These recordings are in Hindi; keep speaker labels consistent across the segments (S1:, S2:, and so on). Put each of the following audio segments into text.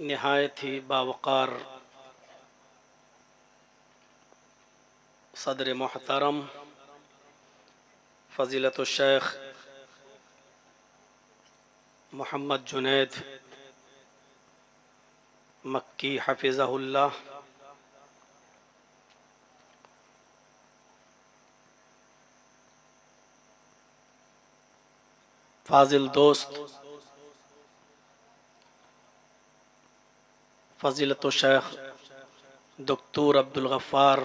S1: नहायत ही बावकार सदर मोहतरम फ़ज़ीलतुल शेख मोहम्मद जुनैद मक्की हफ़िज़हुल्लाह फ़ाज़िल दोस्त फ़ज़ीलतुल शेख डॉक्टर अब्दुल गफ़्फ़ार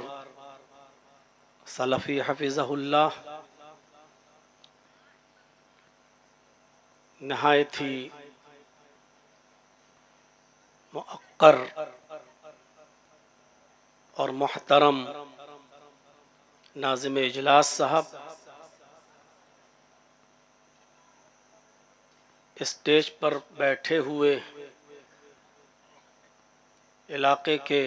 S1: सलफ़ी हफ़िज़हुल्लाह नहायत ही मुअक्कर और मोहतरम नाज़िम इजलास साहब, स्टेज पर बैठे हुए इलाके के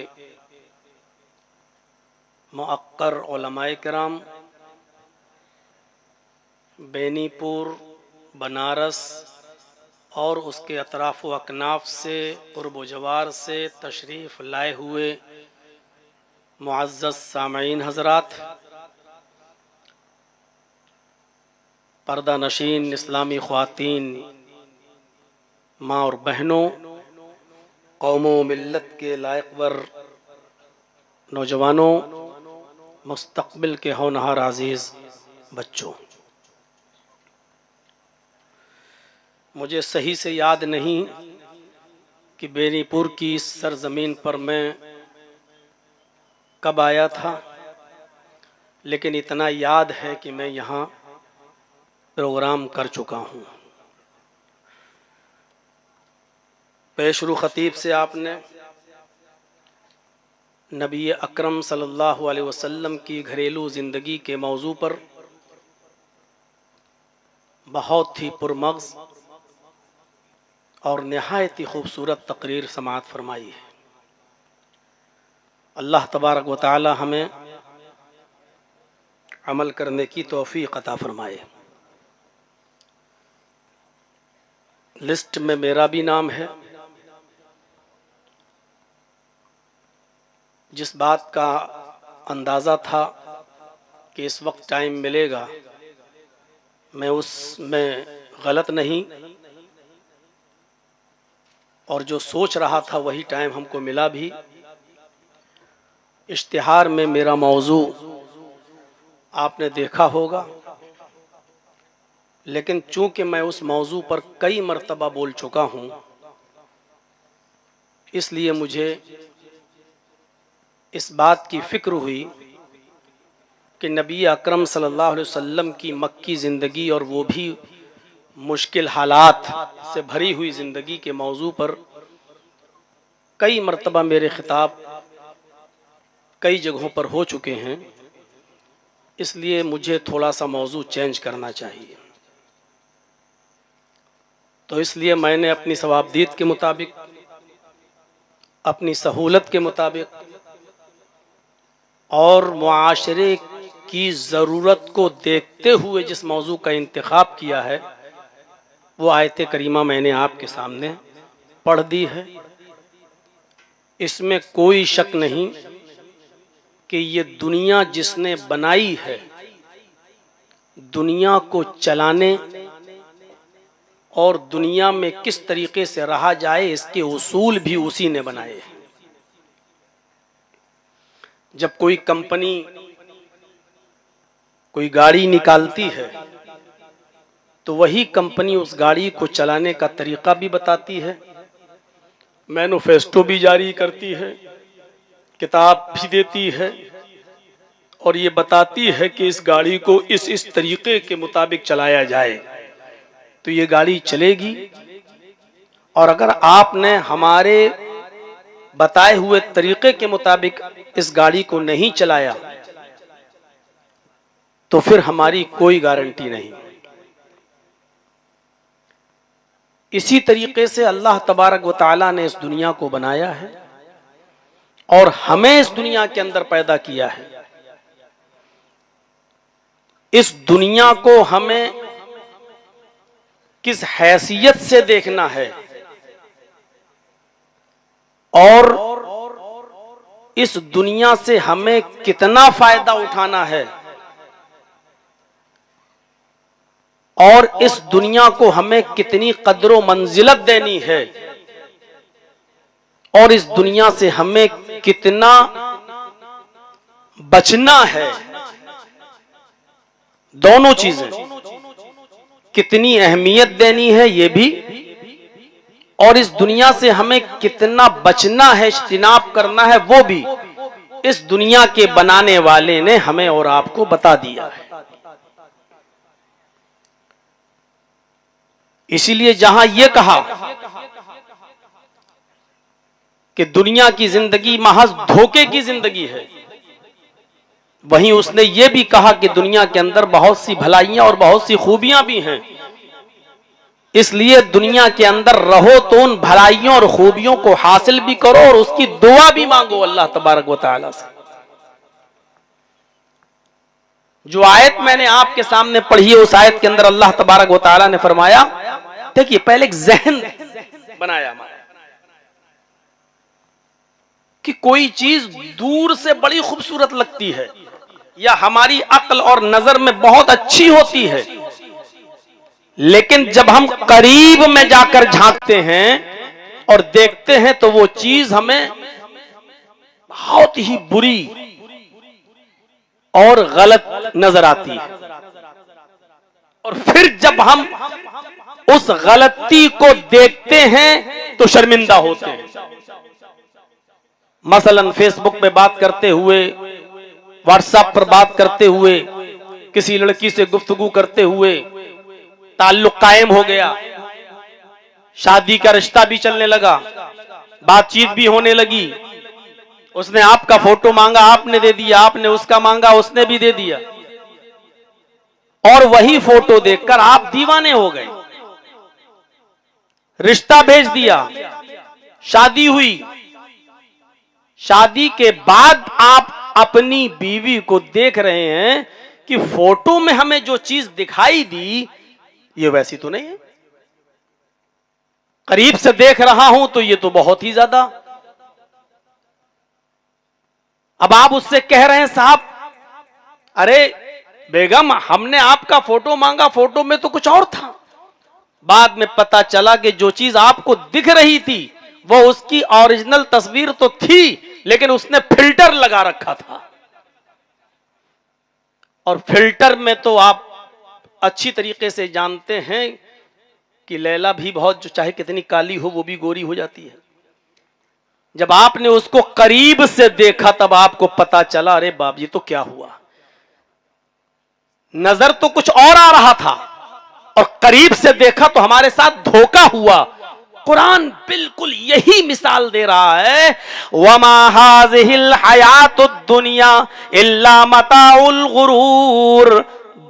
S1: मुअक्कर उलमाए किराम, बेनीपुर, बनारस और उसके अतराफ़ व अकनाफ़ से क़ुर्ब व जवार से तशरीफ़ लाए हुए मुअज़्ज़ज़ सामईन हज़रात, पर्दा नशीन इस्लामी ख़वातीन, माँ और बहनों, कौमों मिल्लत के लायक़वर नौजवानों, मुस्तक़बिल के होनहार अज़ीज़ बच्चों, मुझे सही से याद नहीं कि बेनीपुर की इस सरज़मीन पर मैं कब आया था, लेकिन इतना याद है कि मैं यहाँ प्रोग्राम कर चुका हूँ। पेशरू ख़तीब से आपने नबी अकरम सल्लल्लाहु अलैहि वसल्लम की घरेलू ज़िंदगी के मौजू पर बहुत ही पुरमग़ज़ और नहायत ही खूबसूरत तकरीर समाअत फरमाई है। अल्लाह तबारक व तआला हमें अमल करने की तौफ़ीक़ अता फरमाए। लिस्ट में मेरा भी नाम है, जिस बात का अंदाज़ा था कि इस वक्त टाइम मिलेगा, मैं उसमें गलत नहीं, और जो सोच रहा था वही टाइम हमको मिला भी। इश्तिहार में मेरा मौजू आपने देखा होगा, लेकिन चूंकि मैं उस मौजू पर कई मर्तबा बोल चुका हूँ, इसलिए मुझे इस बात की फ़िक्र हुई कि नबी अकरम सल्लल्लाहु अलैहि वसल्लम की मक्की ज़िंदगी और वो भी मुश्किल हालात से भरी हुई ज़िंदगी के मौजू पर कई मर्तबा मेरे ख़िताब कई जगहों पर हो चुके हैं, इसलिए मुझे थोड़ा सा मौजू चेंज करना चाहिए। तो इसलिए मैंने अपनी सवाबदीद के मुताबिक, अपनी सहूलत के मुताबिक और मुआशरे की ज़रूरत को देखते हुए जिस मौजू का इंतखाब किया है, वो आयत करीमा मैंने आपके सामने पढ़ दी है। इसमें कोई शक नहीं कि ये दुनिया जिसने बनाई है, दुनिया को चलाने और दुनिया में किस तरीके से रहा जाए, इसके उसूल भी उसी ने बनाए हैं। जब कोई कंपनी कोई गाड़ी निकालती है तो वही कंपनी उस गाड़ी को चलाने का तरीका भी बताती है, मैनिफेस्टो भी जारी करती है, किताब भी देती है, और ये बताती है कि इस गाड़ी को इस तरीके के मुताबिक चलाया जाए तो ये गाड़ी चलेगी। और अगर आपने हमारे बताए हुए तरीके के मुताबिक इस गाड़ी को नहीं चलाया तो फिर हमारी कोई गारंटी नहीं। इसी तरीके से अल्लाह तबारक व तआला ने इस दुनिया को बनाया है और हमें इस दुनिया के अंदर पैदा किया है। इस दुनिया को हमें किस हैसियत से देखना है और इस दुनिया से हमें कितना फायदा उठाना है और इस दुनिया को हमें कितनी कद्र मंजिलत देनी है और इस दुनिया से हमें कितना बचना है, दोनों चीजें, कितनी अहमियत देनी है ये भी, और इस दुनिया से हमें कितना बचना है, इज्तिनाब करना है, वो भी इस दुनिया के बनाने वाले ने हमें और आपको बता दिया है। इसीलिए जहां यह कहा कि दुनिया की जिंदगी महज धोखे की जिंदगी है, वहीं उसने ये भी कहा कि दुनिया के अंदर बहुत सी भलाइयां और बहुत सी खूबियां भी हैं। इसलिए दुनिया के अंदर रहो तो उन भलाइयों और खूबियों को हासिल भी करो और उसकी दुआ भी मांगो अल्लाह तबारक व तआला से। जो आयत मैंने आपके सामने पढ़ी है, उस आयत के अंदर अल्लाह तबारक व तआला ने फरमाया, देखिए पहले एक जहन बनाया हमारा कि कोई चीज दूर से बड़ी खूबसूरत लगती है या हमारी अक्ल और नजर में बहुत अच्छी होती है, लेकिन जब हम करीब में जाकर झांकते हैं और देखते हैं तो वो चीज हमें बहुत ही बुरी और गलत नजर आती है। और फिर जब हम उस गलती को देखते हैं तो शर्मिंदा होते हैं। मसलन फेसबुक पे बात करते हुए, व्हाट्सएप पर बात करते हुए, किसी लड़की से गुफ्तगू करते हुए ताल्लुक कायम हो गया, शादी का रिश्ता भी चलने लगा, बातचीत भी होने लगी, उसने आपका फोटो मांगा, आपने दे दिया, आपने उसका मांगा, उसने भी दे दिया, और वही फोटो देखकर आप दीवाने हो गए, रिश्ता भेज दिया, शादी हुई। शादी के बाद आप अपनी बीवी को देख रहे हैं कि फोटो में हमें जो चीज दिखाई दी ये वैसी तो नहीं है, करीब से देख रहा हूं तो ये तो बहुत ही ज्यादा अब आप उससे कह रहे हैं साहब, अरे बेगम हमने आपका फोटो मांगा, फोटो में तो कुछ और था। बाद में पता चला कि जो चीज आपको दिख रही थी वो उसकी ओरिजिनल तस्वीर तो थी, लेकिन उसने फिल्टर लगा रखा था। और फिल्टर में तो आप अच्छी तरीके से जानते हैं कि लैला भी बहुत, जो चाहे कितनी काली हो वो भी गोरी हो जाती है। जब आपने उसको करीब से देखा तब आपको पता चला, अरे बाप ये तो क्या हुआ। नजर तो कुछ और आ रहा था और करीब से देखा तो हमारे साथ धोखा हुआ। कुरान बिल्कुल यही मिसाल दे रहा है, वमा हाज़िहिल हयातुद दुनिया इल्ला मताउल गुरूर।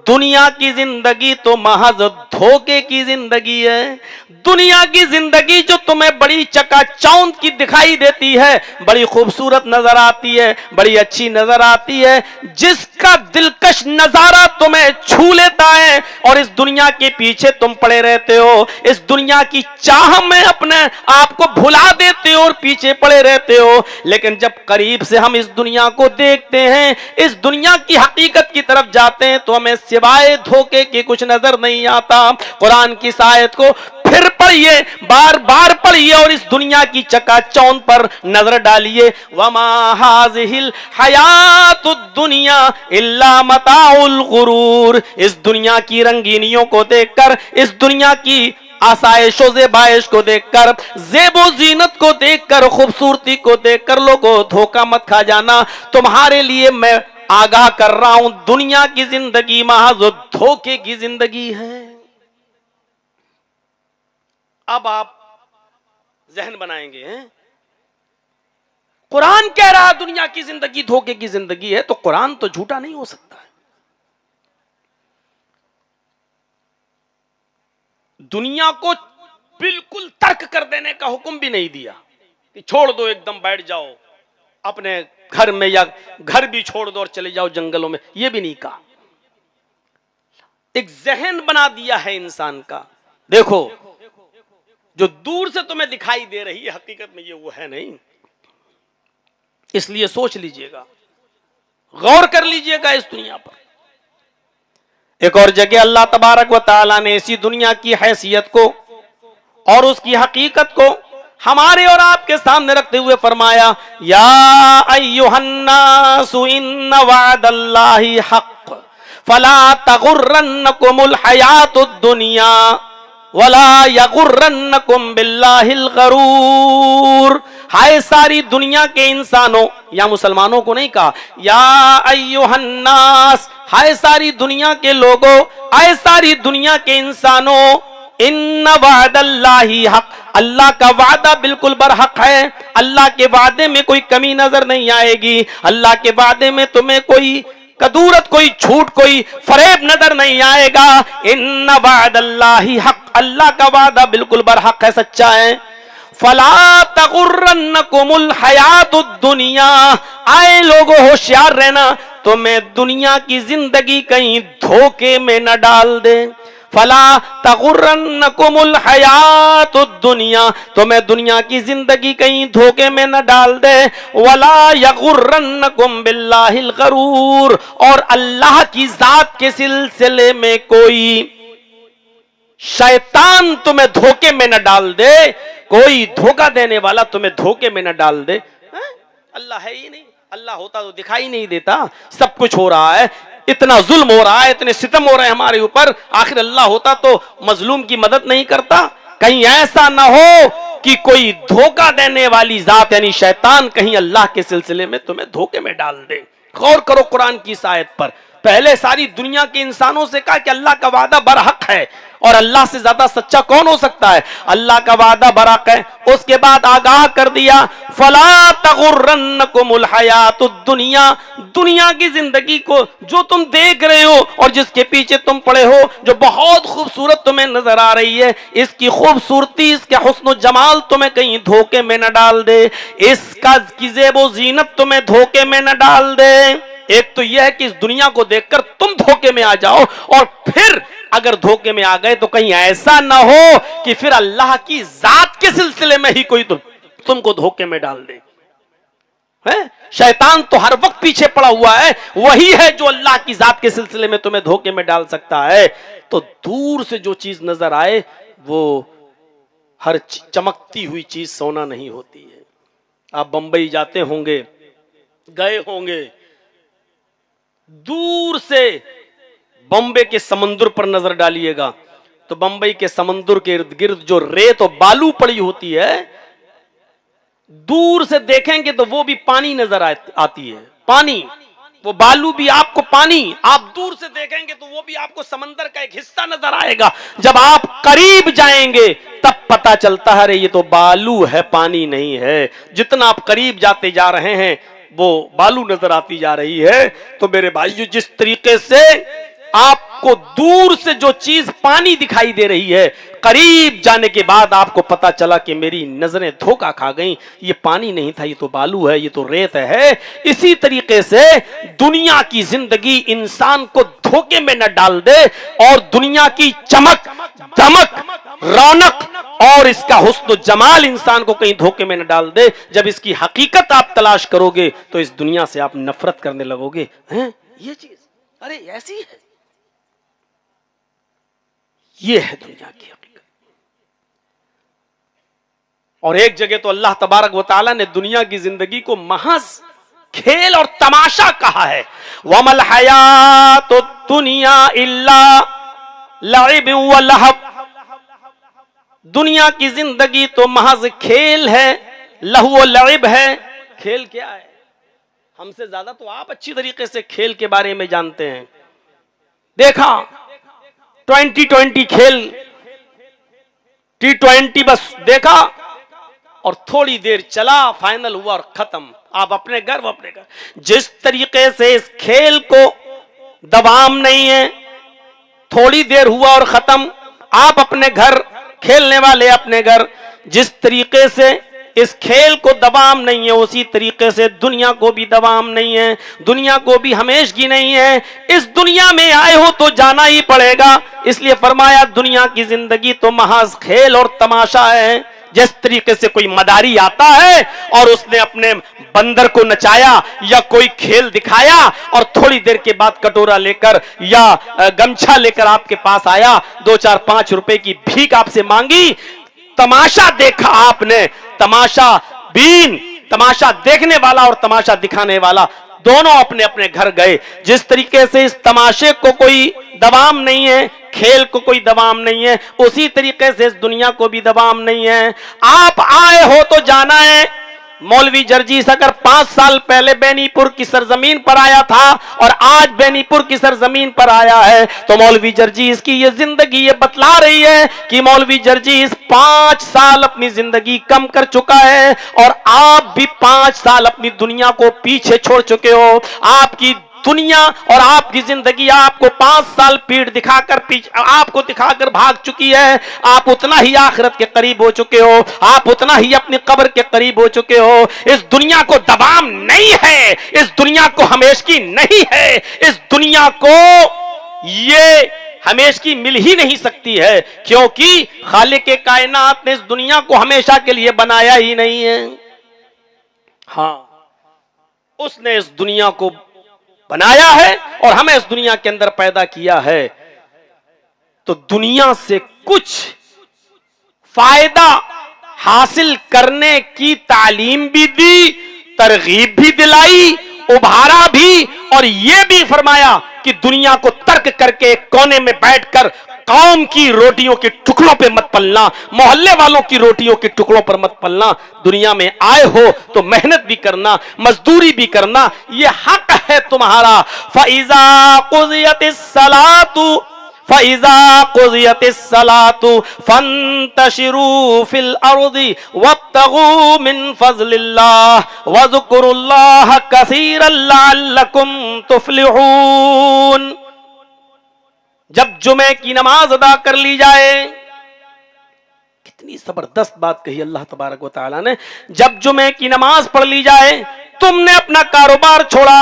S1: दुनिया की जिंदगी तो महज धोखे की जिंदगी है। दुनिया की जिंदगी जो तुम्हें बड़ी चकाचौंध की दिखाई देती है, बड़ी खूबसूरत नजर आती है, बड़ी अच्छी नजर आती है, जिसका दिलकश नजारा तुम्हें छू लेता है और इस दुनिया के पीछे तुम पड़े रहते हो, इस दुनिया की चाह में अपने आप को भुला देते हो और पीछे पड़े रहते हो। लेकिन जब करीब से हम इस दुनिया को देखते हैं, इस दुनिया की हकीकत की तरफ जाते हैं, तो हमें सिवाय धोखे के कुछ नजर नहीं आता। कुरान की आयत को फिर पढ़िए, बार बार पढ़िए और इस दुनिया की चकाचौंध पर नजर डालिए। वमा हाज़िहिल हयातुद दुनिया इल्ला मताउल गुरूर। इस दुनिया की रंगीनियों को देखकर, इस दुनिया की आसाइशों से बाइश को देखकर, ज़ेबो जीनत को देखकर, खूबसूरती को देखकर लोगों धोखा मत खा जाना। तुम्हारे लिए मैं आगाह कर रहा हूं, दुनिया की जिंदगी महज धोखे की जिंदगी है। अब आप जहन बनाएंगे हैं, कुरान कह रहा है दुनिया की जिंदगी धोखे की जिंदगी है, तो कुरान तो झूठा नहीं हो सकता है। दुनिया को बिल्कुल तर्क कर देने का हुक्म भी नहीं दिया कि छोड़ दो, एकदम बैठ जाओ अपने घर में, या घर भी छोड़ दो और चले जाओ जंगलों में, यह भी नहीं कहा। एक जहन बना दिया है इंसान का, देखो जो दूर से तुम्हें दिखाई दे रही है हकीकत में ये वो है नहीं। इसलिए सोच लीजिएगा, गौर कर लीजिएगा इस दुनिया पर। एक और जगह अल्लाह तबारक व तआला ने इसी दुनिया की हैसियत को और उसकी हकीकत को हमारे और आपके सामने रखते हुए फरमाया, या अय्युहन्नासु इन्न वअदल्लाहि हक़ फला तगुर्रन्नकुमुल हयातुद दुनिया वला यगुर्रन्नकुम बिल्लाहिल गरूर। हाय सारी दुनिया के इंसानों, या मुसलमानों को नहीं कहा, या अय्युहन्नास, हाय सारी दुनिया के लोगों, हाय सारी दुनिया के इंसानों, इन्न वअदल्लाहि हक़, अल्लाह का वादा बिल्कुल बरहक है। अल्लाह के वादे में कोई कमी नजर नहीं आएगी। अल्लाह के वादे में तुम्हें कोई कदूरत, कोई झूठ, कोई फरेब नजर नहीं आएगा। इन्न वअदल्लाहि हक़, अल्लाह का वादा बिल्कुल बरहक है, सच्चा है। फला तगुर्रन्नकुमुल हयातुद दुनिया, आए लोगों होशियार रहना, तुम्हें दुनिया की जिंदगी कहीं धोखे में न डाल दे। फला तगुर्रन्नकुमुल हयातुद दुनिया, तुम्हें दुनिया की जिंदगी कहीं धोखे में न डाल दे। वला यगुर्रन्नकुम बिल्लाहिल गरूर, और अल्लाह की जात के सिलसिले में कोई शैतान तुम्हें धोखे में न डाल दे, कोई धोखा देने वाला तुम्हें धोखे में न डाल दे। अल्लाह है ही नहीं, अल्लाह होता तो दिखाई नहीं देता। सब कुछ हो रहा है, इतना जुल्म हो रहा है, इतने सितम हो रहे हैं हमारे ऊपर, आखिर अल्लाह होता तो मजलूम की मदद नहीं करता। कहीं ऐसा ना हो कि कोई धोखा देने वाली जात यानी शैतान कहीं अल्लाह के सिलसिले में तुम्हें धोखे में डाल दे। गौर करो कुरान की इस आयत पर। पहले सारी दुनिया के इंसानों से कहा कि अल्लाह का वादा बरहक है, और अल्लाह से ज्यादा सच्चा कौन हो सकता है, अल्लाह का वादा बरहक है। उसके बाद आगाह कर दिया, फला तगुर्रन्नकुमुल हयातुद दुनिया, दुनिया की जिंदगी को जो तुम देख रहे हो और जिसके पीछे तुम पड़े हो, जो बहुत खूबसूरत तुम्हें नजर आ रही है, इसकी खूबसूरती, इसका हुस्न जमाल तुम्हें कहीं धोखे में न डाल दे, इसका ज़ेबो ज़ीनत तुम्हें धोखे में न डाल दे। एक तो यह है कि इस दुनिया को देखकर तुम धोखे में आ जाओ, और फिर अगर धोखे में आ गए तो कहीं ऐसा ना हो कि फिर अल्लाह की जात के सिलसिले में ही कोई तुमको धोखे में डाल दे। है? शैतान तो हर वक्त पीछे पड़ा हुआ है, वही है जो अल्लाह की जात के सिलसिले में तुम्हें धोखे में डाल सकता है। तो दूर से जो चीज नजर आए वो हर चमकती हुई चीज सोना नहीं होती है। आप बंबई जाते होंगे, गए होंगे, दूर से बॉम्बे के समुद्र पर नजर डालिएगा तो बंबई के समुद्र के इर्द गिर्द जो रेत और बालू पड़ी होती है, दूर से देखेंगे तो वो भी पानी नजर आती है, पानी, वो बालू भी आपको पानी, आप दूर से देखेंगे तो वो भी आपको समंदर का एक हिस्सा नजर आएगा। जब आप करीब जाएंगे तब पता चलता है अरे ये तो बालू है, पानी नहीं है। जितना आप करीब जाते जा रहे हैं वो बालू नजर आती जा रही है। तो मेरे भाइयों, जिस तरीके से आपको दूर से जो चीज पानी दिखाई दे रही है, करीब जाने के बाद आपको पता चला कि मेरी नजरें धोखा खा गईं, ये पानी नहीं था, ये तो बालू है, ये तो रेत है। इसी तरीके से दुनिया की जिंदगी इंसान को धोखे में न डाल दे और दुनिया की चमक, दमक, रौनक और इसका हुस्न जमाल इंसान को कहीं धोखे में न डाल दे। जब इसकी हकीकत आप तलाश करोगे तो इस दुनिया से आप नफरत करने लगोगे। हैं, ये चीज अरे ऐसी है, ये है दुनिया की हकीकत। और एक जगह तो अल्लाह तबारक व तआला ने दुनिया की जिंदगी को महज खेल और तमाशा कहा है। वमल हयातु दुनिया इल्ला लइब व लहब, दुनिया की जिंदगी तो महज खेल है, लहू व लइब है। खेल क्या है? हमसे ज्यादा तो आप अच्छी तरीके से खेल के बारे में जानते हैं। देखा 2020 खेल, T20 बस देखा और थोड़ी देर चला, फाइनल हुआ और खत्म। आप अपने घर। जिस तरीके से इस खेल को दबाम नहीं है, थोड़ी देर हुआ और खत्म, आप अपने घर, खेलने वाले अपने घर, जिस तरीके से इस खेल को दबाम नहीं है उसी तरीके से दुनिया को भी दबाम नहीं है, दुनिया को भी हमेशगी नहीं है। इस दुनिया में आए हो तो जाना ही पड़ेगा। इसलिए फरमाया दुनिया की जिंदगी तो महज खेल और तमाशा है। जिस तरीके से कोई मदारी आता है और उसने अपने बंदर को नचाया या कोई खेल दिखाया और थोड़ी देर के बाद कटोरा लेकर या गमछा लेकर आपके पास आया, 2-4-5 रुपए की भीख आपसे मांगी, तमाशा देखा आपने, तमाशा बीन, तमाशा देखने वाला और तमाशा दिखाने वाला दोनों अपने अपने घर गए। जिस तरीके से इस तमाशे को कोई दबाम नहीं है, खेल को कोई दबाम नहीं है, उसी तरीके से इस दुनिया को भी दबाम नहीं है। आप आए हो तो जाना है। मौलवी जर्जीस अगर 5 साल पहले बेनीपुर की सरजमीन पर आया था और आज बेनीपुर की सरजमीन पर आया है तो मौलवी जर्जीस की ये जिंदगी ये बतला रही है कि मौलवी जर्जीस 5 साल अपनी जिंदगी कम कर चुका है और आप भी 5 साल अपनी दुनिया को पीछे छोड़ चुके हो। आपकी दुनिया और आपकी जिंदगी आपको 5 साल पीठ दिखाकर आपको दिखाकर भाग चुकी है। आप उतना ही आखिरत के करीब हो चुके हो, आप उतना ही अपनी कब्र के करीब हो चुके हो। इस दुनिया को दबाम नहीं है, इस दुनिया को हमेशगी नहीं है, इस दुनिया को ये हमेशगी मिल ही नहीं सकती है, क्योंकि खालिक के कायनात ने इस दुनिया को हमेशा के लिए बनाया ही नहीं है। हाँ, उसने इस दुनिया को बनाया है और हमें इस दुनिया के अंदर पैदा किया है। तो दुनिया से कुछ फायदा हासिल करने की तालीम भी दी, तरगीब भी दिलाई, उभारा भी और यह भी फरमाया कि दुनिया को तर्क करके एक कोने में बैठकर कौम की रोटियों के टुकड़ों पे मत पलना, मोहल्ले वालों की रोटियों के टुकड़ों पर मत पलना। दुनिया में आए हो तो मेहनत भी करना, मजदूरी भी करना, यह हक है तुम्हारा। फइज़ा क़ुज़ियतिस सलातु फंतशिरू फिल अर्दि वब्तगू मिन फज़लिल्लाह वज़कुरुल्लाह कसीरन लअल्लकुम तुफ्लिहून। जब जुमे की नमाज अदा कर ली जाए, कितनी जबरदस्त बात कही अल्लाह तबारक व तआला ने। जब जुमे की नमाज पढ़ ली जाए, तुमने अपना कारोबार छोड़ा,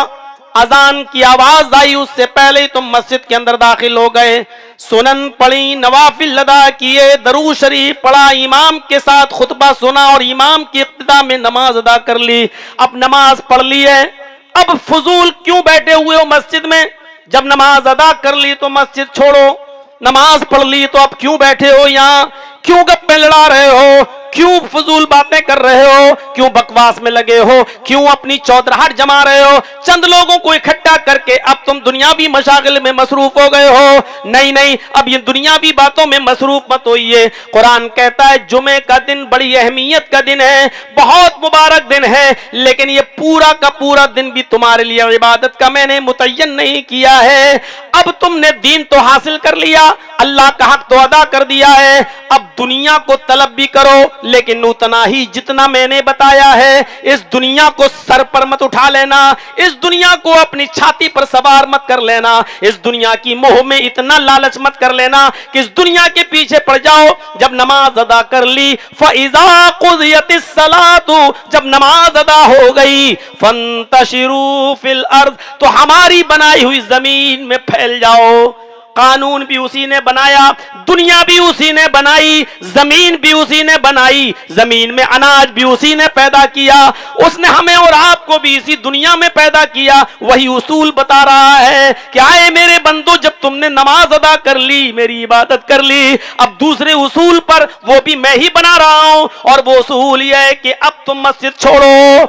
S1: अजान की आवाज आई उससे पहले ही तुम मस्जिद के अंदर दाखिल हो गए, सुनन पढ़ी, नवाफिल अदा किए, दरूद शरीफ पढ़ा, इमाम के साथ खुतबा सुना और इमाम की इब्तिदा में नमाज अदा कर ली। अब नमाज पढ़ ली है, अब फजूल क्यों बैठे हुए हो मस्जिद में? जब नमाज अदा कर ली तो मस्जिद छोड़ो, नमाज पढ़ ली तो अब क्यों बैठे हो यहाँ? क्यों गप्पे लड़ा रहे हो? क्यों फजूल बातें कर रहे हो? क्यों बकवास में लगे हो? क्यों अपनी चौधराहट जमा रहे हो? चंद लोगों को इकट्ठा करके अब तुम दुनियावी मशागिल में मसरूफ हो गए हो। नहीं नहीं, अब ये दुनियावी बातों में मसरूफ मत होइए। कुरान कहता है जुमे का दिन बड़ी अहमियत का दिन है, बहुत मुबारक दिन है, लेकिन ये पूरा का पूरा दिन भी तुम्हारे लिए इबादत का मैंने मुतय्यन नहीं किया है। अब तुमने दीन तो हासिल कर लिया, अल्लाह का हक तो अदा कर दिया है, अब दुनिया को तलब भी करो, लेकिन उतना ही जितना मैंने बताया है। इस दुनिया को सर पर मत उठा लेना, इस दुनिया को अपनी छाती पर सवार मत कर लेना, इस दुनिया की मोह में इतना लालच मत कर लेना कि इस दुनिया के पीछे पड़ जाओ। जब नमाज अदा कर ली, फ़इज़ा क़ुज़ियतिस सलातु, जब नमाज अदा हो गई, फ़ंतशिरू फ़िल अर्ज़, तो हमारी बनाई हुई जमीन में फैल जाओ। कानून भी उसी ने बनाया, दुनिया भी उसी ने बनाई, जमीन भी उसी ने बनाई, जमीन में अनाज भी उसी ने पैदा किया, उसने हमें और आपको भी इसी दुनिया में पैदा किया। वही उसूल बता रहा है कि आए मेरे बंदो, जब तुमने नमाज अदा कर ली, मेरी इबादत कर ली, अब दूसरे उसूल पर वो भी मैं ही बना रहा हूं, और वो उसूल यह है कि अब तुम मस्जिद छोड़ो,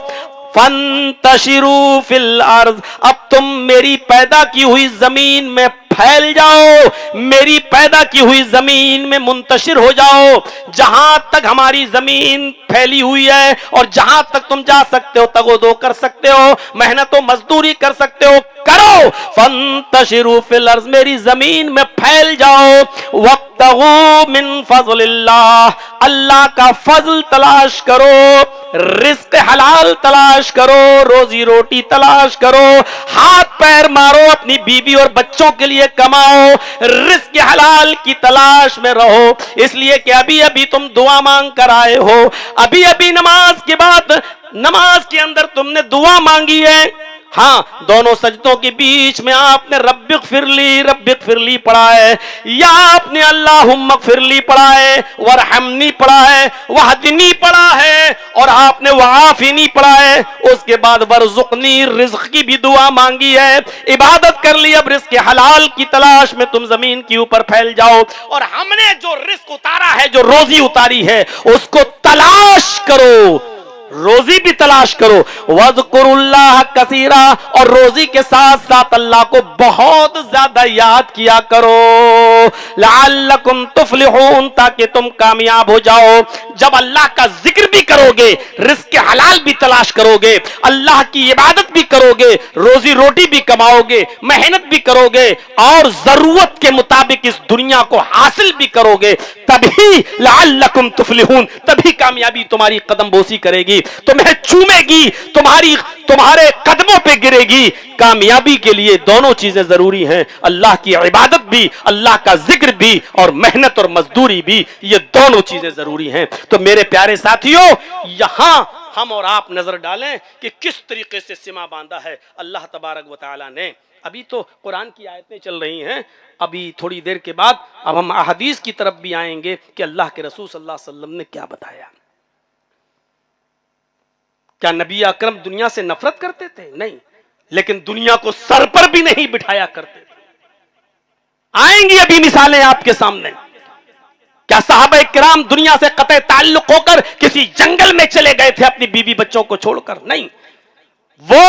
S1: फंतशिरू फिल अर्ज़, अब तुम मेरी पैदा की हुई जमीन में फैल जाओ, मेरी पैदा की हुई जमीन में मुंतशिर हो जाओ। जहां तक हमारी जमीन फैली हुई है और जहां तक तुम जा सकते हो, तगोदो कर सकते हो, मेहनत व मजदूरी कर सकते हो, करो। फंतशिरू फिल अर्ज़, मेरी जमीन में फैल जाओ। वब्तगू मिन फज़लिल्लाह, अल्लाह का फजल तलाश करो, रिस्क हलाल तलाश करो, रोजी रोटी तलाश करो, हाथ पैर मारो, अपनी बीवी और बच्चों के लिए कमाओ, रिस्क हलाल की तलाश में रहो। इसलिए कि अभी अभी तुम दुआ मांग कर आए हो, अभी अभी नमाज के बाद, नमाज के अंदर तुमने दुआ मांगी है। हाँ, दोनों सजदों के बीच में आपने रब्बिग़फिरली पढ़ा है, या आपने अल्लाहुम्मग़फिरली पढ़ा है, वरहमनी पढ़ा है, वहदिनी पढ़ा है, और आपने वआफ़िनी पढ़ा है। उसके बाद वरज़ुक़नी, रिज़्क़ की भी दुआ मांगी है, इबादत कर ली। अब रिज़्क़ हलाल की तलाश में तुम जमीन के ऊपर फैल जाओ, और हमने जो रिज़्क़ उतारा है, जो रोजी उतारी है, उसको तलाश करो, रोजी भी तलाश करो। वज़्कुरुल्लाह कसीरा, और रोजी के साथ साथ अल्लाह को बहुत ज्यादा याद किया करो। लअल्लकुम तुफ्लिहून, ताकि तुम कामयाब हो जाओ। जब अल्लाह का जिक्र भी करोगे, रिज़्क़ हलाल भी तलाश करोगे, अल्लाह की इबादत भी करोगे, रोजी रोटी भी कमाओगे, मेहनत भी करोगे, और जरूरत के मुताबिक इस दुनिया को हासिल भी करोगे, तभी लअल्लकुम तुफ्लिहून, तभी कामयाबी तुम्हारी कदम बोसी करेगी, तुम्हें चूमेगी, तुम्हारे कदमों पे गिरेगी। कामयाबी के लिए दोनों चीजें जरूरी हैं, अल्लाह की इबादत भी, अल्लाह का जिक्र भी, और मेहनत और मजदूरी भी, ये दोनों चीजें जरूरी हैं। तो मेरे प्यारे साथियों, यहां हम और आप नजर डालें कि किस तरीके से सीमा बांधा है अल्लाह तबारक व तआला ने। अभी तो कुरान की आयतें चल रही हैं, अभी थोड़ी देर के बाद अब हम अहदीस की तरफ भी आएंगे कि अल्लाह के रसूल सल्लल्लाहु अलैहि वसल्लम ने क्या बताया। क्या नबी अकरम दुनिया से नफरत करते थे? नहीं, लेकिन दुनिया को सर पर भी नहीं बिठाया करते थे। आएंगी अभी मिसालें आपके सामने। क्या सहाबा किराम दुनिया से कतई ताल्लुक होकर किसी जंगल में चले गए थे अपनी बीवी बच्चों को छोड़कर? नहीं, वो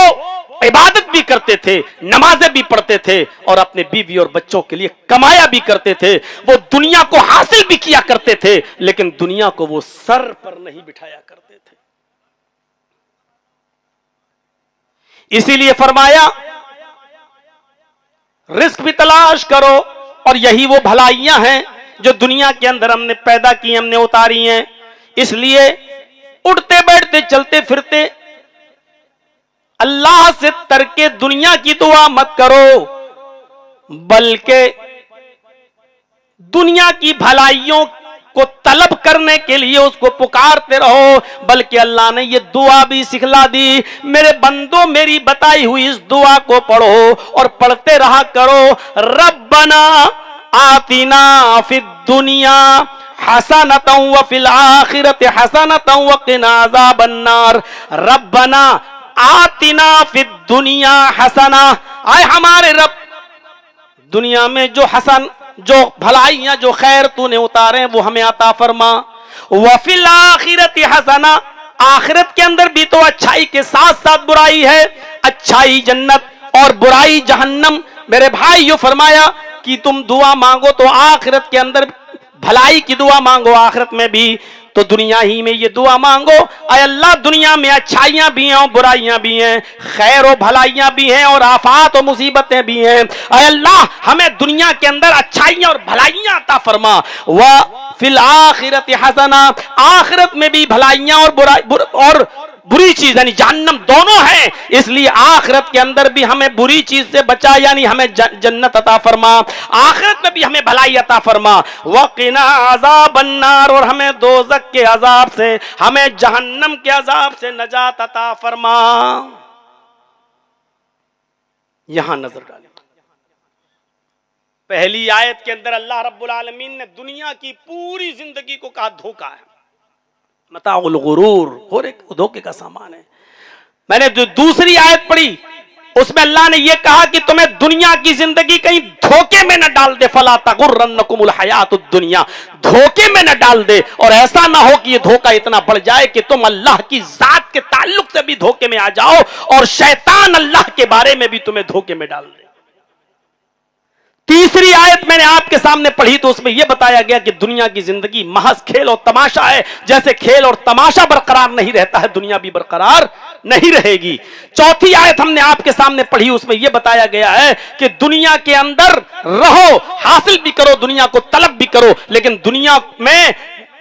S1: इबादत भी करते थे, नमाजें भी पढ़ते थे, और अपने बीवी और बच्चों के लिए कमाया भी करते थे। वो दुनिया को हासिल भी किया करते थे, लेकिन दुनिया को वो सर पर नहीं बिठाया करते थे। इसीलिए फरमाया रिस्क भी तलाश करो, और यही वो भलाइयां हैं जो दुनिया के अंदर हमने पैदा की, हमने उतारी हैं। इसलिए उठते बैठते चलते फिरते अल्लाह से तरके दुनिया की दुआ मत करो, बल्कि दुनिया की भलाइयों को तलब करने के लिए उसको पुकारते रहो, बल्कि अल्लाह ने ये दुआ भी सिखला दी, मेरे बंदो मेरी बताई हुई इस दुआ को पढ़ो और पढ़ते रहा करो। रब्बना आतिना फिद दुनिया हसनतन व फिल आखिरति हसनतन व क़िना अज़ाबन्नार। रब्बना आतिना फिद दुनिया हसना, आए हमारे रब दुनिया में जो हसन, जो भलाइयां, जो खैर तूने उतारे वो हमें अता फरमा। वफिल आखिरति हसना, आखिरत के अंदर भी तो अच्छाई के साथ साथ बुराई है, अच्छाई जन्नत और बुराई जहन्नम। मेरे भाई यो फरमाया कि तुम दुआ मांगो तो आखिरत के अंदर भलाई की दुआ मांगो, आखिरत में भी तो दुनिया ही में ये दुआ मांगो, अय अल्लाह दुनिया में अच्छाइयां भी हैं और बुराइयां भी हैं, खैर और भलाइयां भी हैं और आफात और मुसीबतें भी हैं। अय अल्लाह हमें दुनिया के अंदर अच्छाइयां और भलाइयां अता फरमा। व फिल आखिरति हसना, आखिरत में भी भलाइयां और बुरी चीज यानी जहन्नम दोनों है, इसलिए आखिरत के अंदर भी हमें बुरी चीज से बचा, यानी हमें जन्नत अता फरमा, आखिरत में भी हमें भलाई अता फरमा। वक़िना अज़ाबन्नार, और हमें दोज़ख के अजाब से, हमें जहन्नम के अजाब से नजात अता फरमा। यहां नजर डालें, पहली आयत के अंदर अल्लाह रब्बुल आलमीन ने दुनिया की पूरी जिंदगी को कहा धोखा है, मताउल गुरूर, और एक धोखे का सामान है। मैंने जो दूसरी आयत पढ़ी उसमें अल्लाह ने यह कहा कि तुम्हें दुनिया की जिंदगी कहीं धोखे में न डाल दे, फला तगुर्रन्नकुमुल हयातुद दुनिया, धोखे में न डाल दे, और ऐसा ना हो कि यह धोखा इतना बढ़ जाए कि तुम अल्लाह की जात के ताल्लुक से भी धोखे में आ जाओ और शैतान अल्लाह के बारे में भी तुम्हें धोखे में डाल दे। तीसरी आयत मैंने आपके सामने पढ़ी तो उसमें यह बताया गया कि दुनिया की जिंदगी महज खेल और तमाशा है, जैसे खेल और तमाशा बरकरार नहीं रहता है, दुनिया भी बरकरार नहीं रहेगी। चौथी आयत हमने आपके सामने पढ़ी, उसमें यह बताया गया है कि दुनिया के अंदर रहो, हासिल भी करो, दुनिया को तलब भी करो, लेकिन दुनिया में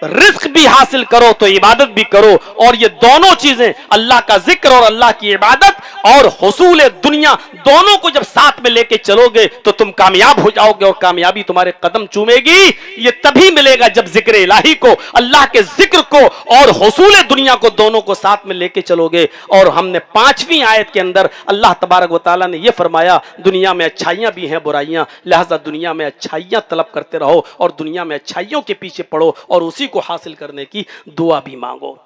S1: रिस्क भी हासिल करो तो इबादत भी करो, और ये दोनों चीजें अल्लाह का जिक्र और अल्लाह की इबादत और हुसूल दुनिया दोनों को जब साथ में लेके चलोगे तो तुम कामयाब हो जाओगे, और कामयाबी तुम्हारे कदम चूमेगी। ये तभी मिलेगा जब जिक्र इलाही को, अल्लाह के जिक्र को और हुसूल दुनिया को दोनों को साथ में लेके चलोगे। और हमने पांचवी आयत के अंदर अल्लाह तबारक व तआला ने यह फरमाया दुनिया में अच्छाइयां भी हैं बुराइयां, लिहाजा दुनिया में अच्छाइयां तलब करते रहो और दुनिया में अच्छाइयों के पीछे पड़ो और उसी को हासिल करने की दुआ भी मांगो।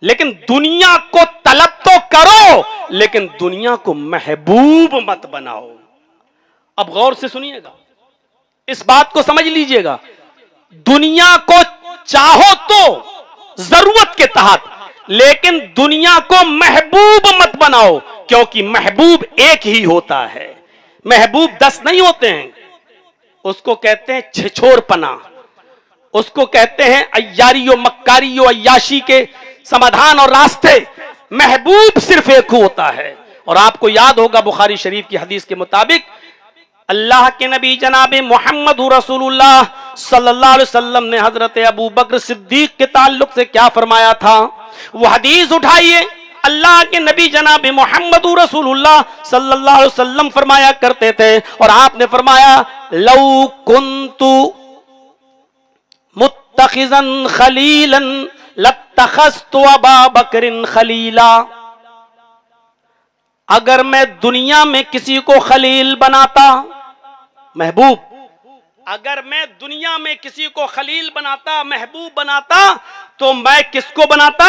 S1: लेकिन दुनिया को तलब तो करो, लेकिन दुनिया को महबूब मत बनाओ। अब गौर से सुनिएगा, इस बात को समझ लीजिएगा, दुनिया को चाहो तो जरूरत के तहत, लेकिन दुनिया को महबूब मत बनाओ, क्योंकि महबूब एक ही होता है, महबूब 10 नहीं होते हैं। उसको कहते हैं छिछोरपना, उसको कहते हैं अय्यारियो मक्कारियो अय्याशी के समाधान और रास्ते। महबूब सिर्फ एक होता है। और आपको याद होगा बुखारी शरीफ की हदीस के मुताबिक अल्लाह के नबी जनाब मोहम्मद रसूलुल्लाह सल्लल्लाहु अलैहि वसल्लम ने हजरत अबू बकर सिद्दीक के ताल्लुक से क्या फरमाया था, वो हदीस उठाइए। अल्लाह के नबी जनाब मोहम्मद रसूलुल्लाह सल्लल्लाहु अलैहि वसल्लम फरमाया करते थे, और आपने फरमाया लौ कुन्तु मुत्तखिज़न खलीलन लत्तखज़तु अबा बकरिन खलीला, अगर मैं दुनिया में किसी को खलील बनाता, महबूब, अगर मैं दुनिया में किसी को खलील बनाता, महबूब बनाता, तो मैं किसको बनाता?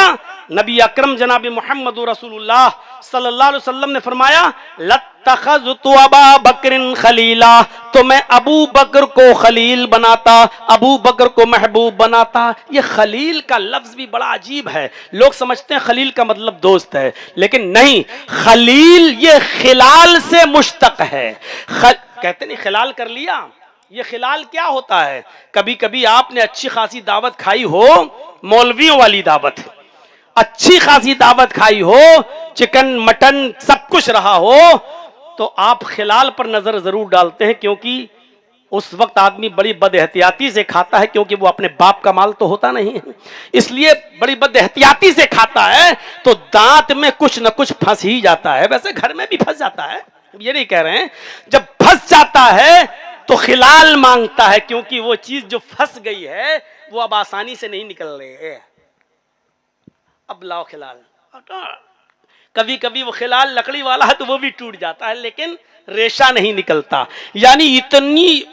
S1: नबी अकरम जनाब मोहम्मद रसूलुल्लाह सल्लल्लाहु अलैहि वसल्लम ने फरमाया लत्तखज़तु अबा बकरिन खलीला, तो मैं अबू बकर को खलील बनाता, अबू बकर को महबूब बनाता। ये खलील का लफ्ज भी बड़ा अजीब है, लोग समझते हैं खलील का मतलब दोस्त है, लेकिन नहीं, खलील ये खिलाल से मुश्तक है। कहते नहीं खिलाल कर लिया, ये खिलाल क्या होता है? कभी कभी आपने अच्छी खासी दावत खाई हो, मौलवियों वाली दावत, अच्छी खासी दावत खाई हो, चिकन मटन सब कुछ रहा हो, तो आप खिलाल पर नजर जरूर डालते हैं, क्योंकि उस वक्त आदमी बड़ी बदएहतियाती से खाता है, क्योंकि वो अपने बाप का माल तो होता नहीं है, इसलिए बड़ी बदएहतियाती से खाता है, तो दांत में कुछ न कुछ फंस ही जाता है। वैसे घर में भी फंस जाता है, ये नहीं कह रहे हैं, जब फंस जाता है तो खिलाल मांगता है, क्योंकि वो चीज जो फंस गई है वो अब आसानी से नहीं निकल रही है। अब लाओ खिलाल। कभी कभी वो खिलाल लकड़ी वाला है तो वो भी टूट जाता है, लेकिन रेशा नहीं निकलता। यानी इतनी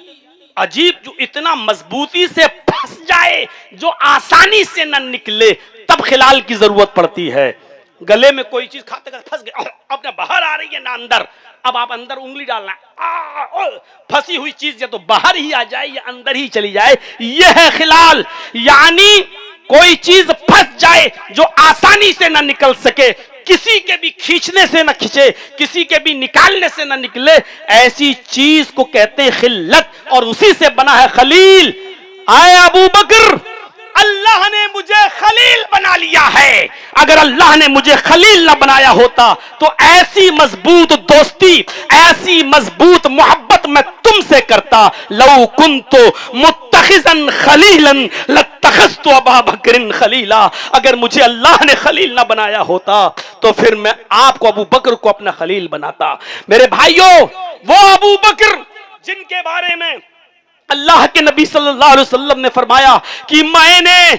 S1: अजीब, जो इतना मजबूती से फंस जाए जो आसानी से न निकले, तब खिलाल की जरूरत पड़ती है। गले में कोई चीज खाते खाते फंस गई, अब ना बाहर आ रही है ना अंदर, अब आप अंदर उंगली डालना, फंसी हुई चीज या तो बाहर ही आ जाए या अंदर ही चली जाए, यह है खिलाल। यानी कोई चीज फंस जाए जो आसानी से ना निकल सके, किसी के भी खींचने से ना खींचे, किसी के भी निकालने से ना निकले, ऐसी चीज को कहते हैं खिल्लत, और उसी से बना है खलील। आए अबू बकर, अल्लाह ने मुझे खलील बना लिया है। अगर अल्लाह ने मुझे खलील ना बनाया होता तो ऐसी मजबूत दोस्ती, ऐसी मजबूत मोहब्बत मैं तुमसे करता। लौ कुन्तु मुत्तखिज़न खलीलन लत्तखज़तु अबा बकरिन खलीला। अगर मुझे अल्लाह ने खलील ना बनाया होता तो फिर मैं आपको, अबू बकर को अपना खलील बनाता। मेरे भाइयों, वो अबू बकर जिनके बारे में अल्लाह के नबी सल्लल्लाहु अलैहि वसल्लम ने फरमाया कि मैंने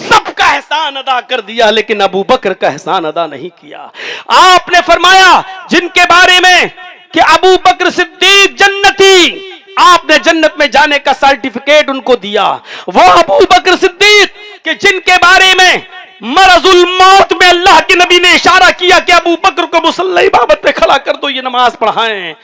S1: सबका एहसान अदा कर दिया लेकिन अबू बकर का एहसान अदा नहीं किया। आपने फरमाया जिनके बारे में कि अबू बकर सिद्दीक जन्नती, आपने जन्नत में जाने का सर्टिफिकेट उनको दिया। वो अबू बकर सिद्दीक कि जिनके बारे में मरजुल मौत में अल्लाह के नबी ने इशारा किया कि अबू बकर को मुसल्ला इमामत पे खड़ा कर दो, ये नमाज पढ़ाएं।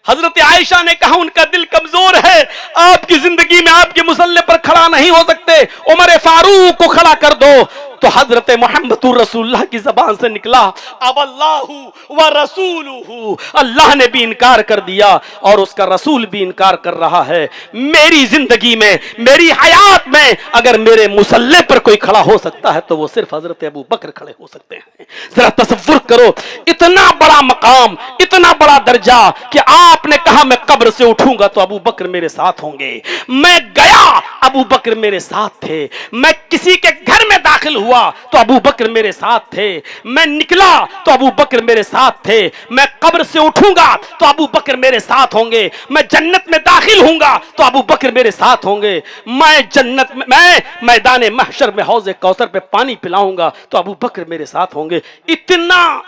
S1: हजरत आयशा ने कहा उनका दिल कमजोर है, आपकी जिंदगी में आपके मुसल्ले पर खड़ा नहीं हो सकते, उमर फारूक को खड़ा कर दो। तो हजरत मोहम्मदुर रसूलुल्लाह की जबान से निकला, अब अल्लाहु व रसूलुहु, अल्लाह ने भी इनकार कर दिया और उसका रसूल भी इनकार कर रहा है। मेरी जिंदगी में, मेरी हयात में अगर मेरे मुसल्ले पर कोई खड़ा हो सकता है तो वो सिर्फ हजरत अबू बकर खड़े हो सकते हैं। जरा तसव्वुर करो, इतना बड़ा मकाम, इतना बड़ा दर्जा कि आपने कहा मैं कब्र से उठूंगा तो अबू बकर मेरे साथ होंगे। मैं गया, अबू बकर मेरे साथ थे। मैं किसी के घर में दाखिल हुआ तो अबू बकर मेरे साथ थे। मैं निकला तो अबू बकर मेरे साथ थे। मैं कब्र से उठूंगा तो अबू बकर मेरे साथ होंगे। मैं जन्नत में दाखिल होऊंगा तो अबू बकर मेरे साथ होंगे। मैं जन्नत में, मैं मैदान महशर में हौज़े कौसर पे पानी पिलाऊंगा तो अबू बकर मेरे साथ होंगे। इतना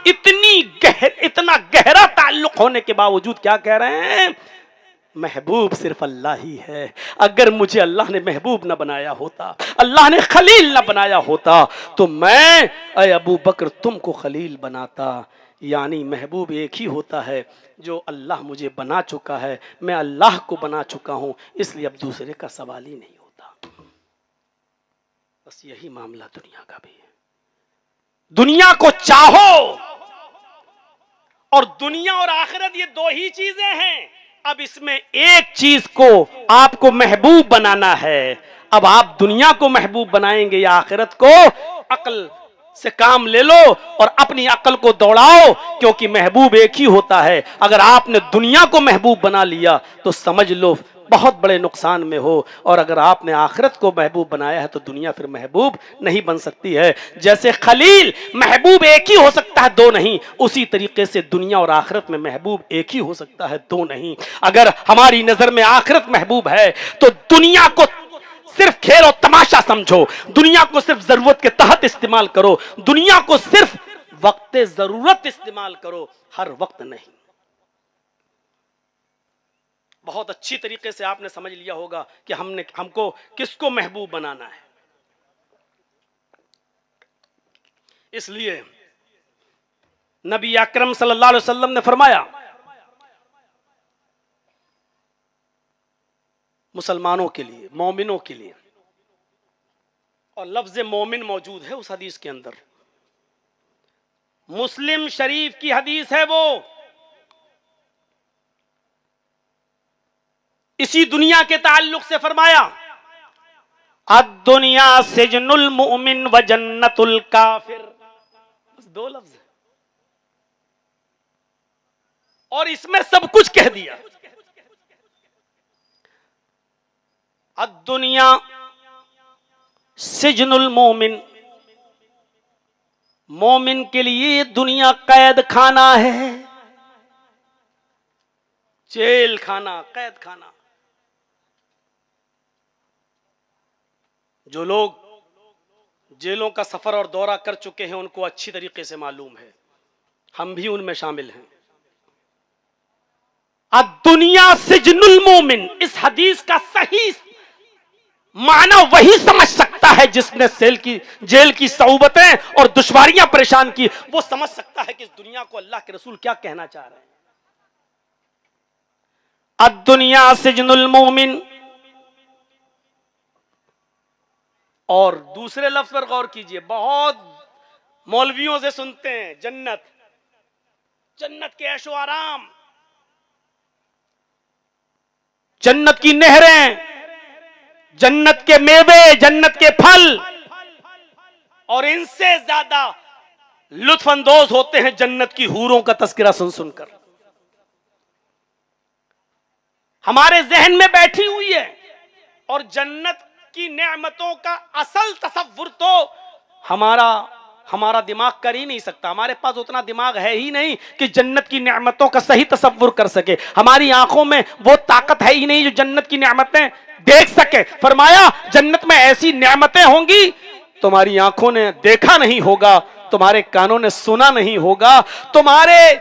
S1: गहरा ताल्लुक होने के बावजूद क्या कह रहे हैं? महबूब सिर्फ अल्लाह ही है। अगर मुझे अल्लाह ने महबूब न बनाया होता, अल्लाह ने खलील न बनाया होता तो मैं ऐ अबू बकर तुमको खलील बनाता। यानी महबूब एक ही होता है जो अल्लाह मुझे बना चुका है, मैं अल्लाह को बना चुका हूं, इसलिए अब दूसरे का सवाल ही नहीं होता। बस यही मामला दुनिया का भी है। दुनिया को चाहो, और दुनिया और आखिरत ये दो ही चीजें हैं। अब इसमें एक चीज को आपको महबूब बनाना है। अब आप दुनिया को महबूब बनाएंगे या आखिरत को? अक्ल से काम ले लो और अपनी अक्ल को दौड़ाओ, क्योंकि महबूब एक ही होता है। अगर आपने दुनिया को महबूब बना लिया तो समझ लो बहुत बड़े नुकसान में हो, और अगर आपने आखिरत को महबूब बनाया है तो दुनिया फिर महबूब नहीं बन सकती है। जैसे खलील महबूब एक ही हो सकता है, दो नहीं, उसी तरीके से दुनिया और आखिरत में महबूब एक ही हो सकता है, दो नहीं। अगर हमारी नजर में आखिरत महबूब है तो दुनिया को सिर्फ खेल और तमाशा समझो, दुनिया को सिर्फ जरूरत के तहत इस्तेमाल करो, दुनिया को सिर्फ वक्त जरूरत इस्तेमाल करो, हर वक्त नहीं। बहुत अच्छी तरीके से आपने समझ लिया होगा कि हमको किसको महबूब बनाना है। इसलिए नबी अकरम सल्लल्लाहु अलैहि वसल्लम ने फरमाया, मुसलमानों के लिए, मोमिनों के लिए, और लफ्ज मोमिन मौजूद है उस हदीस के अंदर, मुस्लिम शरीफ की हदीस है वो। इसी दुनिया के ताल्लुक से फरमाया, अद-दुनिया सिजनुल मुमिन व जन्नतुल काफिर। बस दो लफ्ज है और इसमें सब कुछ कह दिया। अद-दुनिया सिजनुल मोमिन, मोमिन के लिए दुनिया कैद खाना है, जेल खाना, कैद खाना। जो लोग जेलों का सफर और दौरा कर चुके हैं उनको अच्छी तरीके से मालूम है, हम भी उनमें शामिल हैं। दुनिया सिजनुल मोमिन, इस हदीस का सही माना वही समझ सकता है जिसने जेल की सऊबतें और दुश्वारियां परेशान की, वो समझ सकता है कि इस दुनिया को अल्लाह के रसूल क्या कहना चाह रहे हैं। दुनिया सिजनुल मोमिन, और दूसरे लफ्ज पर गौर कीजिए, बहुत मौलवियों से सुनते हैं जन्नत, जन्नत के ऐशो आराम, जन्नत की नहरें, जन्नत के मेवे, जन्नत के फल, और इनसे ज्यादा लुत्फ अंदोज होते हैं जन्नत की हूरों का तस्करा सुन सुनकर। हमारे जहन में बैठी हुई है, और जन्नत की नेमतों का असल तसव्वुर तो हमारा दिमाग कर ही नहीं सकता। हमारे पास उतना दिमाग है ही नहीं कि जन्नत की नेमतों का सही तसव्वुर कर सके। हमारी आंखों में वो ताकत है ही नहीं जो जन्नत की नेमतें देख सके। फरमाया जन्नत में ऐसी नेमतें होंगी तुम्हारी आंखों ने देखा नहीं होगा, तुम्हारे कानों ने सुना नहीं होगा, तुम्हारे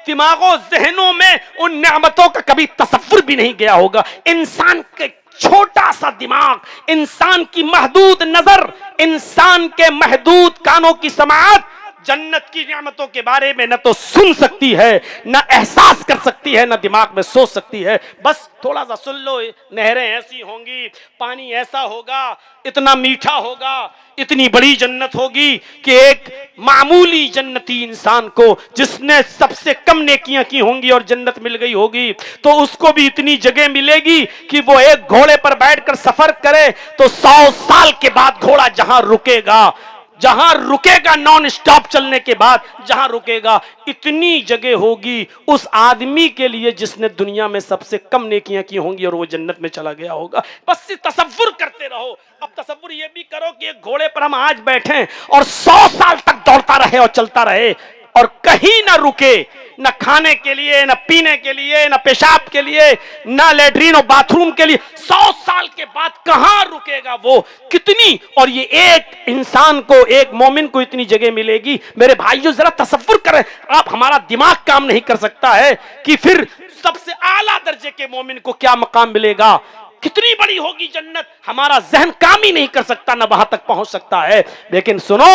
S1: दिमागों जहनों में उन नेमतों का कभी तसव्वुर भी नहीं गया होगा। इंसान के छोटा सा दिमाग, इंसान की महदूद नजर, इंसान के महदूद कानों की समाअत जन्नत की नेमतों के बारे में न तो सुन सकती है, न एहसास कर सकती है, न दिमाग में सोच सकती है। बस थोड़ा सा सुन लो, नहरें ऐसी होंगी, पानी ऐसा होगा, इतना मीठा होगा, इतनी बड़ी जन्नत होगी कि एक मामूली जन्नती इंसान को जिसने सबसे कम नेकियां की होंगी और जन्नत मिल गई होगी, तो उसको भी इतनी जगह मिलेगी कि वो एक घोड़े पर बैठकर सफर करे तो 100 साल के बाद घोड़ा जहां रुकेगा नॉन स्टॉप चलने के बाद जहां रुकेगा, इतनी जगह होगी उस आदमी के लिए जिसने दुनिया में सबसे कम नेकियां की होंगी और वो जन्नत में चला गया होगा। बस तसव्वुर करते रहो। अब तसव्वुर ये भी करो कि एक घोड़े पर हम आज बैठे और 100 साल तक दौड़ता रहे और चलता रहे और कहीं ना रुके, न खाने के लिए, न पीने के लिए, न पेशाब के लिए, न लेटरिन और बाथरूम के लिए। 100 साल के बाद कहां रुकेगा वो, कितनी, और ये एक इंसान को, एक मोमिन को इतनी जगह मिलेगी। मेरे भाइयों जरा तसव्वुर करें आप, हमारा दिमाग काम नहीं कर सकता है कि फिर सबसे आला दर्जे के मोमिन को क्या मकाम मिलेगा, कितनी बड़ी होगी जन्नत, हमारा जहन काम ही नहीं कर सकता, न वहां तक पहुंच सकता है। लेकिन सुनो,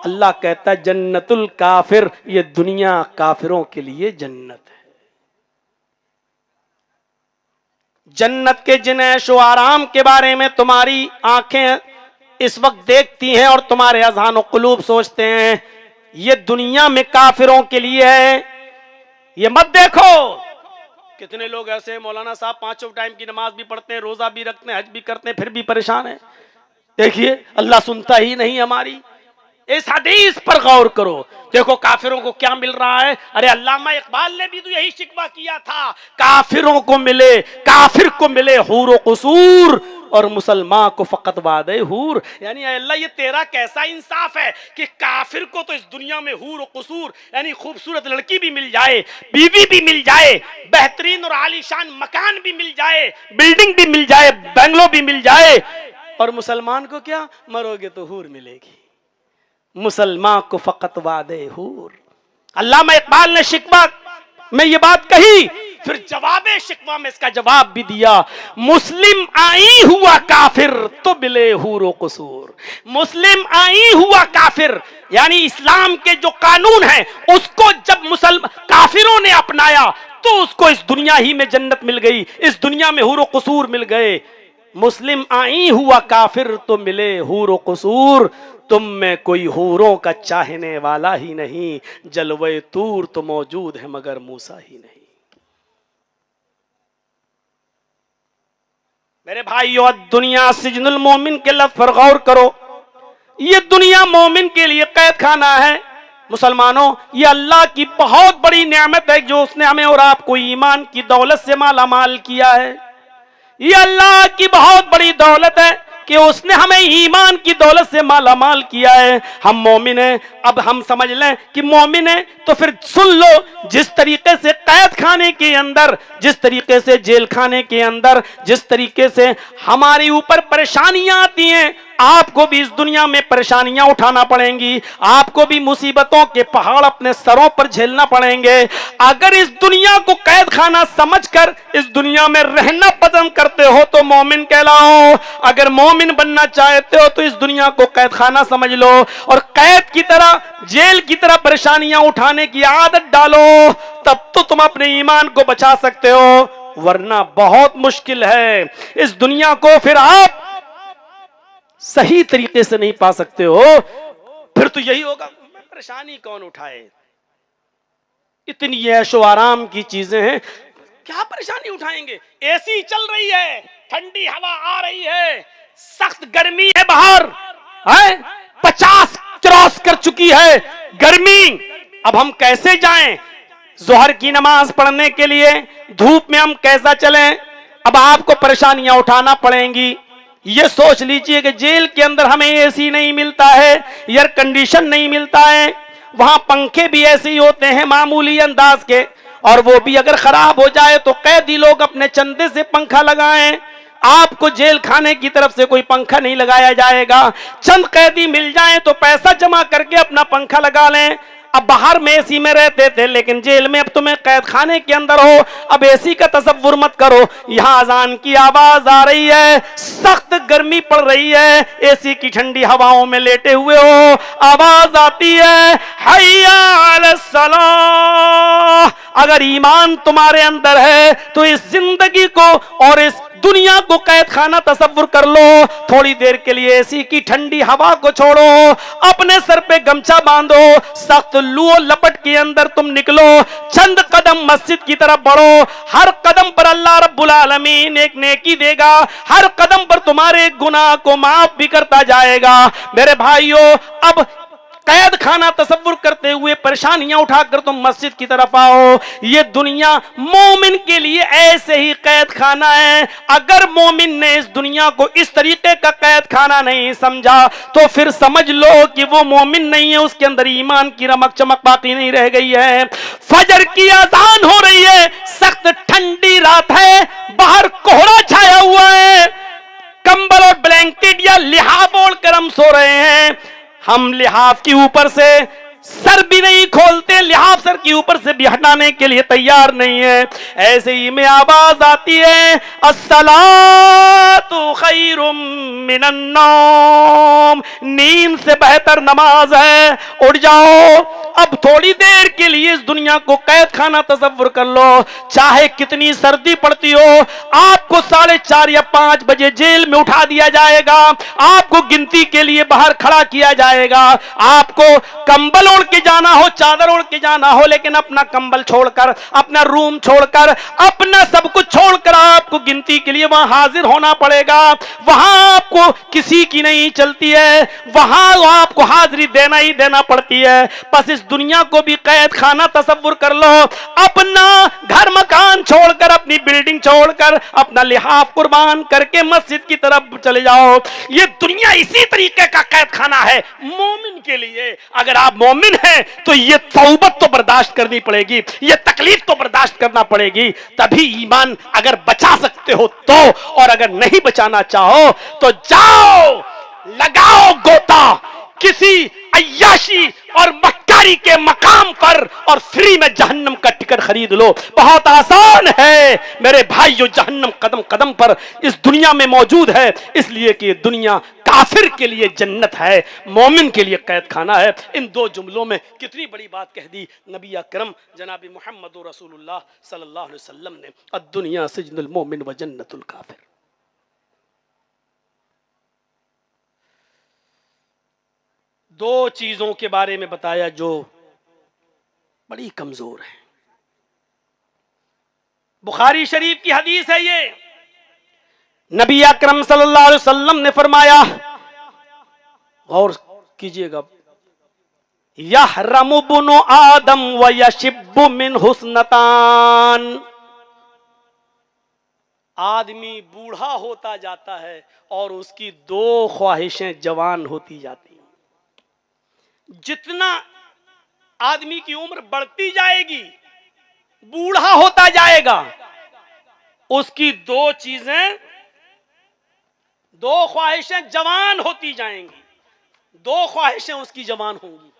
S1: अल्लाह कहता है जन्नतुल काफिर, ये दुनिया काफिरों के लिए जन्नत है। जन्नत के जिन ऐशो आराम के बारे में तुम्हारी आंखें इस वक्त देखती हैं और तुम्हारे अज़हान और कुलूब सोचते हैं ये दुनिया में काफिरों के लिए है, ये मत देखो। कितने लोग ऐसे हैं, मौलाना साहब 5 टाइम की नमाज भी पढ़ते हैं, रोजा भी रखते हैं, हज भी करते हैं, फिर भी परेशान है। देखिए अल्लाह सुनता ही नहीं हमारी। इस हदीस पर गौर करो, देखो काफिरों को क्या मिल रहा है। अरे अल्लामा इकबाल ने भी तो यही शिकवा किया था, काफिरों को मिले, काफिर को मिले हूर व कुसूर और मुसलमान को फकत वादे हूर। यानी अल्लाह ये तेरा कैसा इंसाफ है कि काफिर को तो इस दुनिया में हूर व कुसूर यानी खूबसूरत लड़की भी मिल जाए, बीवी भी मिल जाए, बेहतरीन और आलीशान मकान भी मिल जाए, बिल्डिंग भी मिल जाए, बंगलो भी मिल जाए, और मुसलमान को क्या, मरोगे तो हूर मिलेगी, मुसलमान को फकत वादे हूर। अल्लामा इकबाल ने शिकवा में ये बात कही, फिर जवाबे शिकवा में इसका जवाब भी दिया, मुस्लिम आई हुआ काफिर तो मिले हूर कुसूर। मुस्लिम आई हुआ काफिर यानी इस्लाम के जो कानून है उसको जब काफिरों ने अपनाया तो उसको इस दुनिया ही में जन्नत मिल गई, इस दुनिया में हूर कुसूर मिल गए। मुस्लिम आई हुआ काफिर तो मिले हूर कुसूर, तुम में कोई हूरों का चाहने वाला ही नहीं, जलवे तूर तो मौजूद है मगर मूसा ही नहीं। मेरे भाइयों, दुनिया सिजनुल मोमिन के लफ्ज़ पर गौर करो, ये दुनिया मोमिन के लिए कैद खाना है। मुसलमानों, ये अल्लाह की बहुत बड़ी नेमत है जो उसने हमें और आपको ईमान की दौलत से माला माल किया है। ये अल्लाह की बहुत बड़ी दौलत है कि उसने हमें ईमान की दौलत से माला माल किया है। हम मोमिन हैं। अब हम समझ लें कि मोमिन है तो फिर सुन लो, जिस तरीके से कैद खाने के अंदर, जिस तरीके से जेल खाने के अंदर, जिस तरीके से हमारे ऊपर परेशानियां आती हैं, आपको भी इस दुनिया में परेशानियां उठाना पड़ेंगी, आपको भी मुसीबतों के पहाड़ अपने सरों पर झेलना पड़ेंगे। अगर इस दुनिया को कैद खाना समझकर इस दुनिया में रहना पसंद करते हो तो मोमिन कहलाओ। अगर मोमिन बनना चाहते हो तो इस दुनिया को कैद खाना समझ लो और कैद की तरह, जेल की तरह परेशानियां उठाने की आदत डालो, तब तो तुम अपने ईमान को बचा सकते हो, वरना बहुत मुश्किल है। इस दुनिया को फिर आप सही तरीके से नहीं पा सकते हो। फिर तो यही होगा, परेशानी कौन उठाए, इतनी ऐशो आराम की चीजें हैं, क्या परेशानी उठाएंगे। एसी चल रही है, ठंडी हवा आ रही है, सख्त गर्मी है बाहर, है 50 क्रॉस कर चुकी है गर्मी। अब हम कैसे जाएं जोहर की नमाज पढ़ने के लिए, धूप में हम कैसा चलें। अब आपको परेशानियां उठाना पड़ेंगी। ये सोच लीजिए कि जेल के अंदर हमें एसी नहीं मिलता है, एयर कंडीशन नहीं मिलता है, वहां पंखे भी ऐसे ही होते हैं मामूली अंदाज के, और वो भी अगर खराब हो जाए तो कैदी लोग अपने चंदे से पंखा लगाएं। आपको जेल खाने की तरफ से कोई पंखा नहीं लगाया जाएगा। चंद कैदी मिल जाएं तो पैसा जमा करके अपना पंखा लगा लें। अब बाहर में एसी में रहते थे, लेकिन जेल में अब तुम्हें कैद खाने के अंदर हो, अब एसी का तसव्वुर मत करो। यहां अजान की आवाज आ रही है, सख्त गर्मी पड़ रही है, एसी की ठंडी हवाओं में लेटे हुए हो, आवाज आती है हय्या अलस सलाह। अगर ईमान तुम्हारे अंदर है तो इस जिंदगी को और इस दुनिया को कैद खाना तसव्वुर कर लो। थोड़ी देर के लिए एसी की ठंडी हवा को छोड़ो, अपने सर पे गमछा बांधो, सख्त लू लपट के अंदर तुम निकलो, चंद कदम मस्जिद की तरफ बढ़ो। हर कदम पर अल्लाह रब्बुल आलमीन एक नेकी देगा, हर कदम पर तुम्हारे गुनाह को माफ भी करता जाएगा। मेरे भाइयों, अब कैद खाना तसव्वुर करते हुए परेशानियां उठाकर तुम मस्जिद की तरफ आओ। ये दुनिया मोमिन के लिए ऐसे ही कैद खाना है। अगर मोमिन ने इस दुनिया को इस तरीके का कैद खाना नहीं समझा तो फिर समझ लो कि वो मोमिन नहीं है, उसके अंदर ईमान की रमक चमक बाकी नहीं रह गई है। फजर की अजान हो रही है, सख्त ठंडी रात है, बाहर कोहरा छाया हुआ है, कंबल और ब्लैंकेट या लिहाफ ओढ़कर हम सो रहे हैं। हम लिहाफ के ऊपर से सर भी नहीं खोलते, लिहाफ सर के ऊपर से भी हटाने के लिए तैयार नहीं है। ऐसे ही में आवाज आती है अस्सलातु खैरुम मिनन नौम, नींद से बेहतर नमाज है, उठ जाओ। अब थोड़ी देर के लिए इस दुनिया को कैद खाना तसव्वुर कर लो। चाहे कितनी सर्दी पड़ती हो, आपको 4:30 या 5 बजे जेल में उठा दिया जाएगा, आपको गिनती के लिए बाहर खड़ा किया जाएगा, आपको कंबल ओढ़ के जाना हो, चादर ओढ़ के जाना हो, लेकिन अपना कंबल छोड़कर, अपना रूम छोड़कर, अपना सब कुछ छोड़कर आपको गिनती के लिए वहां हाजिर होना पड़ेगा। वहां आपको किसी की नहीं चलती है, वहां आपको हाजिरी देना ही देना पड़ती है। बस इस दुनिया को भी कैद खाना तसव्वुर कर लो। अपना घर मकान छोड़कर, अपनी बिल्डिंग छोड़कर, अपना लिहाफ कुर्बान करके मस्जिद की तरफ चले जाओ। ये दुनिया इसी तरीके का कैद खाना है मोमिन के लिए। अगर आप मोमिन हैं तो ये तौबत तो बर्दाश्त करनी पड़ेगी, ये तकलीफ तो बर्दाश्त करना पड़ेगी, तभी ईमान अगर बचा सकते हो तो। और अगर नहीं बचाना चाहो तो जाओ, लगाओ गोता किसी अय्याशी और मक्कारी के मकाम पर और फ्री में जहन्नम का टिकट खरीद लो। बहुत आसान है मेरे भाइयों, जहन्नम कदम कदम पर इस दुनिया में मौजूद है, इसलिए कि दुनिया काफिर के लिए जन्नत है, मोमिन के लिए कैद खाना है। इन दो जुमलों में कितनी बड़ी बात कह दी नबी अकरम जनाब मोहम्मद रसूलुल्लाह सल्लल्लाहु अलैहि वसल्लम ने, अद्दुनिया सिजनुल मोमिन व जन्नतुल काफिर। दो चीजों के बारे में बताया जो बड़ी कमजोर है। बुखारी शरीफ की हदीस है ये, नबी अकरम सल्लल्लाहु अलैहि वसल्लम ने फरमाया, गौर कीजिएगा, यहरमु बुनु आदम व यशिब्बु मिन हुस्नतान, आदमी बूढ़ा होता जाता है और उसकी दो ख्वाहिशें जवान होती जाती हैं। जितना आदमी की उम्र बढ़ती जाएगी, बूढ़ा होता जाएगा, उसकी दो चीजें दो ख्वाहिशें जवान होती जाएंगी, दो ख्वाहिशें उसकी जवान होंगी।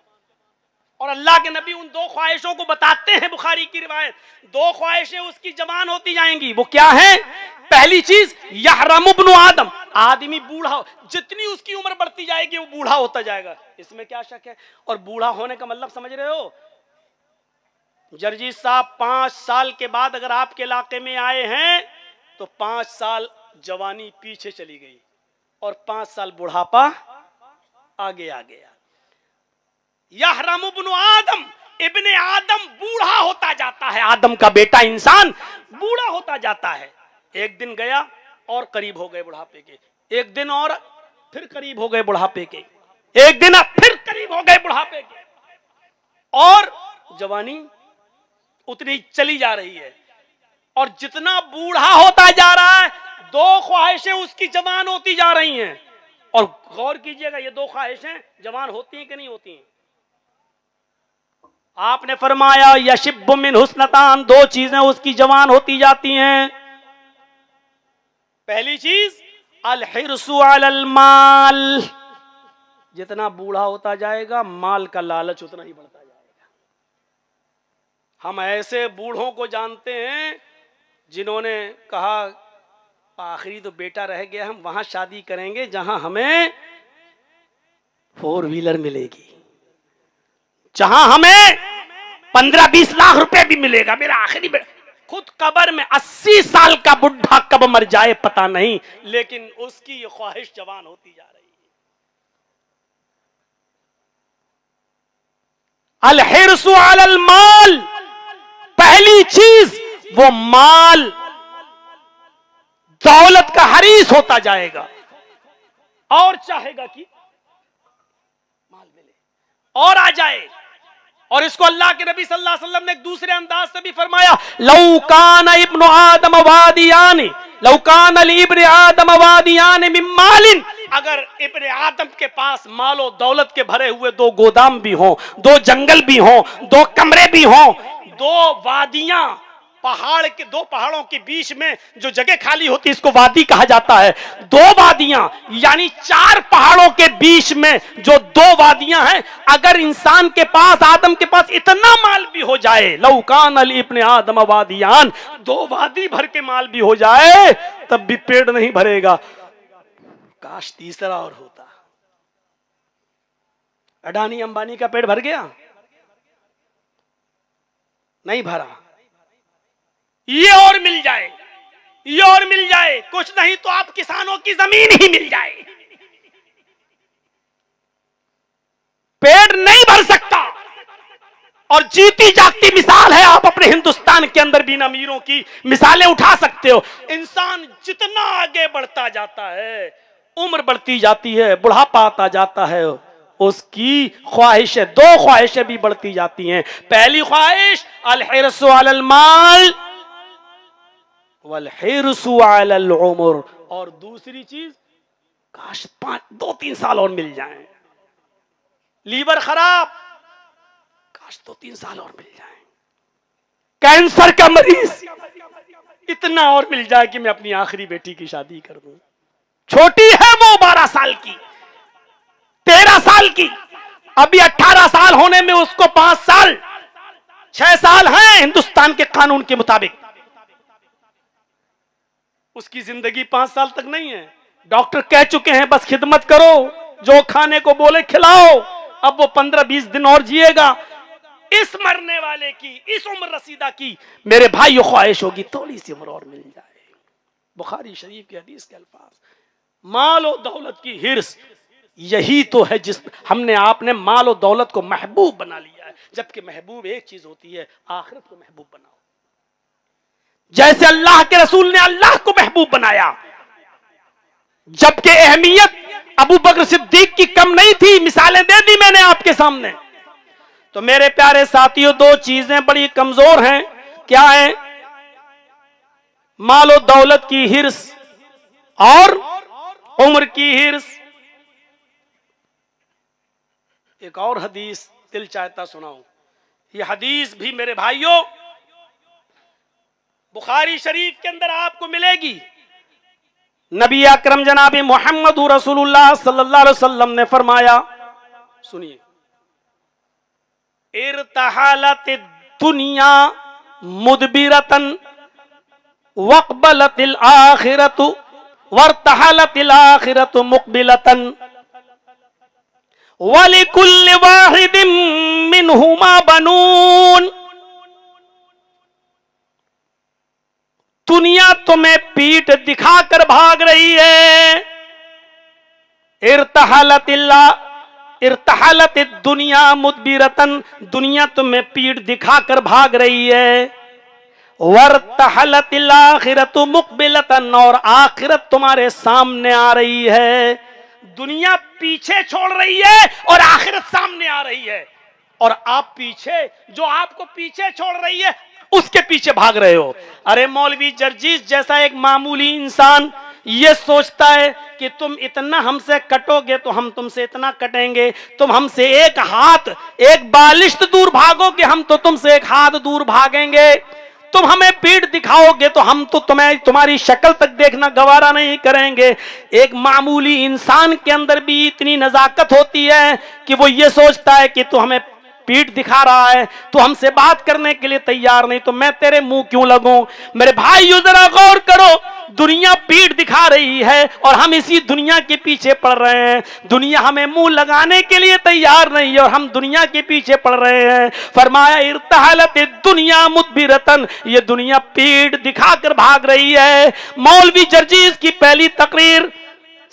S1: और अल्लाह के नबी उन दो ख्वाहिशों को बताते हैं, बुखारी की रिवायत, दो ख्वाहिशें उसकी जवान होती जाएंगी। वो क्या है? पहली चीज, यहरम इब्नु आदम, आदमी बूढ़ा, जितनी उसकी उम्र बढ़ती जाएगी वो बूढ़ा होता जाएगा, इसमें क्या शक है। और बूढ़ा होने का मतलब समझ रहे हो? जर्जी साहब 5 साल के बाद अगर आपके इलाके में आए हैं तो 5 साल जवानी पीछे चली गई और 5 साल बुढ़ापा आगे आ गया। यहरम इब्नु आदम, इब्ने आदम बूढ़ा होता जाता है, आदम का बेटा इंसान बूढ़ा होता जाता है। एक दिन गया और करीब हो गए बुढ़ापे के, एक दिन और फिर करीब हो गए बुढ़ापे के, एक दिन फिर करीब हो गए बुढ़ापे के, और जवानी उतनी चली जा रही है। और जितना बूढ़ा होता जा रहा है, दो ख्वाहिशें उसकी जवान होती जा रही हैं। और गौर कीजिएगा, ये दो ख्वाहिशें जवान होती हैं कि नहीं होती हैं? आपने फरमाया यशिब्बु मिन हुस्नतान, दो चीजें उसकी जवान होती जाती हैं। पहली चीज अल हिर्सु अलल माल, जितना बूढ़ा होता जाएगा माल का लालच उतना ही बढ़ता जाएगा। हम ऐसे बूढ़ों को जानते हैं जिन्होंने कहा आखिरी तो बेटा रह गया, हम वहां शादी करेंगे जहां हमें 4 व्हीलर मिलेगी, जहां हमें 15-20 लाख रुपए भी मिलेगा, मेरा आखिरी बेटा। खुद कब्र में 80 साल का बुढ़ा कब मर जाए पता नहीं, लेकिन उसकी ये ख्वाहिश जवान होती जा रही है। अल हिर्सु अलल माल, पहली चीज वो माल दौलत का हरीस होता जाएगा और चाहेगा कि माल मिले और आ जाए। और इसको अल्लाह के नबी सल्लल्लाहु अलैहि वसल्लम ने एक दूसरे अंदाज से भी फरमाया, लौ कान इब्नु आदम वादियान, लौ कान इब्न आदम वादियान मिन मालिन, अगर इब्न आदम के पास मालो दौलत के भरे हुए 2 गोदाम भी हों, 2 जंगल भी हों, 2 कमरे भी हों, 2 वादियां, पहाड़ के 2 पहाड़ों के बीच में जो जगह खाली होती है इसको वादी कहा जाता है, 2 वादियां यानी 4 पहाड़ों के बीच में जो 2 वादियां हैं, अगर इंसान के पास, आदम के पास इतना माल भी हो जाए, लौ कान अल इब्न आदम वादियान, 2 वादी भर के माल भी हो जाए तब भी पेट नहीं भरेगा, काश तीसरा और होता। अडानी अंबानी का पेट भर गया? नहीं भरा। ये और मिल जाए, ये और मिल जाए, कुछ नहीं तो आप किसानों की जमीन ही मिल जाए, पेट नहीं भर सकता। और जीती जागती मिसाल है, आप अपने हिंदुस्तान के अंदर भी इन अमीरों की मिसालें उठा सकते हो। इंसान जितना आगे बढ़ता जाता है, उम्र बढ़ती जाती है, बुढ़ापा आता जाता है, उसकी ख्वाहिशें, 2 ख्वाहिशें भी बढ़ती जाती हैं। पहली ख्वाहिश अल हिर्सु अलल माल वल हिर्सु अलल उम्र, और दूसरी चीज काश 2-3 साल और मिल जाएं। लीवर खराब, काश 2-3 साल और मिल जाएं। कैंसर का मरीज, इतना और मिल जाए कि मैं अपनी आखिरी बेटी की शादी कर दूं। छोटी है वो 12 साल की, 13 साल की, अभी 18 साल होने में उसको 5 साल 6 साल हैं हिंदुस्तान के कानून के मुताबिक। उसकी जिंदगी 5 साल तक नहीं है। डॉक्टर कह चुके हैं बस खिदमत करो, जो खाने को बोले खिलाओ। अब वो 15-20 दिन और जिएगा। इस मरने वाले की, इस उम्र रसीदा की मेरे भाइयों ख्वाहिश होगी थोड़ी सी उम्र और मिल जाए। बुखारी शरीफ की हदीस के अल्फाज, माल और दौलत की हिर्स, यही तो है जिस हमने आपने माल और दौलत को महबूब बना लिया है, जबकि महबूब एक चीज होती है, आखिरत को महबूब बनाओ। जैसे अल्लाह के रसूल ने अल्लाह को महबूब बनाया, जबकि अहमियत अबू बकर सिद्दीक की कम नहीं थी। मिसालें दे दी मैंने आपके सामने। तो मेरे प्यारे साथियों, 2 चीजें बड़ी कमजोर हैं। क्या है? माल और दौलत की हिर्स और उम्र की हिर्स। एक और हदीस दिल चाहता सुनाऊं। ये हदीस भी मेरे भाइयों बुखारी शरीफ के अंदर आपको मिलेगी। नबी अकरम जनाब मोहम्मद रसूलुल्लाह सल्लल्लाहु अलैहि वसल्लम ने फरमाया, सुनिए, इरतहालत दुनिया मुदबिरतन वक़बलतिल आखिरतु वर्तहालतिल आखिरतु मुक़बिलतन वलिकुल्लि वाहिदिम मिनहुमा बनून। दुनिया तुम्हें पीठ दिखाकर भाग रही है। इरतहालत दुनिया मुदबिरतन, दुनिया तुम्हें पीठ दिखाकर भाग रही है। वर्तहलतिल आखिरतु मुक़बिलतन, और आखिरत तुम्हारे सामने आ रही है। दुनिया पीछे छोड़ रही है और आखिरत सामने आ रही है, और आप पीछे, जो आपको पीछे छोड़ रही है उसके पीछे भाग रहे हो। अरे मौलवी जर्जीस जैसा एक मामूली इंसान ये सोचता है कि तुम इतना हमसे कटोगे तो हम तुमसे इतना कटेंगे, तुम हमसे एक हाथ, एक बालिश्त दूर भागोगे, हम तो तुमसे एक हाथ दूर भागेंगे, तुम हमें पीठ दिखाओगे तो हम तो तुम्हारी शक्ल तक देखना गवारा नहीं करेंगे। एक मामूली इंसान के अंदर भी इतनी नजाकत होती है कि वो ये सोचता है कि तू हमें पीठ दिखा रहा है, तू हमसे बात करने के लिए तैयार नहीं, तो मैं तेरे मुंह क्यों लगूं। मेरे भाइयों जरा गौर करो, दुनिया पीठ दिखा रही है और हम इसी दुनिया के पीछे पड़ रहे हैं। दुनिया हमें मुंह लगाने के लिए तैयार नहीं है और हम दुनिया के पीछे पड़ रहे हैं। फरमाया इरतहलत दुनिया मुदबिरतन, ये दुनिया पीठ दिखाकर भाग रही है। मौलवी जर्जीस की पहली तकरीर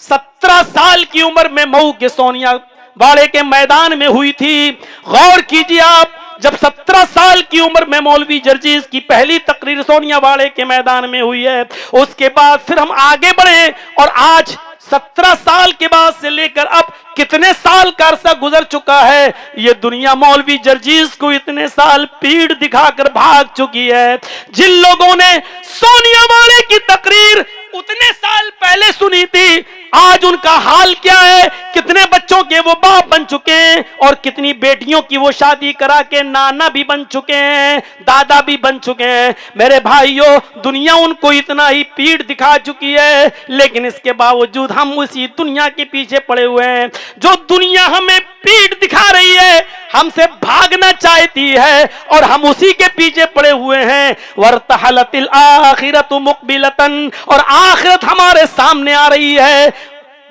S1: 17 साल की उम्र में मऊ के सोनिया वाड़े के मैदान में हुई थी। गौर कीजिए आप, जब 17 साल की उम्र में मौलवी जर्जीस की पहली तकरीर सोनिया वाड़े के मैदान में हुई है, उसके बाद फिर हम आगे बढ़े और आज 17 साल के बाद से लेकर अब कितने साल का अरसा गुजर चुका है। ये दुनिया मौलवी जर्जीस को इतने साल पीठ दिखाकर भाग चुकी है। जिन लोगों ने सोनिया वाड़े की तकरीर उतने साल पहले सुनी थी, आज उनका हाल क्या है। कितने बच्चों के वो बाप बन चुके हैं और कितनी बेटियों की वो शादी करा के नाना भी बन चुके हैं, दादा भी बन चुके हैं। मेरे भाइयों, दुनिया उनको इतना ही पीठ दिखा चुकी है, लेकिन इसके बावजूद हम उसी दुनिया के पीछे पड़े हुए हैं। जो दुनिया हमें पीठ दिखा रही है, हमसे भागना चाहती है और हम उसी के पीछे पड़े हुए हैं। वर्तहलतिल आखिरतु मुक़बिलतन, और आखिरत हमारे सामने आ रही है।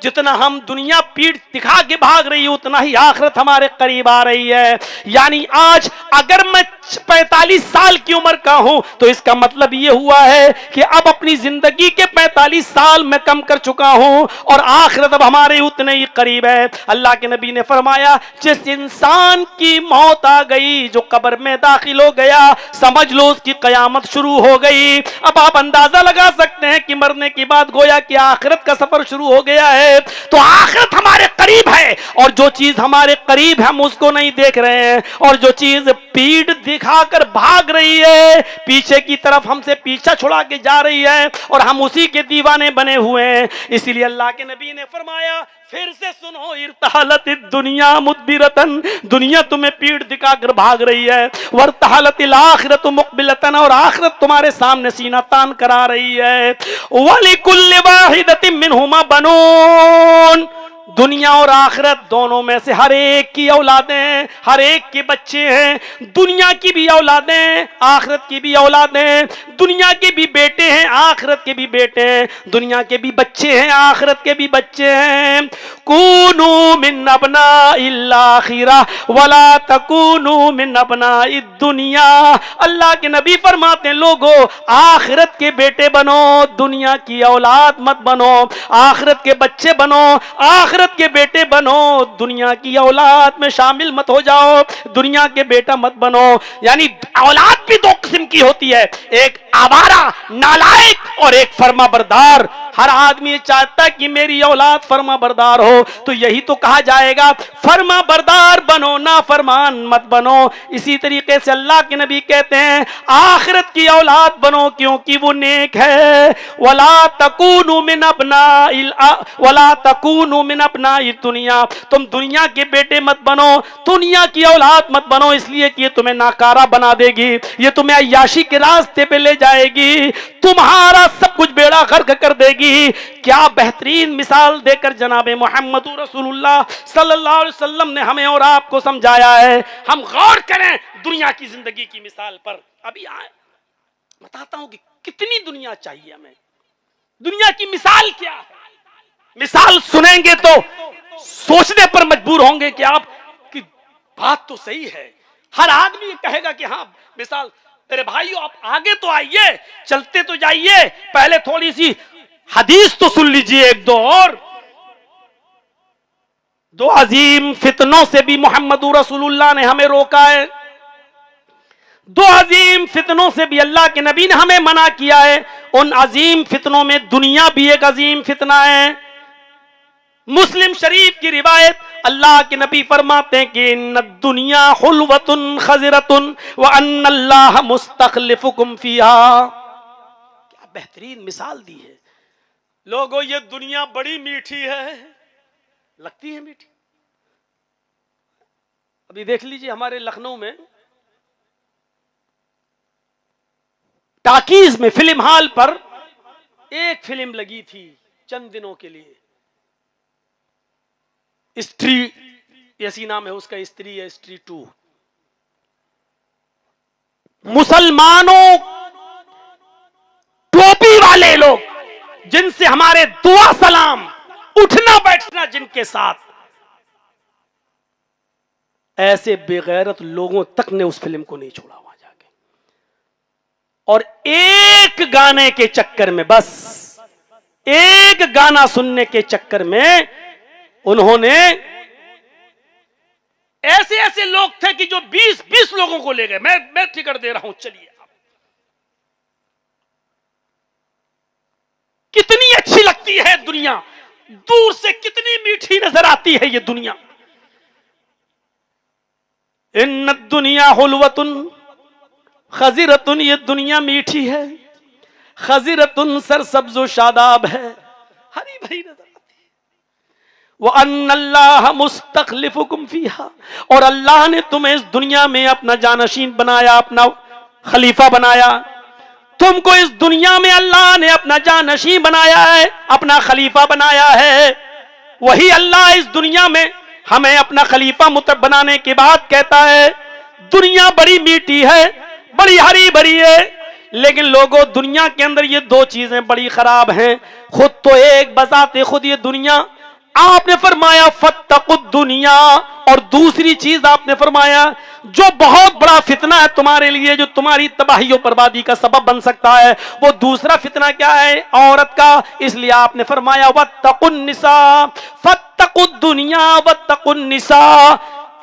S1: जितना हम दुनिया पीठ दिखा के भाग रही है, उतना ही आखिरत हमारे करीब आ रही है। यानी आज अगर मैं 45 साल की उम्र का हूं तो इसका मतलब यह हुआ है कि अब अपनी जिंदगी के 45 साल मैं कम कर चुका हूं और आखिरत अब हमारे उतने ही करीब है। अल्लाह के नबी ने फरमाया, जिस इंसान की मौत आ गई, जो कब्र में दाखिल हो गया, समझ लो उसकी कयामत शुरू हो गई। अब आप अंदाजा लगा सकते हैं कि मरने के बाद गोया कि आखिरत का सफर शुरू हो गया है। तो आखिरत हमारे करीब है, और जो चीज हमारे करीब है हम उसको नहीं देख रहे हैं, और जो चीज पीठ दिखाकर भाग रही है, पीछे की तरफ हमसे पीछा छुड़ा के जा रही है, और हम उसी के दीवाने बने हुए हैं। इसीलिए अल्लाह के नबी ने फरमाया, फिर से सुनो, इरतहलत दुनिया मुदबिरतन, दुनिया तुम्हें पीठ दिखाकर भाग रही है। वर्तहलतिल आखिरतु मुक़बिलतन, और आखिरत तुम्हारे सामने सीना तान करा रही है। वलिकुल्लि वाहिदतिन मिनहुमा बनून, दुनिया और आखिरत दोनों में से हर एक की औलादें, हर एक के बच्चे हैं। दुनिया की भी औलादें, आखिरत की भी औलादें। दुनिया के भी बेटे हैं, आखिरत के भी बेटे हैं। दुनिया के भी बच्चे हैं, आखिरत के भी बच्चे हैं। कूनू मिन अबनाइल आखिरा वला तकूनू मिन अबनाइद दुनिया। अल्लाह के नबी फरमाते हैं, लोगो आखिरत के बेटे बनो, दुनिया की औलाद मत बनो। आखिरत के बच्चे बनो, आखिरत के बेटे बनो, दुनिया की औलाद में शामिल मत हो जाओ, दुनिया के बेटा मत बनो। यानी औलाद भी दो किस्म की होती है, एक आवारा नालायक और एक फर्माबरदार। हर आदमी चाहता है कि मेरी औलाद फर्मा बरदार हो, तो यही तो कहा जाएगा, फर्मा बरदार बनो, ना फरमान मत बनो। इसी तरीके से अल्लाह के नबी कहते हैं, आखिरत की औलाद बनो क्योंकि वो नेक है। वला तकूनु मिन अपनाई दुनिया, तुम दुनिया के बेटे मत बनो, दुनिया की औलाद मत बनो, इसलिए कि ये तुम्हें नाकारा बना देगी, ये तुम्हें अय्याशी के रास्ते पे ले जाएगी, तुम्हारा सब कुछ बेड़ा गर्क कर देगी। क्या बेहतरीन मिसाल देकर जनाब मोहम्मद रसूलुल्लाह सल्लल्लाहु अलैहि वसल्लम ने हमें और आपको समझाया है। हम गौर करें दुनिया की जिंदगी की मिसाल पर। अभी आए बताता हूं कि कितनी दुनिया चाहिए हमें, दुनिया की मिसाल क्या है। मिसाल सुनेंगे तो सोचने पर मजबूर होंगे कि आप की बात तो सही है। हर आदमी कहेगा कि हाँ मिसाल। तेरे भाइयों आप आगे तो आइए, चलते तो जाइए, पहले थोड़ी सी हदीस तो सुन लीजिए एक दो। और दो अजीम फितनों से भी मोहम्मद रसूलुल्लाह ने हमें रोका है। दो अजीम फितनों से भी अल्लाह के नबी ने हमें मना किया है। उन अजीम फितनों में दुनिया भी एक अजीम फितना है। मुस्लिम शरीफ की रिवायत, अल्लाह के नबी फरमाते हैं कि न दुनिया हुल्वतुन खज़रतुन व अन्नल्लाह मुस्तखलिफुकुम फीहा। क्या बेहतरीन मिसाल दी है। लोगों ये दुनिया बड़ी मीठी है, लगती है मीठी। अभी देख लीजिए हमारे लखनऊ में टाकीज में फिल्म हॉल पर एक फिल्म लगी थी चंद दिनों के लिए, स्त्री ऐसी नाम है उसका, स्त्री है स्त्री 2। मुसलमानों टोपी वाले लोग जिनसे हमारे दुआ सलाम उठना बैठना जिनके साथ, ऐसे बेगैरत लोगों तक ने उस फिल्म को नहीं छोड़ा वहां जाके। और एक गाने के चक्कर में, बस एक गाना सुनने के चक्कर में उन्होंने, ऐसे ऐसे लोग थे कि जो 20-20 लोगों को ले गए। मैं टिकट दे रहा हूं, चलिए। कितनी अच्छी लगती है दुनिया, दूर से कितनी मीठी नजर आती है ये दुनिया। इन्न दुनिया हुल्वतुन खज़रतुन, ये दुनिया मीठी है। खज़रतुन सरसब्ज़ो शादाब है, हरी भरी नजर आती है। व अन्नल्लाह मुस्तखलिफुकुम फीहा, और अल्लाह ने तुम्हें इस दुनिया में अपना जानशीन बनाया, अपना खलीफा बनाया। तुमको इस दुनिया में अल्लाह ने अपना जानशीन बनाया है, अपना खलीफा बनाया है। वही अल्लाह इस दुनिया में हमें अपना खलीफा बनाने के बाद कहता है दुनिया बड़ी मीठी है, बड़ी हरी भरी है। लेकिन लोगों दुनिया के अंदर ये दो चीजें बड़ी खराब हैं। खुद तो एक बजाते खुद ये दुनिया, आपने फरमाया फत्तकुद दुनिया, और दूसरी चीज आपने फरमाया जो बहुत बड़ा फितना है तुम्हारे लिए, जो तुम्हारी तबाही और बर्बादी का सबब बन सकता है, वो दूसरा फितना क्या है? औरत का। इसलिए आपने फरमाया वत्तकुन निसा, फत्तकुद दुनिया वत्तकुन निसा,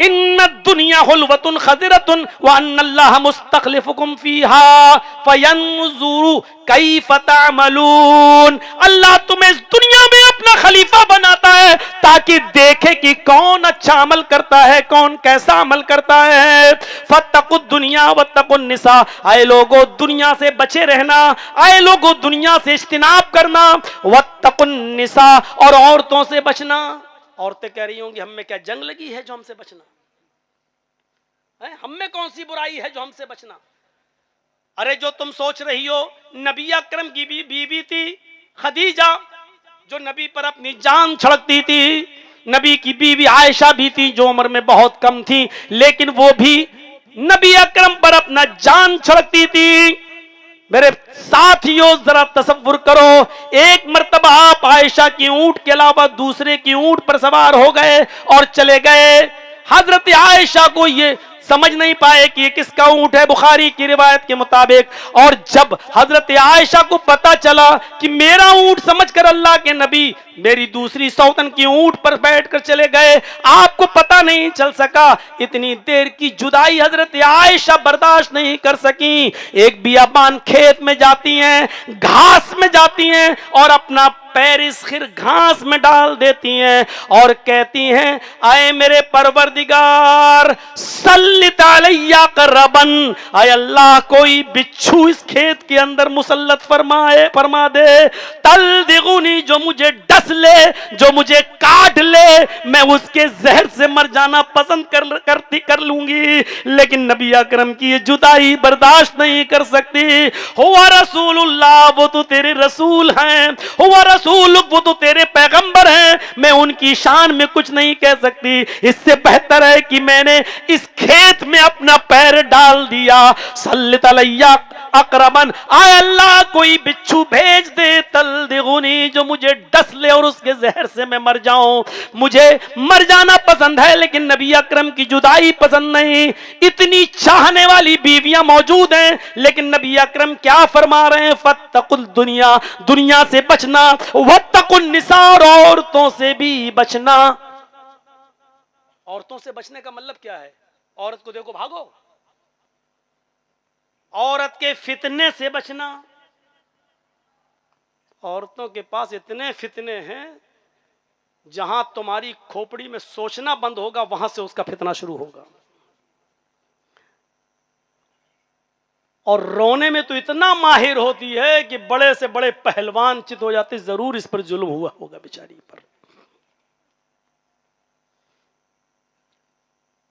S1: इन्न दुनिया हुल्वतुन खज़रतुन व अन्नल्लाह मुस्तखलिफुकुम फीहा फयंजुरु कैफ तअमलून। अल्लाह तुम्हें इस दुनिया में अपना खलीफा बनाता है ताकि देखे कि कौन अच्छा अमल करता है, कौन कैसा अमल करता है। फत्तकुद दुनिया वत्तकुन निसा, आए लोगों दुनिया से बचे रहना, आए लोगों दुनिया से इज्तिनाब करना। वत्तकुन निसा, और औरतों से बचना। औरतें कह रही होंगी हम में क्या जंग लगी है जो हमसे बचना है? हम में कौन सी बुराई है जो हमसे बचना? अरे जो तुम सोच रही हो, नबी अकरम की बीवी थी खदीजा, जो नबी पर अपनी जान छिड़कती थी। नबी की बीवी आयशा भी थी जो उम्र में बहुत कम थी, लेकिन वो भी नबी अकरम पर अपना जान छिड़कती थी। मेरे साथियों जरा तसव्वुर करो, एक मर्तबा आप आयशा की ऊंट के अलावा दूसरे की ऊंट पर सवार हो गए और चले गए। हजरत आयशा को ये समझ नहीं पाए कि ये किसका ऊंट है, बुखारी की रिवायत के मुताबिक। और जब हजरत आयशा को पता चला कि मेरा ऊंट समझकर अल्लाह के नबी मेरी दूसरी सौतन की ऊंट पर बैठकर चले गए, आपको पता नहीं चल सका। इतनी देर की जुदाई हजरत आयशा बर्दाश्त नहीं कर सकी। एक बियाबान खेत में जाती हैं, घास में जाती हैं और अपना पैर इस खिर घास में डाल देती हैं और कहती हैं, आए मेरे परवरदिगार सल्लित अलैया करबन, आए अल्लाह कोई बिच्छू इस खेत के अंदर मुसल्लत फरमा दे, तल दिगुनी जो मुझे डस ले, जो मुझे काट ले, मैं उसके जहर से मर जाना पसंद कर लूंगी, लेकिन नबी अकरम की ये जुदाई बर्दाश्त नहीं कर सकती। हुआ रसूलुल्लाह, वो तो तेरे रसूल हैं, हुआ रसूल, वो तो तेरे पैगंबर हैं, मैं उनकी शान में कुछ नहीं कह सकती, इससे बेहतर है कि मैंने इस खेत में अपना पैर डाल दिया। सल्लित अलैया अकरमन, आए अल्लाह कोई बिच्छू भेज दे, तल दिगुनी जो मुझे डस ले और उसके जहर से मैं मर जाऊं। मुझे मर जाना पसंद है लेकिन नबी अकरम की जुदाई पसंद नहीं। इतनी चाहने वाली बीवियां मौजूद हैं, लेकिन नबी अकरम क्या फरमा रहे हैं, फत्तकुल दुनिया, दुनिया से बचना, वत्तकुन निसा, और औरतों से भी बचना। औरतों से बचने का मतलब क्या है? औरत को देखो भागो, औरत के फितने से बचना। औरतों के पास इतने फितने हैं, जहां तुम्हारी खोपड़ी में सोचना बंद होगा वहां से उसका फितना शुरू होगा। और रोने में तो इतना माहिर होती है कि बड़े से बड़े पहलवान चित हो जाते, जरूर इस पर जुल्म हुआ होगा बेचारी पर।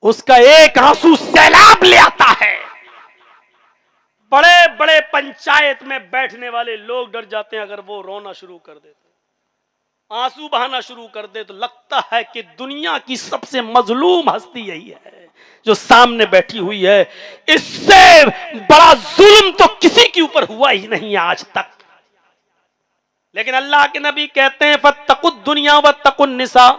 S1: उसका एक आंसू सैलाब ले आता है। बड़े बड़े पंचायत में बैठने वाले लोग डर जाते हैं, अगर वो रोना शुरू कर दे, आंसू बहाना शुरू कर दे, तो लगता है कि दुनिया की सबसे मजलूम हस्ती यही है जो सामने बैठी हुई है। इससे बड़ा जुल्म तो किसी के ऊपर हुआ ही नहीं आज तक। लेकिन अल्लाह के नबी कहते हैं, फत्तकुद दुनिया वत्तकुन निसा,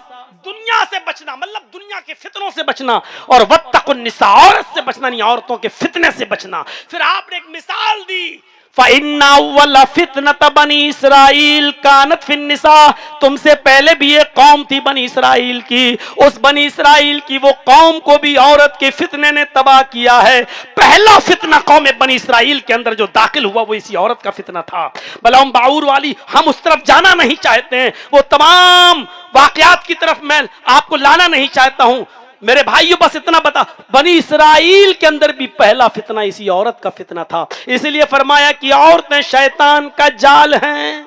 S1: दुनिया से बचना मतलब दुनिया के फितनों से बचना, और वत्तकुन निसा, औरत से बचना नहीं, औरतों के फितने से बचना। फिर आपने एक मिसाल दी, फ़इन्ना अव्वल फितनत बनी इसराइल कानत फिन निसा, तुमसे पहले भी एक कौम थी बनी इसराइल की, उस बनी इसराइल की वो कौम को भी औरत के फितने ने तबाह किया है। पहला फितना कौम बनी इसराइल के अंदर जो दाखिल हुआ वो इसी औरत का फितना था। बलाउम बाउर वाली, हम उस तरफ जाना नहीं चाहते हैं, वो तमाम वाकयात की तरफ मैं आपको लाना नहीं चाहता हूं मेरे भाइयों, बस इतना बता, बनी इसराइल के अंदर भी पहला फितना इसी औरत का फितना था। इसलिए फरमाया कि औरतें शैतान का जाल हैं।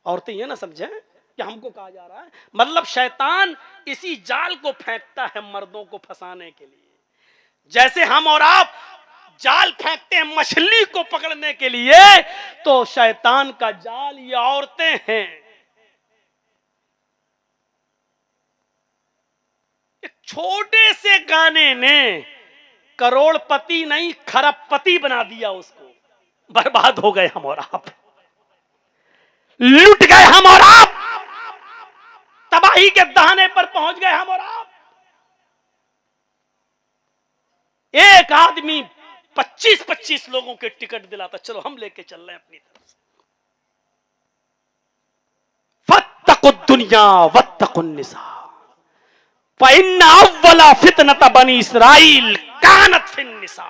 S1: औरतें ये ना समझें कि हमको कहा जा रहा है, मतलब शैतान इसी जाल को फेंकता है मर्दों को फंसाने के लिए। जैसे हम और आप जाल फेंकते हैं मछली को पकड़ने के लिए, तो शैतान का जाल ये औरतें हैं। एक छोटे से गाने ने करोड़पति नहीं खरबपति बना दिया उसको। बर्बाद हो गए हम और आप, लुट गए हम और आप, तबाही के दहाने पर पहुंच गए हम और आप। एक आदमी 25-25 लोगों के टिकट दिलाता, चलो हम लेके चल रहे हैं अपनी तरफ से। फत्तकुद दुनिया वत्तकुन निसा, फ़इन्ना अव्वला फितनत बनी इसराइल कानत फिन निसा,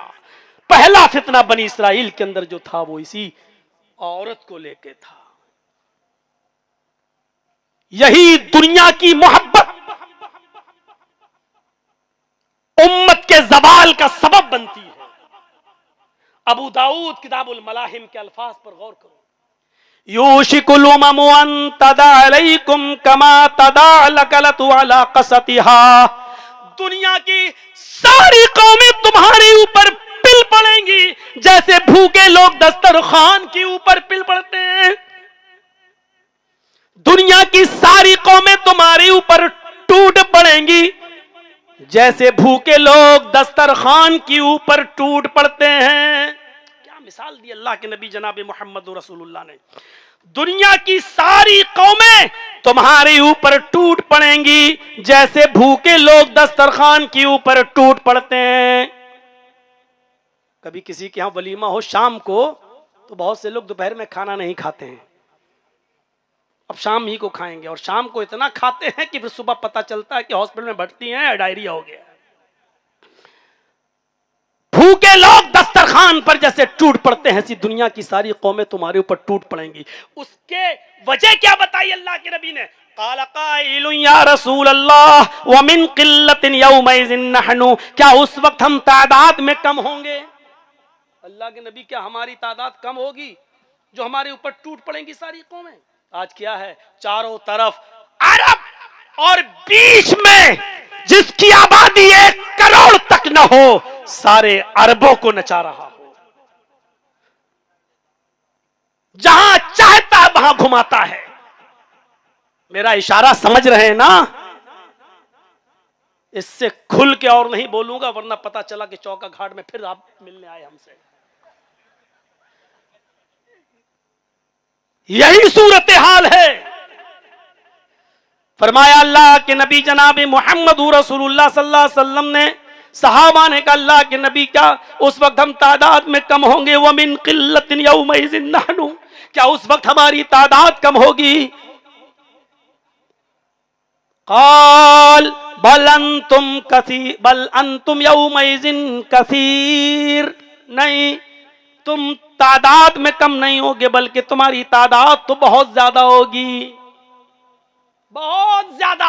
S1: पहला फितना बनी इसराइल के अंदर जो था वो इसी औरत को लेके था। यही दुनिया की मोहब्बत उम्मत के जवाल का सबब बनती है। अबू दाऊद किताबुल मलाहिम के अल्फाज पर गौर करो, यूशिकुल उममु अन तदा अलैकुम कमा तदा लकलतु अला कसतिहा, दुनिया की सारी कौमें तुम्हारे ऊपर पिल पड़ेंगी जैसे भूखे लोग दस्तरखान के ऊपर पिल पड़ते हैं। दुनिया की सारी कौमें तुम्हारे ऊपर टूट पड़ेंगी जैसे भूखे लोग दस्तरखान के ऊपर टूट पड़ते हैं। क्या मिसाल दी अल्लाह के नबी जनाब मोहम्मद रसूलुल्लाह ने। दुनिया की सारी कौमें तुम्हारे ऊपर टूट पड़ेंगी जैसे भूखे लोग दस्तरखान के ऊपर टूट पड़ते हैं। कभी किसी के यहां वलीमा हो शाम को, तो बहुत से लोग दोपहर में खाना नहीं खाते हैं, अब शाम ही को खाएंगे, और शाम को इतना खाते हैं कि फिर सुबह पता चलता है कि हॉस्पिटल में भर्ती हैं, डायरिया हो गया। भूखे लोग दस्तरखान पर जैसे टूट पड़ते हैं, ऐसी दुनिया की सारी कौमें तुम्हारे ऊपर टूट पड़ेंगी। उसके वजह क्या बताई अल्लाह के नबी ने? क़ाल क़ाइलुन या रसूल अल्लाह व मिन क़िल्लतिन यौमइज़िन नहनु, क्या उस वक्त हम तादाद में कम होंगे? अल्लाह के नबी, क्या हमारी तादाद कम होगी जो हमारे ऊपर टूट पड़ेंगी सारी कौमें? आज क्या है, चारों तरफ अरब और बीच में जिसकी आबादी 1 करोड़ तक न हो, सारे अरबों को नचा रहा हो, जहां चाहता वहां घुमाता है। मेरा इशारा समझ रहे हैं ना? इससे खुल के और नहीं बोलूंगा, वरना पता चला कि चौका घाट में फिर आप मिलने आए हमसे। यही सूरत हाल है। फरमाया अल्लाह के नबी जनाब मोहम्मद रसूलुल्लाह सल्लल्लाहु अलैहि वसल्लम ने, सहाबा ने कहा अल्लाह के नबी, क्या उस वक्त हम तादाद में कम होंगे? व मिन क़िल्लतिन यौमइज़िन नहनु, क्या उस वक्त हमारी तादाद कम होगी? क़ाल बल अंतुम यौमइज़िन कसीर, नहीं, तुम तादाद में कम नहीं होगे, बल्कि तुम्हारी तादाद तो बहुत ज्यादा होगी, बहुत ज्यादा।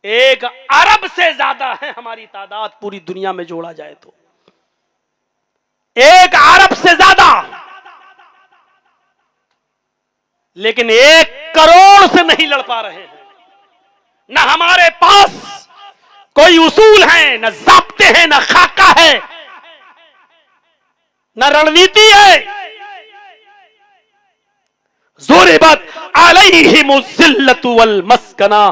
S1: 1 अरब से ज्यादा है हमारी तादाद पूरी दुनिया में जोड़ा जाए तो, 1 अरब से ज्यादा। लेकिन 1 करोड़ से नहीं लड़ पा रहे हैं। न हमारे पास कोई उसूल है, न ज़ाब्ते हैं, न खाका है, न रणनीति है। ज़ुरिबत अलैहिमुज़्ज़िल्लतु वल मस्कना,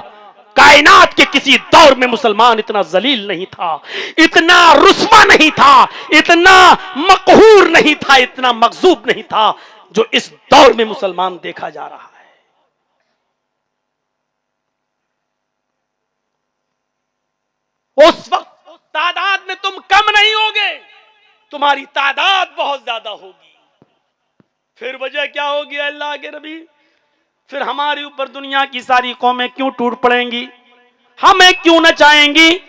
S1: कायनात के किसी दौर में मुसलमान इतना जलील नहीं था, इतना रुस्वा नहीं था, इतना मकहूर नहीं था, इतना मगजूब नहीं था जो इस दौर में मुसलमान देखा जा रहा है। उस वक्त तादाद में तुम कम नहीं होगे, तुम्हारी तादाद बहुत ज्यादा होगी। फिर वजह क्या होगी अल्लाह के नबी? फिर हमारे ऊपर दुनिया की सारी कौमें क्यों टूट पड़ेंगी? हमें क्यों नचाएंगी?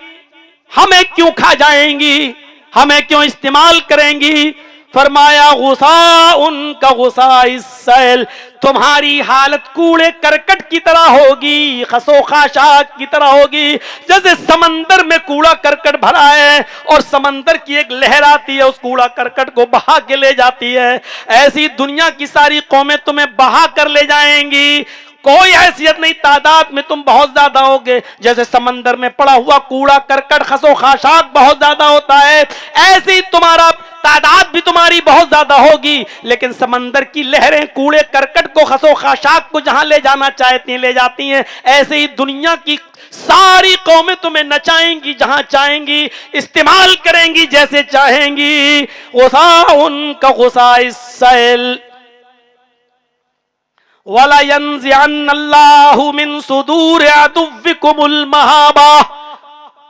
S1: हमें क्यों खा जाएंगी? हमें क्यों इस्तेमाल करेंगी? फरमाया गुस्सा उनका गुस्सा इस सैल, तुम्हारी हालत कूड़े करकट की तरह होगी, खसो खाशाक की तरह होगी। जैसे समंदर में कूड़ा करकट भरा है और समंदर की एक लहर आती है, उस कूड़ा करकट को बहा के ले जाती है, ऐसी दुनिया की सारी कौमें तुम्हें बहा कर ले जाएंगी। कोई हैसियत नहीं, तादाद में तुम बहुत ज्यादा होगे। जैसे समंदर में पड़ा हुआ कूड़ा करकट खसो खाशाक बहुत ज्यादा होता है, ऐसे ही तुम्हारा तादाद भी तुम्हारी बहुत ज्यादा होगी। लेकिन समंदर की लहरें कूड़े करकट को खसो खाशाक को जहां ले जाना चाहती हैं ले जाती हैं, ऐसे ही दुनिया की सारी कौमें तुम्हें नचाएंगी, जहां चाहेंगी इस्तेमाल करेंगी, जैसे चाहेंगी। गुस्सा उनका गुस्सा इस सैल, वला यंज़िअन्नल्लाहु मिन सुदूर अदुव्विकुमुल महाबा,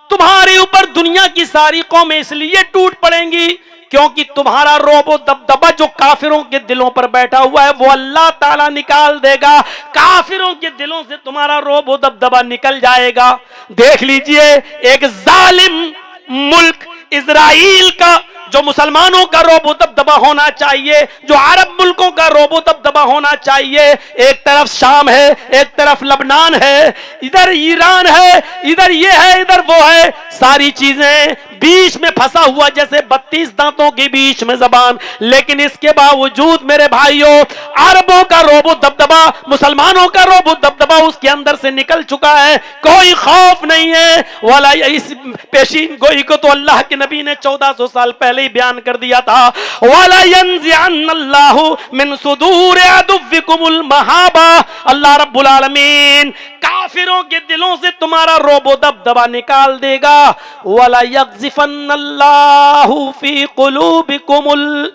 S1: तुम्हारे ऊपर दुनिया की सारी कौमें इसलिए टूट पड़ेंगी क्योंकि तुम्हारा रोबो दबदबा जो काफिरों के दिलों पर बैठा हुआ है वो अल्लाह ताला निकाल देगा। काफिरों के दिलों से तुम्हारा रोबो दबदबा निकल जाएगा। देख लीजिए, एक जालिम मुल्क इजराइल का जो मुसलमानों का रोबो दबदबा होना चाहिए, जो अरब मुल्कों का रोबो दबदबा होना चाहिए, एक तरफ शाम है, एक तरफ लबनान है, इधर ईरान है, इधर ये है, इधर वो है, सारी चीजें बीच में फंसा हुआ जैसे 32 दांतों के बीच में जबान। लेकिन इसके बावजूद मेरे भाइयों, अरबों का रोबो दबदबा, मुसलमानों का रोबो दबदबा उसके अंदर से निकल चुका है। कोई खौफ नहीं है। वाला इस पेशीन गोई को तो अल्लाह के नबी ने 1400 साल पहले ही बयान कर दिया था। वाला यंज़िअन्नल्लाहु मिन सुदूर अदुव्विकुमुल महाबा, अल्लाह रब्बुल आलमीन काफिरों के दिलों से तुम्हारा रोबो दबदबा निकाल देगा। वाला यग़ज़िफ़न्नल्लाहु फी क़ुलूबिकुमुल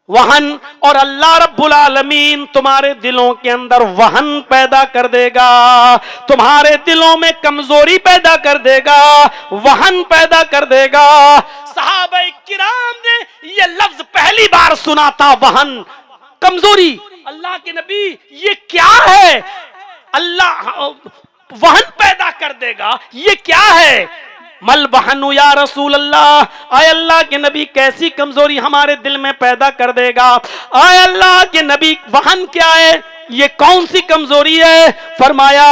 S1: वहन, और अल्लाह रब्बुल आलमीन तुम्हारे दिलों के अंदर वहन पैदा कर देगा, तुम्हारे दिलों में कमजोरी पैदा कर देगा, वहन पैदा कर देगा। सहाबाए किराम ने यह लफ्ज पहली बार सुना था, वहन, कमजोरी। अल्लाह के नबी, ये क्या है? अल्लाह वहन पैदा कर देगा, ये क्या है? मल वहनु या रसूल अल्लाह, आय अल्लाह के नबी कैसी कमजोरी हमारे दिल में पैदा कर देगा। आय अल्लाह के नबी वहन क्या है, ये कौन सी कमजोरी है। फरमाया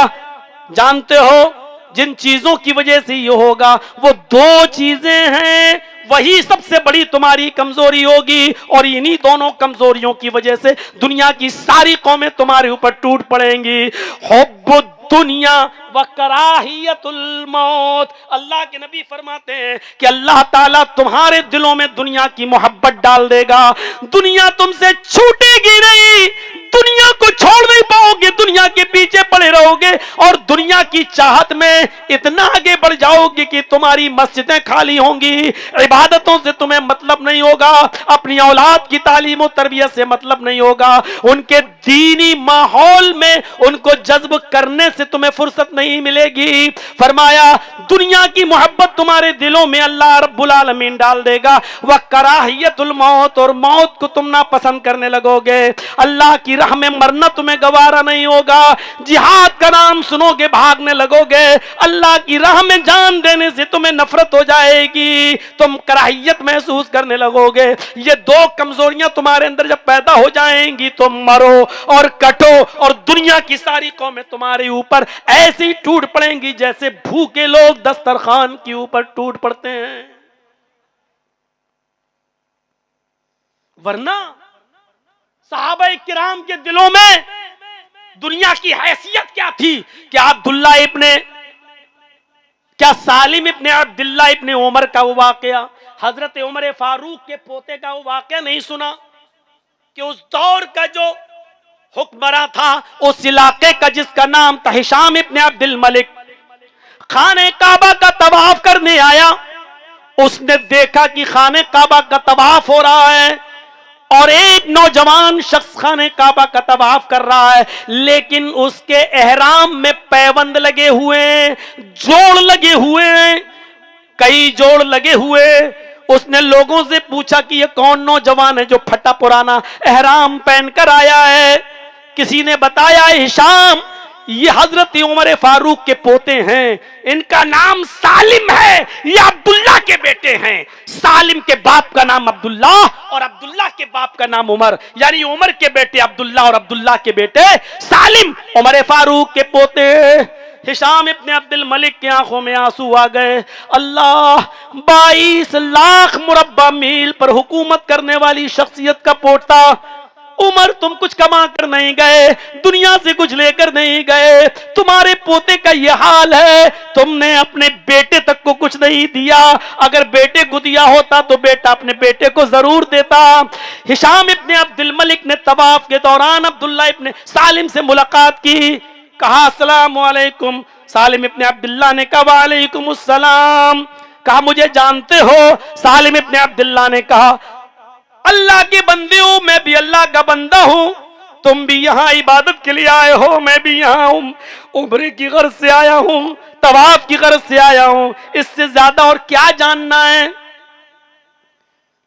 S1: जानते हो जिन चीजों की वजह से ये होगा वो दो चीजें हैं, वही सबसे बड़ी तुम्हारी कमजोरी होगी, और इन्हीं दोनों कमजोरियों की वजह से दुनिया की सारी कौमें तुम्हारे ऊपर टूट पड़ेंगी। हुब्बुद दुनिया व कराहियतुल मौत। अल्लाह के नबी फरमाते हैं कि अल्लाह ताला तुम्हारे दिलों में दुनिया की मोहब्बत डाल देगा, दुनिया तुमसे छूटेगी नहीं, दुनिया को छोड़ नहीं पाओगे, दुनिया के पीछे पड़े रहोगे और दुनिया की चाहत में इतना आगे बढ़ जाओगे कि तुम्हारी मस्जिदें खाली होंगी, इबादतों से तुम्हें मतलब नहीं होगा, अपनी औलाद की तालीम और तरबियत से मतलब नहीं होगा, उनके दीनी माहौल में उनको जज्ब करने से तुम्हें फुर्सत नहीं मिलेगी। फरमाया दुनिया की मोहब्बत तुम्हारे दिलों में अल्लाह रब्बुल आलमीन डाल देगा, वह कराहियतुल मौत, और मौत को तुम ना पसंद करने लगोगे, अल्लाह की राह में मरना तुम्हें गवारा नहीं होगा, जिहाद का नाम सुनोगे भागने लगोगे, अल्लाह की राह में जान देने से तुम्हें नफरत हो जाएगी, तुम कराहियत महसूस करने लगोगे। ये दो कमजोरियां तुम्हारे अंदर जब पैदा हो जाएंगी तुम मरो और कटो, और दुनिया की सारी कौमें तुम्हारे ऊपर ऐसे ही टूट पड़ेंगी जैसे भूखे लोग दस्तरखान के ऊपर टूट पड़ते हैं। वरना सहाबा किराम के दिलों में दुनिया की हैसियत क्या थी कि अब्दुल्ला इब्ने क्या सालिम इब्ने अब्दुल्ला इब्ने उमर का वो वाकया, हजरत उमर फारूक के पोते का वो वाकया नहीं सुना कि उस दौर का जो हुक्मरान था उस इलाके का जिसका नाम था हिशाम इब्ने अब्दुल मलिक, खाने काबा का तवाफ करने आया, उसने देखा कि खाने काबा का तवाफ हो रहा है और एक नौजवान शख्स खाने काबा का तवाफ कर रहा है, लेकिन उसके एहराम में पैबंद लगे हुए हैं, जोड़ लगे हुए हैं, कई जोड़ लगे हुए। उसने लोगों से पूछा कि ये कौन नौजवान है जो फटा पुराना एहराम पहनकर आया है। किसी ने बताया हिशाम ये हजरत उमर फारूक के पोते हैं, इनका नाम सालिम है, ये अब्दुल्ला के बेटे हैं। सालिम के बाप का नाम अब्दुल्ला और अब्दुल्ला के बाप का नाम उमर, यानी उमर के बेटे अब्दुल्ला और अब्दुल्ला के बेटे सालिम उमर फारूक के पोते। हिशाम इब्ने अब्दुल मलिक की आंखों में आंसू आ गए। अल्लाह, 22 लाख मुरब्बा मील पर हुकूमत करने वाली शख्सियत का पोता उमर, तुम कुछ कमा कर नहीं गए, दुनिया से कुछ लेकर नहीं गए, तुम्हारे पोते का यह हाल है, तुमने अपने बेटे तक को कुछ नहीं दिया, अगर बेटे को दिया होता तो बेटा अपने बेटे को जरूर देता। हिशाम इब्ने अब्दुल मलिक ने तवाफ के दौरान अब्दुल्ला इब्ने सालिम से मुलाकात की, कहा अस्सलाम वालेकुम। सालिम इब्ने अब्दुल्ला ने कहा वालेकुम अस्सलाम। कहा मुझे जानते हो? सालिम इब्ने अब्दुल्ला ने कहा अल्लाह के बंदे हो, मैं भी अल्लाह का बंदा हूं, तुम भी यहाँ इबादत के लिए आए हो, मैं भी यहाँ उम्रे की गर्ज से आया हूं, तवाफ की गर्ज से आया हूं, इससे ज्यादा और क्या जानना है।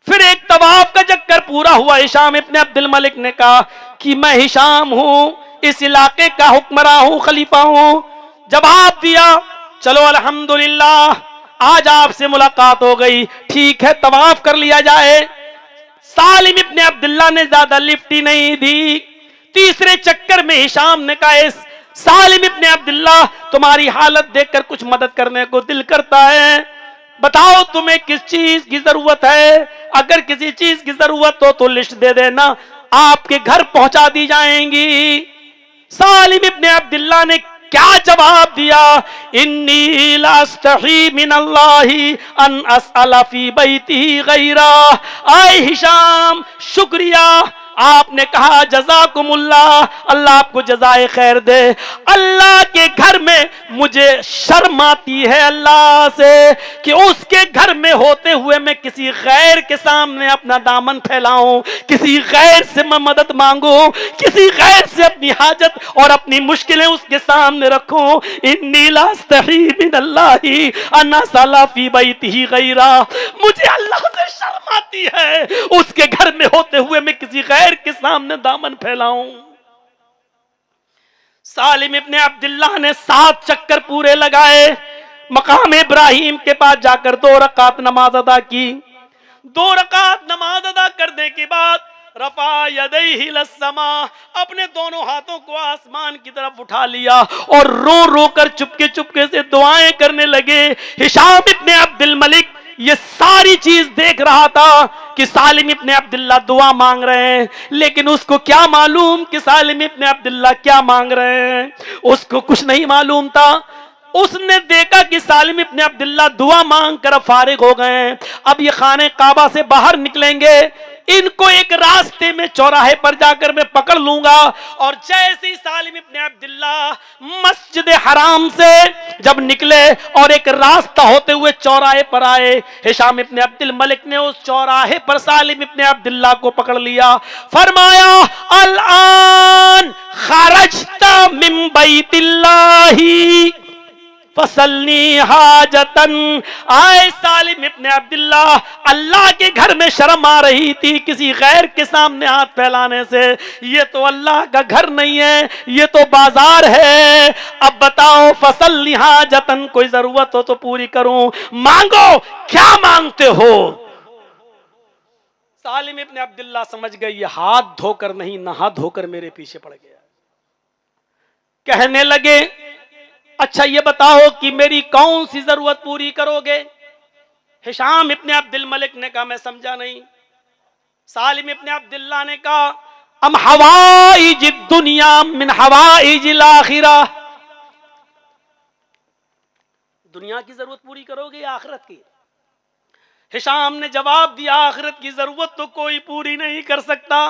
S1: फिर एक तवाफ का चक्कर पूरा हुआ। हिशाम इब्ने अब्दुल मलिक ने कहा कि मैं हिशाम हूं, इस इलाके का हुक्मरान हूं, खलीफा हूं। जवाब दिया चलो अल्हम्दुलिल्लाह, आज आपसे मुलाकात हो गई, ठीक है तवाफ कर लिया जाए। सालिम इब्ने अब्दुल्ला ने ज्यादा लिफ्टी नहीं दी। तीसरे चक्कर में हिशाम ने कहा सालिम इब्ने अब्दुल्ला, तुम्हारी हालत देखकर कुछ मदद करने को दिल करता है, बताओ तुम्हें किस चीज की जरूरत है, अगर किसी चीज की जरूरत हो तो लिस्ट दे देना, आपके घर पहुंचा दी जाएंगी। सालिम इब्ने अब्दुल्ला ने क्या जवाब दिया, इन्नी लास्तही मिनल्लाहि अन असअला फी बैती गैरा। आए हिशाम, शुक्रिया, आपने कहा जज़ाकुमुल्लाह, अल्लाह आपको जज़ाए खैर दे। अल्लाह के घर में मुझे शर्म आती है अल्लाह से कि उसके घर में होते हुए मैं किसी गैर के सामने अपना दामन फैलाऊं, किसी गैर से मैं मदद मांगूं, किसी गैर से अपनी हाजत और अपनी मुश्किलें उसके सामने रखूं। इन्नी लास्तही मिनल्लाहि अन असअला फी बैतिही गैरा, मुझे अल्लाह से शर्म आती है उसके घर में होते हुए मैं किसी गैर के सामने दामन फैलाऊं। सालिम इब्ने अब्दुल्लाह ने 7 चक्कर पूरे लगाए, मकाम इब्राहिम के पास जाकर 2 रकात नमाज अदा की। 2 रकात नमाज अदा करने के बाद रफा यदैहि लस्समा, अपने दोनों हाथों को आसमान की तरफ उठा लिया और रो रो कर चुपके चुपके से दुआएं करने लगे। हिशाम इब्ने अब्दुल मलिक ये सारी चीज देख रहा था कि सालिम इब्ने अब्दुल्ला दुआ मांग रहे हैं, लेकिन उसको क्या मालूम कि सालिम इब्ने अब्दुल्ला क्या मांग रहे हैं, उसको कुछ नहीं मालूम था। उसने देखा कि सालिम इब्ने अब्दुल्ला दुआ मांग कर फारिग हो गए हैं। अब ये खाने काबा से बाहर निकलेंगे, इनको एक रास्ते में चौराहे पर जाकर मैं पकड़ लूंगा। और जैसे ही सालिम इब्ने अब्दुल्ला मस्जिद हराम से जब निकले और एक रास्ता होते हुए चौराहे पर आए, हिशाम इब्ने अब्दुल मलिक ने उस चौराहे पर सालिम इब्ने अब्दुल्ला को पकड़ लिया। फरमाया अल-आन खरजता मिन बैतिल्लाही फसलनी हाजतन। आए सालिम इब्ने अब्दुल्ला, अल्लाह के घर में शर्म आ रही थी किसी गैर के सामने हाथ फैलाने से। ये तो अल्लाह का घर नहीं है, ये तो बाजार है। अब बताओ फसलनी हाजतन, कोई जरूरत हो तो पूरी करूं, मांगो, क्या मांगते हो। सालिम इब्ने अब्दुल्ला समझ गए ये हाथ धोकर नहीं नहा धोकर मेरे पीछे पड़ गया। कहने लगे अच्छा ये बताओ कि मेरी कौन सी जरूरत पूरी करोगे। हिशाम इब्ने अब्दुल मलिक ने कहा मैं समझा नहीं। सालिम इब्ने अब्दुल्ला ने कहा अम हवाइज दुनिया मिन हवाइजिल आखिरा, दुनिया की जरूरत पूरी करोगे या आखिरत की। हिशाम ने जवाब दिया आखिरत की जरूरत तो कोई पूरी नहीं कर सकता।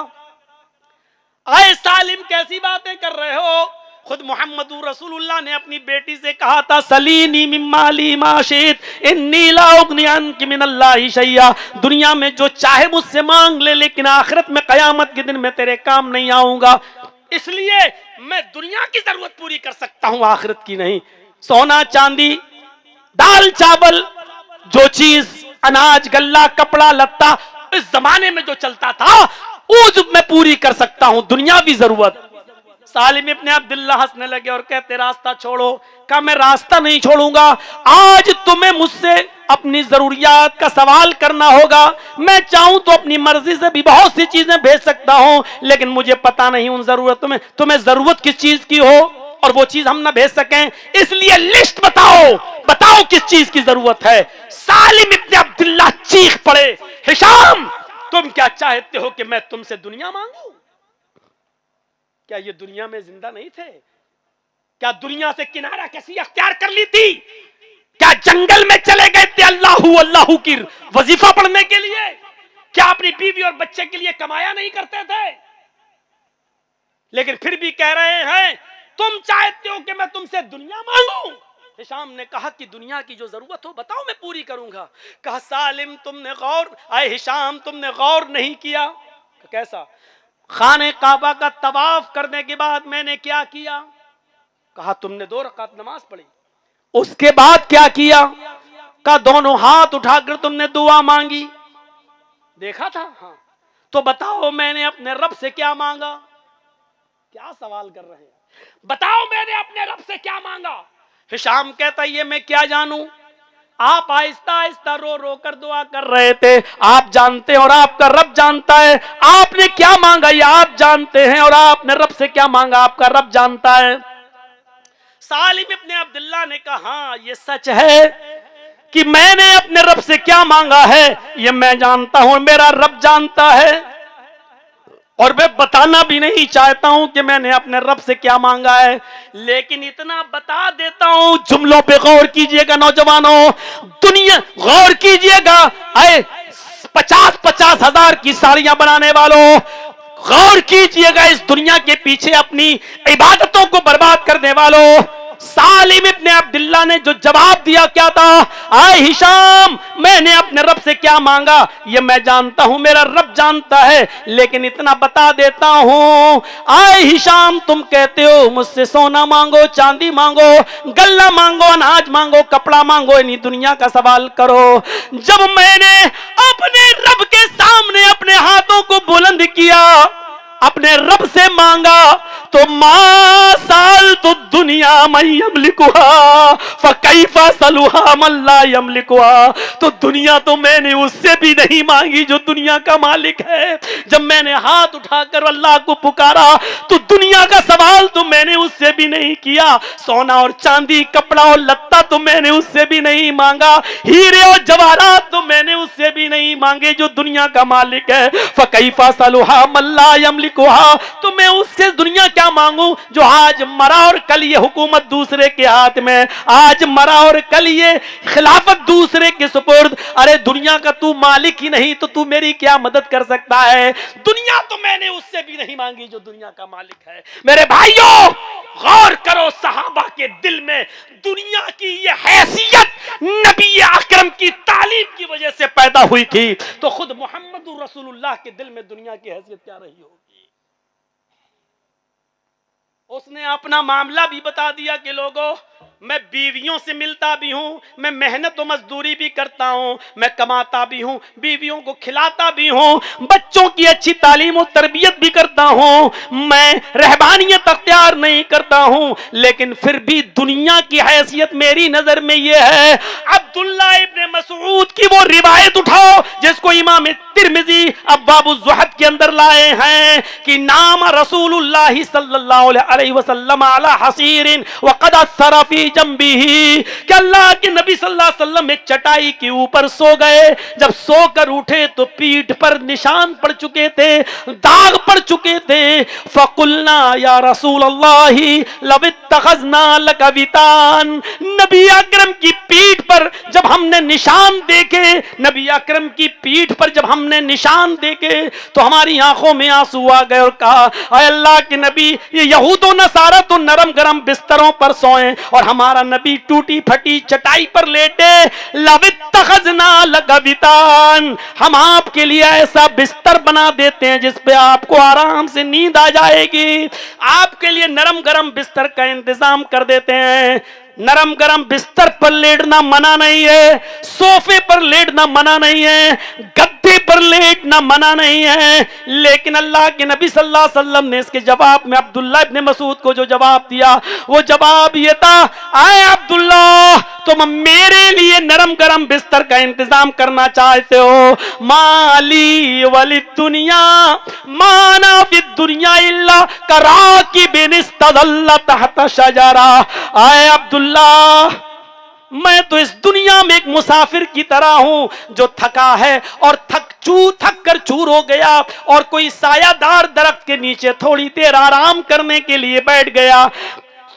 S1: आए सालिम कैसी बातें कर रहे हो। खुद मोहम्मदुर रसूलुल्लाह ने अपनी बेटी से कहा था सलीनी मिन माली माशित इन्नी ला उगनी अन्की मिनल्लाहि शैया, दुनिया में जो चाहे मुझसे मांग ले, लेकिन आखिरत में कयामत के दिन मैं तेरे काम नहीं आऊंगा, इसलिए मैं दुनिया की जरूरत पूरी कर सकता हूं, आखिरत की नहीं। सोना चांदी दाल चावल जो चीज अनाज गल्ला कपड़ा लत्ता इस जमाने में जो चलता था वो मैं पूरी कर सकता हूं, दुनियावी जरूरत। सालिम इब्ने अब्दुल्ला हंसने लगे और कहते रास्ता छोड़ो। कहा मैं रास्ता नहीं छोड़ूंगा, आज तुम्हें मुझसे अपनी जरूरियात का सवाल करना होगा। मैं चाहूं तो अपनी मर्जी से भी बहुत सी चीजें भेज सकता हूं, लेकिन मुझे पता नहीं उन जरूरतों में तुम्हें जरूरत किस चीज की हो और वो चीज हम ना भेज सकें, इसलिए लिस्ट बताओ, बताओ किस चीज की जरूरत है। सालिम इब्ने अब्दुल्ला चीख पड़े हिशाम तुम क्या चाहते हो कि मैं तुमसे दुनिया मांगू। क्या ये दुनिया में जिंदा नहीं थे? क्या दुनिया से किनारा कैसी अख्तियार कर ली थी? क्या जंगल में चले गए थे अल्लाहू अल्लाहू की वजीफा पढ़ने के लिए? क्या अपनी बीवी और बच्चे के लिए कमाया नहीं करते थे? लेकिन फिर भी कह रहे हैं तुम चाहते हो कि मैं तुमसे दुनिया मांगू। हिशाम ने कहा कि दुनिया की जो जरूरत हो बताओ मैं पूरी करूंगा। कहा सालिम तुमने गौर, आए हिशाम तुमने गौर नहीं किया। कैसा? खाने काबा का तवाफ करने के बाद मैंने क्या किया? कहा तुमने 2 रकात नमाज पढ़ी। उसके बाद क्या किया? कहा दोनों हाथ उठाकर तुमने दुआ मांगी। देखा था? हाँ। तो बताओ मैंने अपने रब से क्या मांगा? क्या सवाल कर रहे हैं? बताओ मैंने अपने रब से क्या मांगा? हिशाम कहता ये मैं क्या जानूं, आप आहिस्ता आहिस्ता रो रो कर दुआ कर रहे थे, आप जानते हैं और आपका रब जानता है। आपने क्या मांगा ये आप जानते हैं और आपने रब से क्या मांगा आपका रब जानता है। सालिम इब्ने अब्दुल्ला ने कहा हाँ ये सच है कि मैंने अपने रब से क्या मांगा है ये मैं जानता हूं, मेरा रब जानता है और मैं बताना भी नहीं चाहता हूं कि मैंने अपने रब से क्या मांगा है, लेकिन इतना बता देता हूं। जुमलों पे गौर कीजिएगा नौजवानों, दुनिया गौर कीजिएगा। आए 50-50 हजार की साड़ियां बनाने वालों, गौर कीजिएगा इस दुनिया के पीछे अपनी इबादतों को बर्बाद करने वालों। सालिम इब्ने अब्दुल्ला ने जो जवाब दिया क्या था? आए हिशाम मैंने अपने रब से क्या मांगा ये मैं जानता हूं, मेरा रब जानता है, लेकिन इतना बता देता हूं। आए हिशाम तुम कहते हो मुझसे सोना मांगो, चांदी मांगो, गल्ला मांगो, अनाज मांगो, कपड़ा मांगो, इन्हीं दुनिया का सवाल करो। जब मैंने अपने रब के सामने अपने हाथों को बुलंद किया अपने रब से मांगा तो मा साल तो दुनिया मैं यमलिकुहा फकैफा सलुहा मन ला यमलिकुहा, तो दुनिया तो मैंने उससे भी नहीं मांगी जो दुनिया का मालिक है। जब मैंने हाथ उठाकर अल्लाह को पुकारा तो दुनिया का सवाल तो मैंने उससे भी नहीं किया, सोना और चांदी कपड़ा और लत्ता तो मैंने उससे भी नहीं मांगा, हीरे और जवाहरात तो मैंने उससे भी नहीं मांगे जो दुनिया का मालिक है। फकैफा सलुहा मल्ला यमलिकुहा, तो मैं उससे दुनिया क्या मांगू जो आज मरा और कल ये हुकूमत दूसरे के हाथ में, आज मरा और कल ये खिलाफत दूसरे के सुपुर्द। अरे दुनिया का तू मालिक ही नहीं तो तू मेरी क्या मदद कर सकता है? दुनिया तो मैंने उससे भी नहीं मांगी जो दुनिया का मालिक है। मेरे भाइयों गौर करो, सहाबा के दिल में दुनिया की ये हैसियत नबी अकरम की तालीम की वजह से पैदा हुई थी, तो खुद मोहम्मद रसूलुल्लाह के दिल में दुनिया की हैसियत क्या रही होगी? उसने अपना मामला भी बता दिया कि लोगों मैं बीवियों से मिलता भी हूं, मैं मेहनत और मजदूरी भी करता हूं, मैं कमाता भी हूं, बीवियों को खिलाता भी हूं, बच्चों की अच्छी तालीम और तरबियत भी करता हूं, मैं रहबानियत अख्तियार नहीं करता हूं, लेकिन फिर भी दुनिया की हैसियत मेरी नजर में यह है। अब्दुल्ला इब्ने मसूद की वो रिवायत उठाओ जिसको इमाम तिर्मिजी अब्वाबुज़ ज़ुहद के अंदर लाए हैं कि नाम रसूलुल्लाह सल्लल्लाहु अलैहि वसल्लम अला हसीरिन व क़द असरा फी जंबिही, कि अल्लाह के नबी सल्लल्लाहु अलैहि वसल्लम एक चटाई के ऊपर सो गए। जब सोकर उठे तो पीठ पर निशान पड़ चुके थे, दाग पड़ चुके थे। फकुलना या रसूल अल्लाह लव इत्तखज़ना लक वितान, नबी अकरम की पीठ पर जब हमने निशान देखे, नबी अकरम की पीठ पर जब हमने निशान देखे तो हमारी आंखों में आंसू आ गए और कहा ऐ अल्लाह के नबी, ये यहूद और नसारा तो नरम गरम बिस्तरों पर सोए और हमारा नबी टूटी फटी चटाई पर लेटे। लवित्तखज़ना लक वितान, हम आपके लिए ऐसा बिस्तर बना देते हैं जिस पे आपको आराम से नींद आ जाएगी, आपके लिए नरम गरम बिस्तर का इंतजाम कर देते हैं। नरम गरम बिस्तर पर लेटना मना नहीं है, सोफे पर लेटना मना नहीं है, गद्दे पर लेटना मना नहीं है, लेकिन अल्लाह के नबी सल्लल्लाहु अलैहि वसल्लम ने इसके जवाब में अब्दुल्ला इब्ने मसूद को जो जवाब दिया वो जवाब ये था, आए अब्दुल्ला तुम मेरे लिए नरम गरम बिस्तर का इंतजाम करना चाहते हो, माली वली दुनिया माना फि दुनिया इल्ला कराकिबिन इस्तदल्ला तहत शजरा। आए अब्दुल्ला, मैं तो इस दुनिया में एक मुसाफिर की तरह हूं जो थका है और थक कर चूर हो गया और कोई सायादार दरख्त के नीचे थोड़ी देर आराम करने के लिए बैठ गया।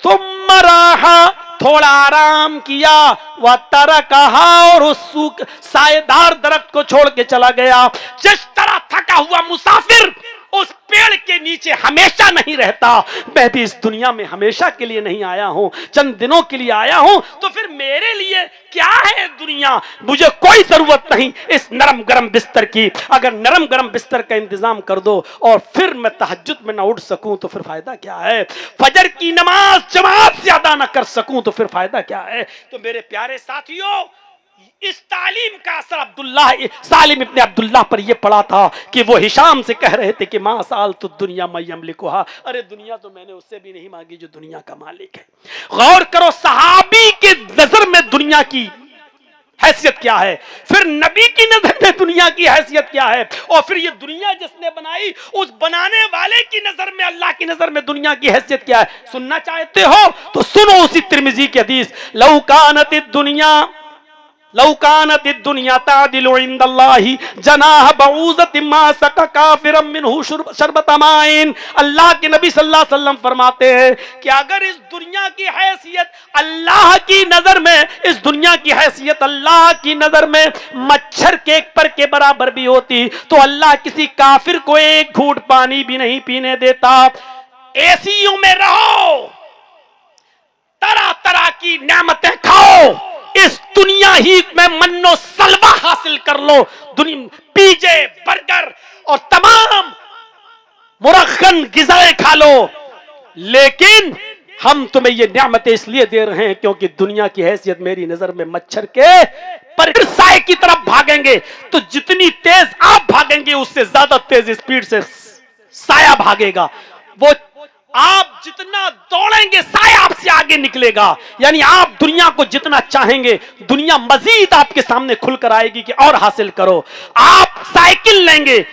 S1: सुम्मा राहा, थोड़ा आराम किया, वह तरह कहा और उस सायेदार दरख्त को छोड़ के चला गया। जिस तरह थका हुआ मुसाफिर उस पेड़ के नीचे हमेशा नहीं रहता, मैं भी इस दुनिया में हमेशा के लिए नहीं आया हूं, चंद दिनों के लिए आया हूं, तो फिर मेरे लिए क्या है दुनिया? मुझे कोई जरूरत नहीं इस नरम गरम बिस्तर की। अगर नरम गरम बिस्तर का इंतजाम कर दो और फिर मैं तहज्जुद में ना उठ सकूं तो फिर फायदा क्या है? फजर की नमाज जमात से अदा ना कर सकूं तो फिर फायदा क्या है? तो मेरे प्यारे साथियों, इस तालीम का असर अब्दुल्लाह सालिम इब्ने अब्दुल्लाह पर यह पड़ा था कि वो हिशाम से कह रहे थे कि मा साल तो दुनिया मैं यमलिकुहा, अरे दुनिया तो मैंने उससे भी नहीं मांगी जो दुनिया का मालिक है। गौर करो, सहाबी के नजर में दुनिया की हैसियत क्या है, फिर नबी की नजर में दुनिया की हैसियत क्या है, और फिर ये दुनिया जिसने बनाई उस बनाने वाले की नजर में, अल्लाह की नजर में दुनिया की हैसियत क्या है। सुनना चाहते हो तो सुनो उसी तिर्मिजी की हदीस, लौ कानतिद दुनिया तादिलु इंदल्लाहि जनाह बऊज़तिन मा सका काफिरम मिनहु शरबत माइन। अल्लाह के नबी सल्लल्लाहु अलैहि वसल्लम फरमाते हैं कि अगर इस दुनिया की हैसियत अल्लाह की नजर में, इस दुनिया की हैसियत अल्लाह की नजर में मच्छर के एक पर के बराबर भी होती तो अल्लाह किसी काफिर को एक घूंट पानी भी नहीं पीने देता। एसीओ में रहो, तरह तरह की नेमतें खाओ, इस दुनिया ही में मन्नो सलवा हासिल कर लो, पिज़्ज़ा बर्गर और तमाम मुरक्खन गिज़ाएं खा लो, लेकिन हम तुम्हें ये नेमतें इसलिए दे रहे हैं क्योंकि दुनिया की हैसियत मेरी नजर में मच्छर के पर साए की तरफ भागेंगे तो जितनी तेज आप भागेंगे उससे ज्यादा तेज स्पीड से साया भागेगा। वो आप जितना दौड़ेंगे साया आपसे आगे निकलेगा। यानी आप दुनिया को जितना चाहेंगे दुनिया मजीद आपके सामने खुलकर आएगी कि और हासिल करो। आप साइकिल लेंगे,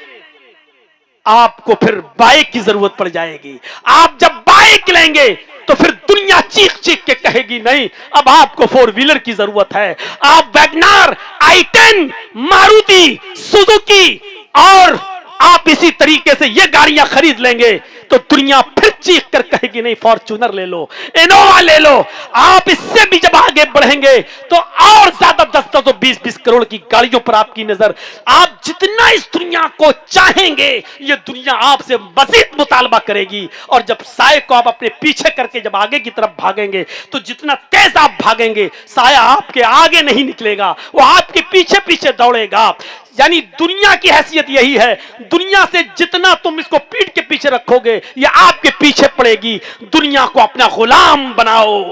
S1: आपको फिर बाइक की जरूरत पड़ जाएगी। आप जब बाइक लेंगे तो फिर दुनिया चीख चीख के कहेगी नहीं, अब आपको 4 व्हीलर की जरूरत है। आप वैगनार, i10, मारुति सुजुकी और आप इसी तरीके से ये गाड़ियां खरीद लेंगे तो दुनिया फिर चीख कर कहेगी नहीं, फॉर्च्यूनर ले लो, इनोवा ले लो। आप इससे भी जब आगे बढ़ेंगे तो और ज्यादा 10-10 और 20-20 करोड़ की गाड़ियों पर आपकी नजर। आप जितना इस दुनिया को चाहेंगे ये दुनिया आपसे मजीद मुतालबा करेगी। और जब साये को आप अपने पीछे करके जब आगे की तरफ भागेंगे तो जितना तेज आप भागेंगे साया आपके आगे नहीं निकलेगा, वो आपके पीछे पीछे दौड़ेगा। यानी दुनिया की हैसियत यही है, दुनिया से जितना तुम इसको पीठ के पीछे रखोगे ये आपके पीछे पड़ेगी। दुनिया को अपना गुलाम बनाओ,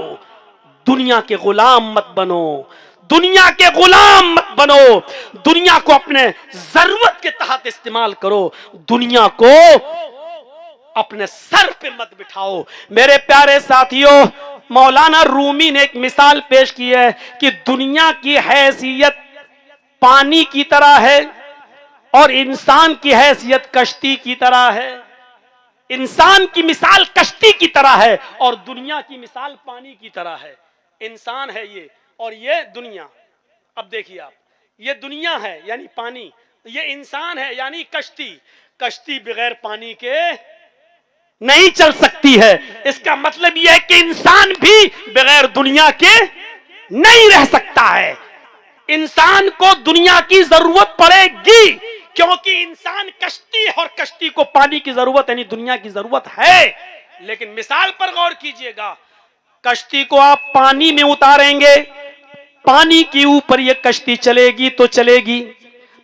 S1: दुनिया के गुलाम मत बनो, दुनिया के गुलाम मत बनो। दुनिया को अपने जरूरत के तहत इस्तेमाल करो, दुनिया को अपने सर पे मत बिठाओ। मेरे प्यारे साथियों, मौलाना रूमी ने एक मिसाल पेश की है कि दुनिया की हैसियत पानी की तरह है और इंसान की हैसियत कश्ती की तरह है। इंसान की मिसाल कश्ती की तरह है और दुनिया की मिसाल पानी की तरह है। इंसान है ये और ये दुनिया। अब देखिए आप, ये दुनिया है यानी पानी, ये इंसान है यानी कश्ती। कश्ती बगैर पानी के नहीं चल सकती है। इसका मतलब यह है कि इंसान भी बगैर दुनिया के नहीं रह सकता है। इंसान को दुनिया की जरूरत पड़ेगी क्योंकि इंसान कश्ती है और कश्ती को पानी की जरूरत यानी दुनिया की जरूरत है। लेकिन मिसाल पर गौर कीजिएगा, कश्ती को आप पानी में उतारेंगे, पानी के ऊपर यह कश्ती चलेगी तो चलेगी,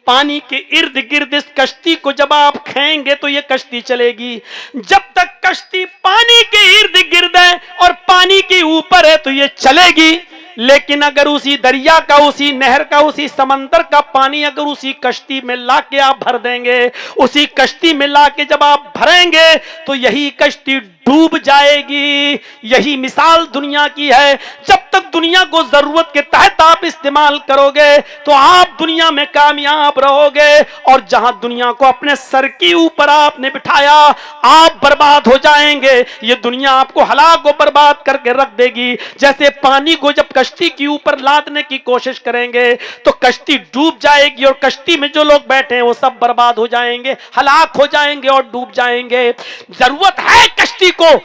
S1: पानी के इर्द गिर्द इस कश्ती को जब आप खाएंगे तो यह कश्ती चलेगी। जब तक कश्ती पानी के इर्द गिर्द है और पानी के ऊपर है तो यह चलेगी। लेकिन अगर उसी दरिया का, उसी नहर का, उसी समंदर का पानी अगर उसी कश्ती में लाके आप भर देंगे, उसी कश्ती में लाके जब आप भरेंगे तो यही कश्ती डूब जाएगी। यही मिसाल दुनिया की है। जब तक दुनिया को जरूरत के तहत आप इस्तेमाल करोगे तो आप दुनिया में कामयाब रहोगे और जहां दुनिया को अपने सर के ऊपर आपने बिठाया आप बर्बाद हो जाएंगे। ये दुनिया आपको हलाक और बर्बाद करके रख देगी। जैसे पानी को जब कश्ती के ऊपर लादने की कोशिश करेंगे तो कश्ती डूब जाएगी और कश्ती में जो लोग बैठे हैं वो सब बर्बाद हो जाएंगे, हलाक हो जाएंगे और डूब जाएंगे। जरूरत है कश्ती को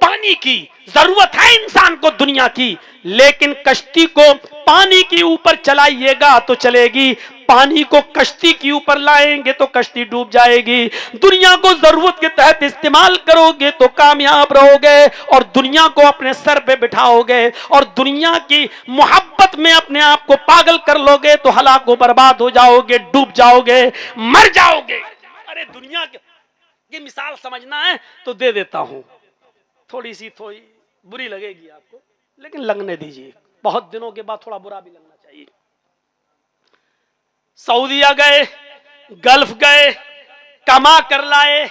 S1: पानी की, जरूरत है इंसान को दुनिया की, लेकिन कश्ती को पानी के ऊपर चलाइएगा तो चलेगी, पानी को कश्ती के ऊपर लाएंगे तो कश्ती डूब जाएगी। दुनिया को जरूरत के तहत इस्तेमाल करोगे तो कामयाब रहोगे और दुनिया को अपने सर पे बिठाओगे और दुनिया की मोहब्बत में अपने आप को पागल कर लोगे तो हलाक हो, बर्बाद हो जाओगे, डूब जाओगे, मर जाओगे। अरे दुनिया की मिसाल समझना है तो दे देता हूं, थोड़ी बुरी लगेगी आपको लेकिन लगने दीजिए, बहुत दिनों के बाद थोड़ा बुरा भी लगना चाहिए। सऊदीया गए, गल्फ गए, कमा कर लाए,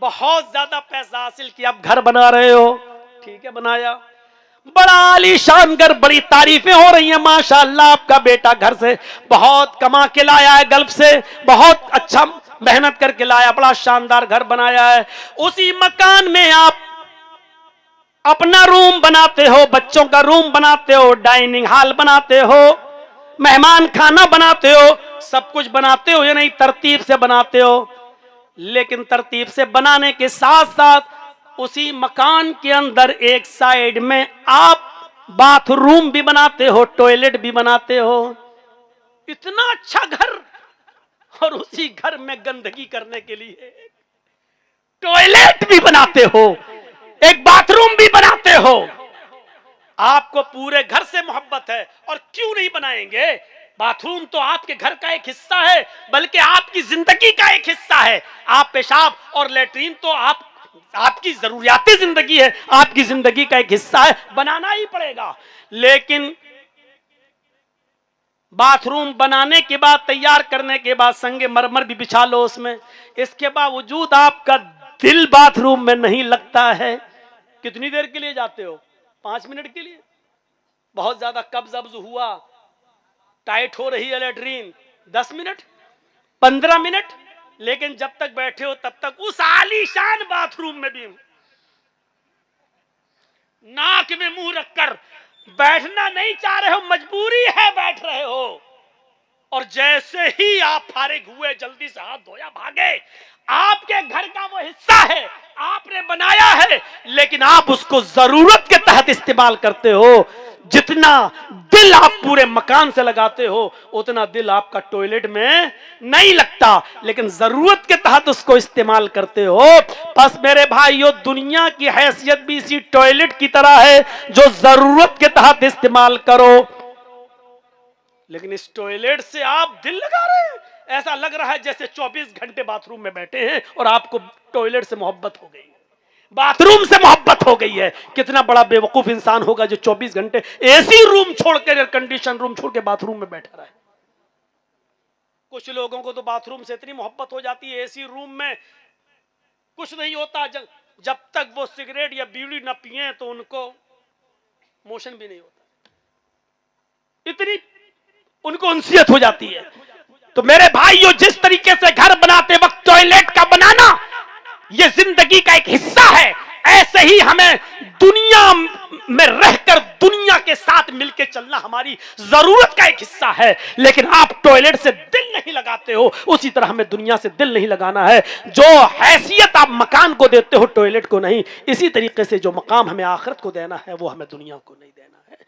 S1: बहुत ज्यादा पैसा हासिल किया, अब घर बना रहे हो, ठीक है बनाया, बड़ा आलीशान घर, बड़ी तारीफें हो रही हैं, माशाअल्लाह आपका बेटा घर से बहुत कमा के लाया है, गल्फ से बहुत अच्छा मेहनत करके लाया, बड़ा शानदार घर बनाया है। उसी मकान में आप अपना रूम बनाते हो, बच्चों का रूम बनाते हो, डाइनिंग हॉल बनाते हो, मेहमान खाना बनाते हो, सब कुछ बनाते हो या नहीं, तरतीब से बनाते हो। लेकिन तरतीब से बनाने के साथ साथ उसी मकान के अंदर एक साइड में आप बाथरूम भी बनाते हो, टॉयलेट भी बनाते हो। इतना अच्छा घर और उसी घर में गंदगी करने के लिए टॉयलेट भी बनाते हो, एक बाथरूम भी बनाते हो। आपको पूरे घर से मोहब्बत है और क्यों नहीं बनाएंगे? बाथरूम तो आपके घर का एक हिस्सा है, बल्कि आपकी जिंदगी का एक हिस्सा है। आप पेशाब और लेटरीन तो आपकी जरूरियाती जिंदगी है, आपकी जिंदगी का एक हिस्सा है, बनाना ही पड़ेगा। लेकिन बाथरूम बनाने के बाद, तैयार करने के बाद संगे मरमर भी बिछा लो उसमें, इसके बावजूद आपका दिल बाथरूम में नहीं लगता है। कितनी देर के लिए जाते हो? 5 मिनट के लिए। बहुत ज्यादा कब्ज अब्ज हुआ, टाइट हो रही है लेटरीन, 10 मिनट, 15 मिनट, लेकिन जब तक बैठे हो तब तक उस आलीशान बाथरूम में भी नाक में मुंह रखकर बैठना नहीं चाह रहे हो, मजबूरी है बैठ रहे हो। और जैसे ही आप फारिग हुए, जल्दी से हाथ धोया, भागे। आपके घर का वो हिस्सा है, आपने बनाया है, लेकिन आप उसको जरूरत के तहत इस्तेमाल करते हो। जितना दिल आप पूरे मकान से लगाते हो, उतना दिल आपका टॉयलेट में नहीं लगता, लेकिन जरूरत के तहत उसको इस्तेमाल करते हो। बस मेरे भाइयों, दुनिया की हैसियत भी इसी टॉयलेट की तरह है, जो जरूरत के तहत इस्तेमाल करो। लेकिन इस टॉयलेट से आप दिल लगा रहे हैं, ऐसा लग रहा है जैसे 24 घंटे बाथरूम में बैठे हैं और आपको टॉयलेट से मोहब्बत हो गई, बाथरूम से मोहब्बत हो गई है। कितना बड़ा बेवकूफ इंसान होगा जो 24 घंटे एसी रूम छोड़कर, एयर कंडीशन रूम छोड़ के बाथरूम में बैठा रहा है। कुछ लोगों को तो बाथरूम से इतनी मोहब्बत हो जाती है, एसी रूम में कुछ नहीं होता, जब तक वो सिगरेट या बीड़ी न पिए तो उनको मोशन भी नहीं होता, इतनी उनको उनसियत हो जाती है। तो मेरे भाइयों, जिस तरीके से घर बनाते वक्त टॉयलेट का बनाना ये जिंदगी का एक हिस्सा है, ऐसे ही हमें दुनिया में रहकर दुनिया के साथ मिलकर चलना हमारी जरूरत का एक हिस्सा है। लेकिन आप टॉयलेट से दिल नहीं लगाते हो, उसी तरह हमें दुनिया से दिल नहीं लगाना है। जो हैसियत आप मकान को देते हो, टॉयलेट को नहीं, इसी तरीके से जो मकाम हमें आखिरत को देना है, वो हमें दुनिया को नहीं देना है।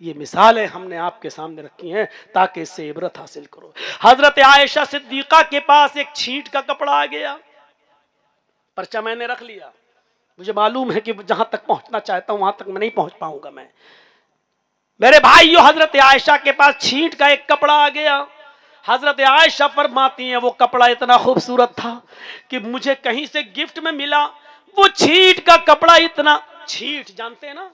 S1: ये मिसालें हमने आपके सामने रखी हैं ताकि इससे इबरत हासिल करो। हजरत आयशा सिद्दीका के पास एक छींट का कपड़ा आ गया, पर्चा मैंने रख लिया, मुझे मालूम है कि जहां तक पहुंचना चाहता हूं वहां तक मैं नहीं पहुंच पाऊंगा मैं। मेरे भाइयों, हजरत आयशा के पास छींट का एक कपड़ा आ गया। हजरत आयशा फरमाती हैं वो कपड़ा इतना खूबसूरत था कि मुझे कहीं से गिफ्ट में मिला। वो छींट का कपड़ा इतना, छींट जानते हैं ना,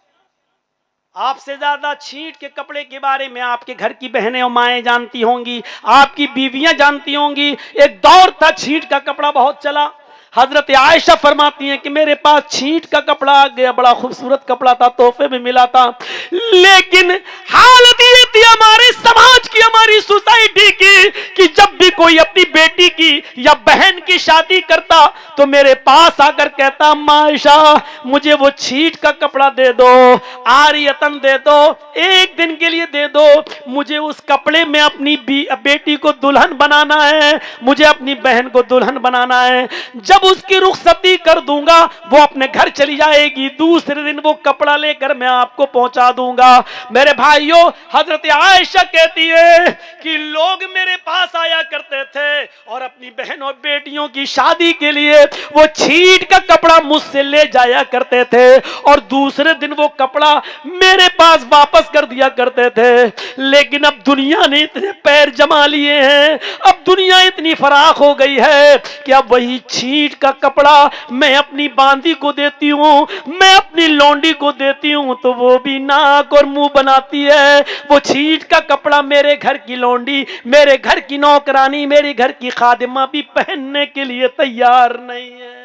S1: आपसे ज्यादा छींट के कपड़े के बारे में आपके घर की बहनें और माएं जानती होंगी, आपकी बीवियां जानती होंगी। एक दौर था छींट का कपड़ा बहुत चला। हजरत आयशा फरमाती हैं कि मेरे पास छींट का कपड़ा आ गया, बड़ा खूबसूरत कपड़ा था, तोहफे में मिला था, लेकिन हालत ये थी हमारे समाज की, हमारी सोसाइटी की, कि जब भी कोई अपनी बेटी की या बहन की शादी करता तो मेरे पास आकर कहता, अम्मा आयशा मुझे वो छींट का कपड़ा दे दो, आरियतन दे दो, एक दिन के लिए दे दो, मुझे उस कपड़े में अपनी बेटी को दुल्हन बनाना है, मुझे अपनी बहन को दुल्हन बनाना है। जब उसकी रुखसती कर दूंगा वो अपने घर चली जाएगी, दूसरे दिन वो कपड़ा लेकर मैं आपको पहुंचा दूंगा। मेरे भाइयों, हजरत आयशा कहती है कि लोग मेरे पास आया करते थे और अपनी बहन और बेटियों की शादी के लिए वो छींट का कपड़ा मुझसे ले जाया करते थे और दूसरे दिन वो कपड़ा मेरे पास वापस कर दिया करते थे। लेकिन अब दुनिया ने इतने पैर जमा लिए हैं, अब दुनिया इतनी फराख हो गई है कि अब वही छींट का कपड़ा मैं अपनी बांदी को देती हूँ, मैं अपनी लौंडी को देती हूँ तो वो भी नाक और मुंह बनाती है। वो छींट का कपड़ा मेरे घर की लौंडी, मेरे घर की नौकरानी, मेरे घर की खादिमा भी पहनने के लिए तैयार नहीं है।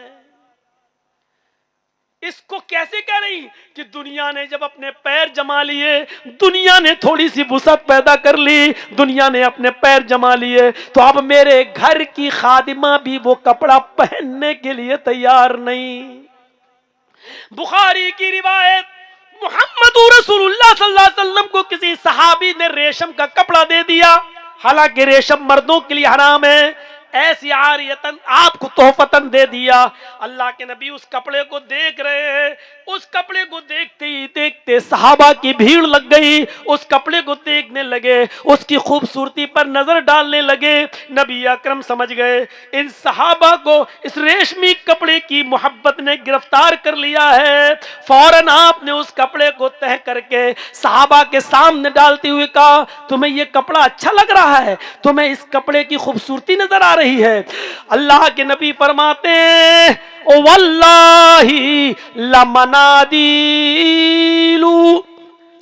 S1: इसको कैसे कह रही कि दुनिया ने जब अपने पैर जमा लिए, दुनिया ने थोड़ी सी वुसअत पैदा कर ली, दुनिया ने अपने पैर जमा लिए, तो अब मेरे घर की खादिमा भी वो कपड़ा पहनने के लिए तैयार नहीं। बुखारी की रिवायत, मुहम्मद रसूलुल्लाह सल्लल्लाहु अलैहि वसल्लम को किसी सहाबी ने रेशम का कपड़ा दे दिया, हालांकि रेशम मर्दों के लिए हराम है, ऐसी आरियतन आपको तोहफतन दे दिया। अल्लाह के नबी उस कपड़े को देख रहे हैं, उस कपड़े को देखते ही देखते सहाबा की भीड़ लग गई, उस कपड़े को देखने लगे, उसकी खूबसूरती पर नजर डालने लगे। नबी अकरम समझ गए इन सहाबा को इस रेशमी कपड़े की मोहब्बत ने गिरफ्तार कर लिया है। फौरन आपने उस कपड़े को तह करके सहाबा के सामने डालते हुए कहा, तुम्हें यह कपड़ा अच्छा लग रहा है, तुम्हें इस कपड़े की खूबसूरती नजर आ रही है? अल्लाह के नबी फरमाते हैं, ओ वल्लाही लमनादीलू,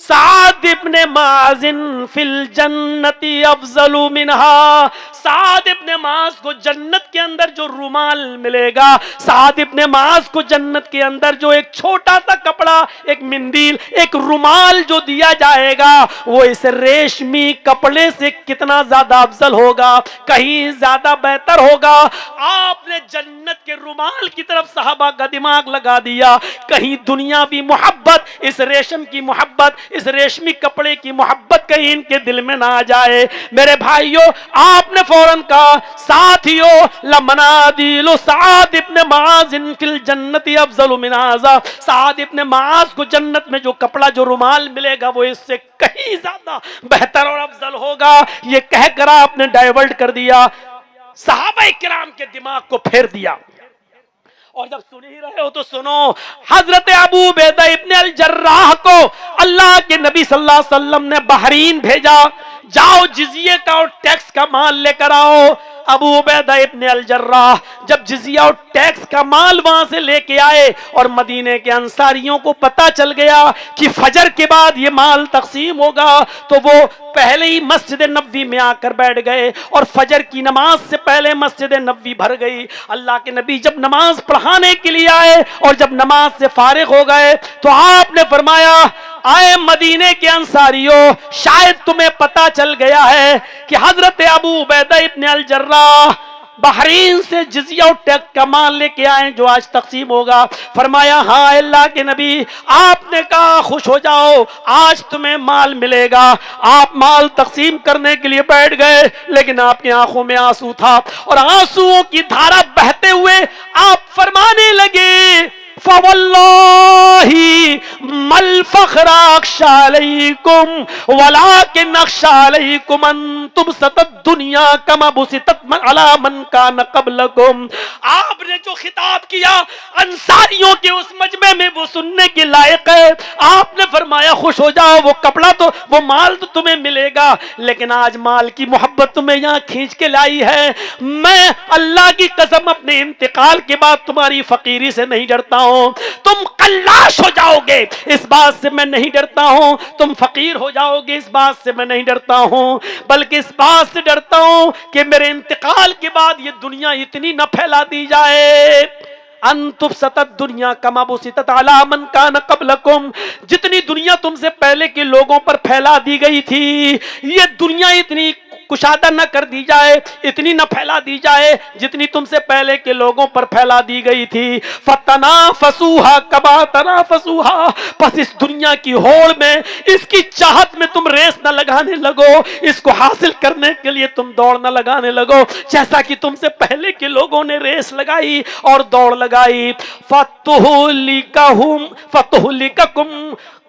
S1: साद इब्ने माजिन फिल जन्नती अफजलु मिनहा, साद इब्ने माज को जन्नत के अंदर जो रुमाल मिलेगा, साद इब्ने माज को जन्नत के अंदर जो एक छोटा सा कपड़ा, एक मिंदील, एक रुमाल जो दिया जाएगा, वो इस रेशमी कपड़े से कितना ज्यादा अफजल होगा, कहीं ज्यादा बेहतर होगा। आपने जन्नत के रुमाल की तरफ सहाबा का दिमाग लगा दिया, कहीं दुनियावी मोहब्बत, इस रेशम की मोहब्बत, इस रेशमी कपड़े की मोहब्बत कहीं इनके दिल में ना आ जाए। मेरे भाइयों, आपने फौरन कहा साथियों लमनादिलु साद इब्ने माजिन फिल जन्नती अफजलु मिन हाज़ा, साद इब्ने माज को जन्नत में जो कपड़ा, जो रुमाल मिलेगा, वो इससे कहीं ज्यादा बेहतर और अफजल होगा। ये कहकर आपने डाइवर्ट कर दिया, सहाबा किराम के दिमाग को फेर दिया। और जब सुन ही रहे हो तो सुनो, हजरत अबू उबैदा इब्ने अल जर्राह को अल्लाह के नबी सल्लल्लाहु अलैहि वसल्लम ने बहरीन भेजा, जाओ जिजिये का और टैक्स का माल लेकर आओ। अबू उबैदा इब्ने अल जर्राह जब जिजिया और टैक्स का माल वहां से लेके आए और मदीने के अंसारियों को पता चल गया कि फजर के बाद ये माल तकसीम होगा, तो वो पहले ही मस्जिद नबवी में आकर बैठ गए और फजर की नमाज से पहले मस्जिद नबवी भर गई। अल्लाह के नबी जब नमाज पढ़ाने के लिए आए और जब नमाज से फारिग हो गए तो आपने फरमाया, आए मदीने के अंसारियों, शायद तुम्हें पता चल गया है कि हजरत अबू उबैदा इब्ने अल जर्राह बहरीन से जिजिया और टैक्स का माल लेके आए जो आज तकसीम होगा। फरमाया, हाँ अल्लाह के नबी, आपने कहा खुश हो जाओ, आज तुम्हें माल मिलेगा। आप माल तकसीम करने के लिए बैठ गए, लेकिन आपकी आंखों में आंसू था और आंसुओं की धारा बहते हुए आप फरमाने लगे, फवल्लाही मल फख्र अख्शा अलैकुम वलाकिन अख्शा अलैकुम अन तुबसतद दुनिया कमा बुसितत अला मन कान क़ब्लकुम। आपने जो खिताब किया अंसारियों के उस मजमे में, वो सुनने के लायक है। आपने फरमाया खुश हो जाओ, वो कपड़ा तो, वो माल तो तुम्हें मिलेगा, लेकिन आज माल की मोहब्बत तुम्हें यहाँ खींच के लाई है। मैं अल्लाह की कसम अपने इंतकाल के बाद तुम्हारी फकीरी से नहीं डरता हूं, तुम कल्लाश हो जाओगे इस बात से मैं नहीं डरता हूं, तुम फकीर हो जाओगे इस बात से मैं नहीं डरता हूं, बल्कि इस बात से डरता हूं कि मेरे इंतकाल के बाद ये दुनिया इतनी न फैला दी जाए, अंतुब सतत दुनिया कमाबुसितत अला मन कान क़ब्लकुम, जितनी दुनिया तुमसे पहले के लोगों पर फैला दी गई थी, ये दुनिया इतनी कुशादा न कर दी जाए, इतनी न फैला दी जाए जितनी तुमसे पहले के लोगों पर फैला दी गई थी। फतनाफसूहा कमा तनाफसूहा, बस इस दुनिया की होड़ में, इसकी चाहत में तुम रेस न लगाने लगो, इसको हासिल करने के लिए तुम दौड़ न लगाने लगो, जैसा कि तुमसे पहले के लोगों ने रेस लगाई और दौड़ लगाई। फतुहलिककुम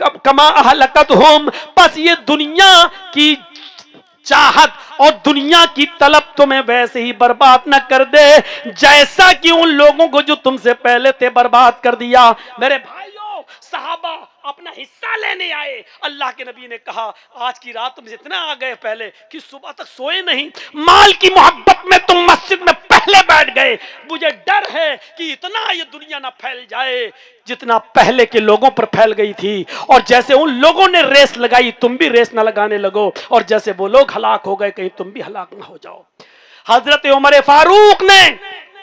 S1: कमा अहलकतहुम, बस ये दुनिया की चाहत और दुनिया की तलब तुम्हें वैसे ही बर्बाद न कर दे जैसा कि उन लोगों को जो तुमसे पहले थे बर्बाद कर दिया। मेरे भाइयों, सहाबा अपना हिस्सा लेने आए। अल्लाह के नबी ने कहा, आज की रात तुम इतना आ गए पहले कि सुबह तक सोए नहीं, माल की मोहब्बत में तुम मस्जिद में पहले बैठ गए, मुझे डर है कि इतना ये दुनिया ना फैल जाए जितना पहले के लोगों पर फैल गई थी, और जैसे उन लोगों ने रेस लगाई तुम भी रेस ना लगाने लगो, और जैसे वो लोग हलाक हो गए कहीं तुम भी हलाक ना हो जाओ। हजरत उमर फारूक ने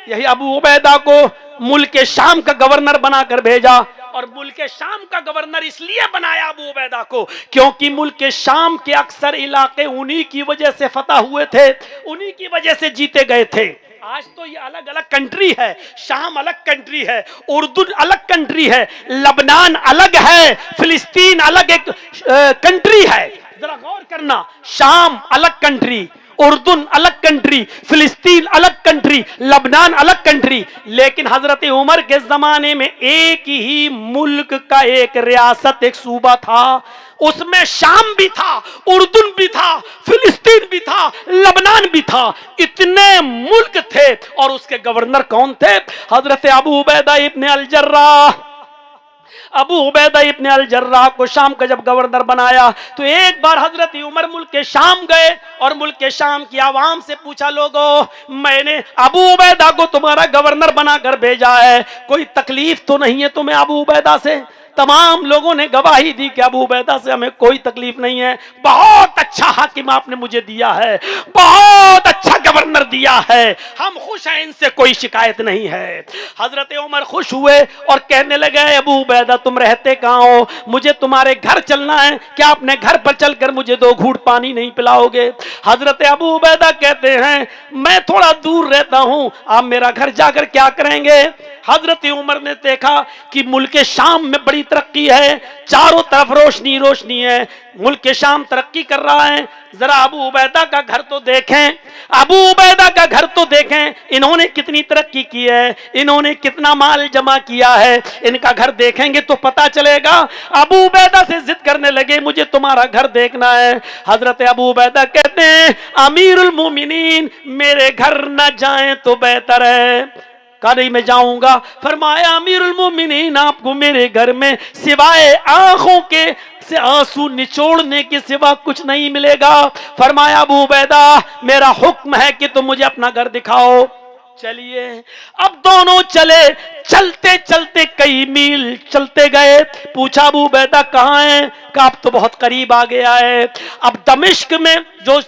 S1: यही अबू उबैदा को मुल्क शाम का गवर्नर बनाकर भेजा, और मुल्क शाम का गवर्नर इसलिए बनाया अबू उबैदा को क्योंकि मुल्क शाम के अक्सर इलाके उन्हीं की वजह से फतह हुए थे, उन्हीं की वजह से जीते गए थे। आज तो ये अलग अलग कंट्री है, शाम अलग कंट्री है, उर्दू अलग कंट्री है, लबनान अलग है, फिलिस्तीन अलग एक कंट्री है। जरा गौर करना, शाम अलग कंट्री, उर्दून अलग कंट्री, फिलिस्तीन अलग कंट्री, लबनान अलग कंट्री, लेकिन हजरत उमर के जमाने में एक ही मुल्क का एक रियासत, एक सूबा था, उसमें शाम भी था, उर्दून भी था, फिलिस्तीन भी था, लबनान भी था, इतने मुल्क थे, और उसके गवर्नर कौन थे? हजरत अबू उबैदा इब्ने अल जर्राह। अबू उबैदा इब्ने अल जर्राह को शाम का जब गवर्नर बनाया तो एक बार हजरत उमर मुल्क के शाम गए और मुल्क के शाम की आवाम से पूछा, लोगों मैंने अबू उबैदा को तुम्हारा गवर्नर बनाकर भेजा है, कोई तकलीफ तो नहीं है तुम्हें अबू उबैदा से? तमाम लोगों ने गवाही दी कि अबू उबैदा से हमें कोई तकलीफ नहीं है, बहुत अच्छा हाकिम आपने मुझे दिया है, बहुत अच्छा गवर्नर दिया है, हम खुश हैं, इनसे कोई शिकायत नहीं है। हजरत उमर खुश हुए और कहने लगे अबू उबैदा तुम रहते कहाँ हो, मुझे तुम्हारे घर चलना है, क्या अपने घर पर चलकर मुझे 2 घूंट पानी नहीं पिलाओगे? हजरत अबू उबैदा कहते हैं मैं थोड़ा दूर रहता हूं, आप मेरा घर जाकर क्या करेंगे? हजरत उमर ने देखा कि मुल्क शाम में बड़ी तरक्की है, चारों तरफ रोशनी रोशनी है, मुल्क शाम तरक्की कर रहा है, जरा अबू उबैदा का घर तो देखें, अबू उबैदा का घर तो देखें, इन्होंने कितनी तरक्की की है, इन्होंने कितना माल जमा किया है, इनका घर देखेंगे तो पता चलेगा। अबू उबैदा से जिद करने लगे मुझे तुम्हारा घर देखना है। हजरत अबू उबैदा कहते हैं अमीरुल मोमिनीन मेरे घर न जाएं तो बेहतर है। नहीं मैं जाऊंगा। फरमाया अमीरुल मोमिनीन आपको मेरे घर में सिवाय आंखों के से आंसू निचोड़ने के सिवा कुछ नहीं मिलेगा। फरमाया अबू उबैदा मेरा हुक्म है कि तुम मुझे अपना घर दिखाओ। चलिए, अब दोनों चले, चलते चलते कई मील चलते गए। पूछा अबू उबैदा कहाँ है? कहा अब तो बहुत करीब आ गया है। अब दमिश्क में जो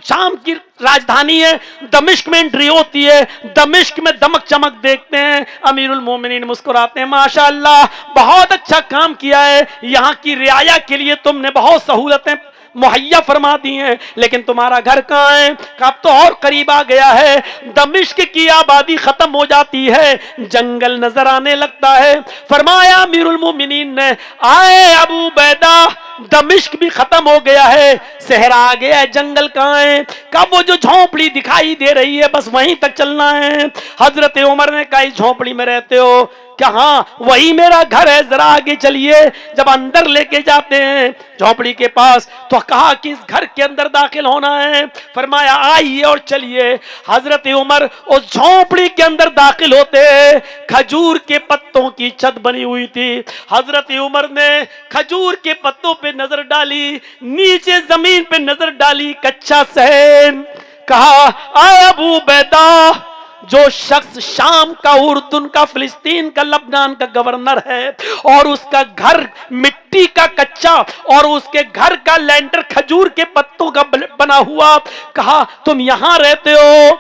S1: शाम की राजधानी है, दमिश्क में एंट्री होती है, दमिश्क में दमक चमक देखते हैं। अमीरुल मोमिनीन मुस्कुराते हैं माशाअल्लाह बहुत अच्छा काम किया है, यहाँ की रियाया के लिए तुमने बहुत सहूलतें मुहैया फरमा दी हैं, लेकिन तुम्हारा घर कहाँ है? अब तो और करीब आ गया है, दमिश्क की आबादी खत्म हो जाती है, जंगल नजर आने लगता है। फरमाया अमीरुल मोमिनीन ने आए अबू उबैदा दमिश्क भी खत्म हो गया है, शहर आ गया है, जंगल कहाँ है? कब वो जो झोंपड़ी दिखाई दे रही है बस वहीं तक चलना है। हजरत उमर ने कहा इस झोंपड़ी में रहते हो क्या? हाँ वही मेरा घर है, जरा आगे चलिए। जब अंदर लेके जाते हैं झोंपड़ी के पास तो कहा कि इस घर के अंदर दाखिल होना है। फरमाया आइए और चलिए। हजरत उमर उस झोंपड़ी के अंदर दाखिल होते, खजूर के पत्तों की छत बनी हुई थी। हजरत उमर ने खजूर के पत्तों पे नजर डाली, नीचे जमीन पे नजर डाली, कच्चा सहन। कहा आए अबू उबैदा, जो शख्स शाम का, उर्दून का, फिलिस्तीन का, लबनान का गवर्नर है और उसका घर मिट्टी का कच्चा और उसके घर का लेंटर खजूर के पत्तों का बना हुआ, कहा तुम यहां रहते हो?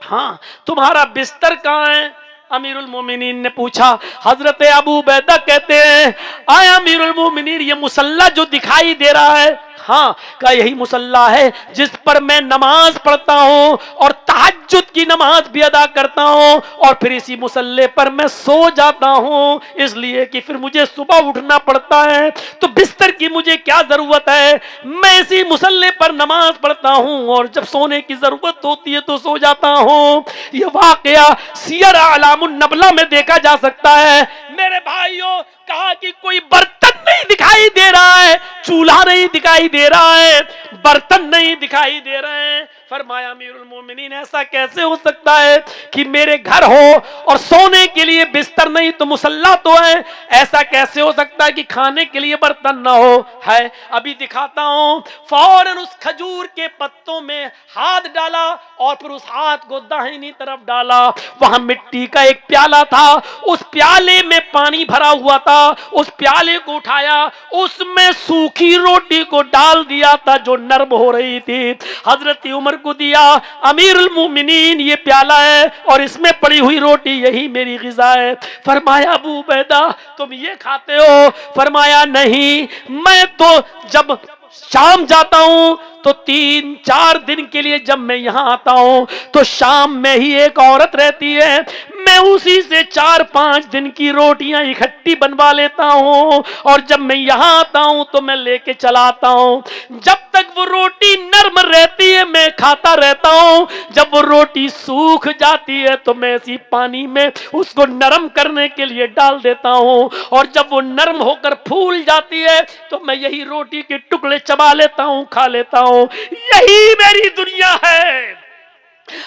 S1: हाँ। तुम्हारा बिस्तर कहाँ है? अमीरुल मोमिनीन ने पूछा। हजरत अबू उबैदा कहते हैं आए अमीरुल मोमिनीन ये मुसल्ला जो दिखाई दे रहा है, हाँ का यही मुसल्ला है जिस पर मैं नमाज पढ़ता हूँ और तहज्जुद की नमाज भी अदा करता हूँ और फिर इसी मुसल्ले पर मैं सो जाता हूँ, इसलिए कि फिर मुझे सुबह उठना पड़ता है, तो बिस्तर की मुझे क्या जरूरत है, मैं इसी मुसल्ले पर नमाज पढ़ता हूँ और जब सोने की जरूरत होती है तो सो जाता हूँ। यह वाकया सियर आलामुन नबला में देखा जा सकता है। मेरे भाइयों, कहा कि कोई बर्तन नहीं दिखाई दे रहा है, चूल्हा नहीं दिखाई दे रहा है, बर्तन नहीं दिखाई दे रहे हैं। फरमाया अमीरुल मोमिनीन ऐसा कैसे हो सकता है कि मेरे घर हो और सोने के लिए बिस्तर नहीं तो मुसल्ला तो है, ऐसा कैसे हो सकता है कि खाने के लिए बर्तन ना हो? है, अभी दिखाता हूं। फौरन उस खजूर के पत्तों में हाथ डाला और फिर उस हाथ को दाहिनी तरफ डाला, वहां मिट्टी का एक प्याला था, उस प्याले में पानी भरा हुआ था, उस प्याले को उठाया, उसमें सूखी रोटी को डाल दिया था जो नरम हो रही थी। हजरत उमर को दिया, अमीरुल मोमिनीन ये प्याला है और इसमें पड़ी हुई रोटी यही मेरी ग़िज़ा है। फरमाया अबू उबैदा तुम ये खाते हो? फरमाया नहीं, मैं तो जब शाम जाता हूं तो 3-4 दिन के लिए जब मैं यहां आता हूं तो शाम में ही एक औरत रहती है, मैं उसी से 4-5 दिन की रोटियां इकट्ठी बनवा लेता हूं और जब मैं यहां आता हूं तो मैं लेके चला आता हूं। जब तक वो रोटी नरम रहती है मैं खाता रहता हूं, जब वो रोटी सूख जाती है तो मैं इसी पानी में उसको नरम करने के लिए डाल देता हूं और जब वो नरम होकर फूल जाती है तो मैं यही रोटी के टुकड़े चबा लेता हूं, खा लेता हूं। यही मेरी दुनिया है।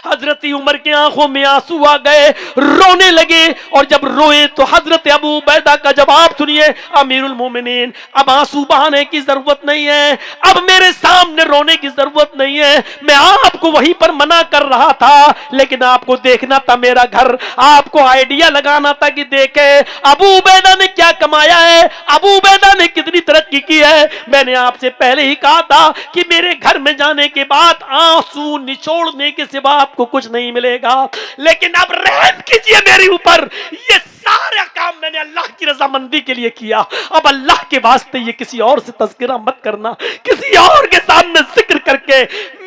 S1: हजरत उमर के आंखों में आंसू आ गए, रोने लगे। और जब रोए तो हजरत अबू उबैदा का जवाब सुनिए, अमीरुल मोमिनीन, अब आंसू बहाने की जरूरत नहीं है, अब मेरे सामने रोने की जरूरत नहीं है। मैं आपको वहीं पर मना कर रहा था, लेकिन आपको देखना था मेरा घर, आपको आइडिया लगाना था कि देखे अबू उबैदा ने क्या कमाया है, अबू उबैदा ने कितनी तरक्की की है। मैंने आपसे पहले ही कहा था कि मेरे घर में जाने के बाद आंसू निचोड़ने के सिवा आपको कुछ नहीं मिलेगा। लेकिन अब रहम कीजिए मेरे ऊपर, ये सारा काम मैंने अल्लाह की रजामंदी के लिए किया। अब अल्लाह के वास्ते ये किसी और से तज़किरा मत करना, किसी और के सामने जिक्र करके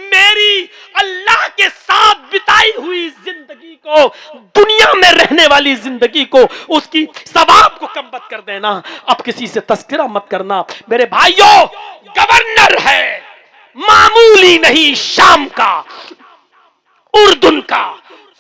S1: मेरी अल्लाह के साथ बिताई हुई जिंदगी को, दुनिया में रहने वाली जिंदगी को, उसकी सवाब को कम मत कर देना। अब किसी से तज़किरा मत करना। मेरे भाइयों, गवर्नर है मामूली नहीं, शाम का, उर्दून का,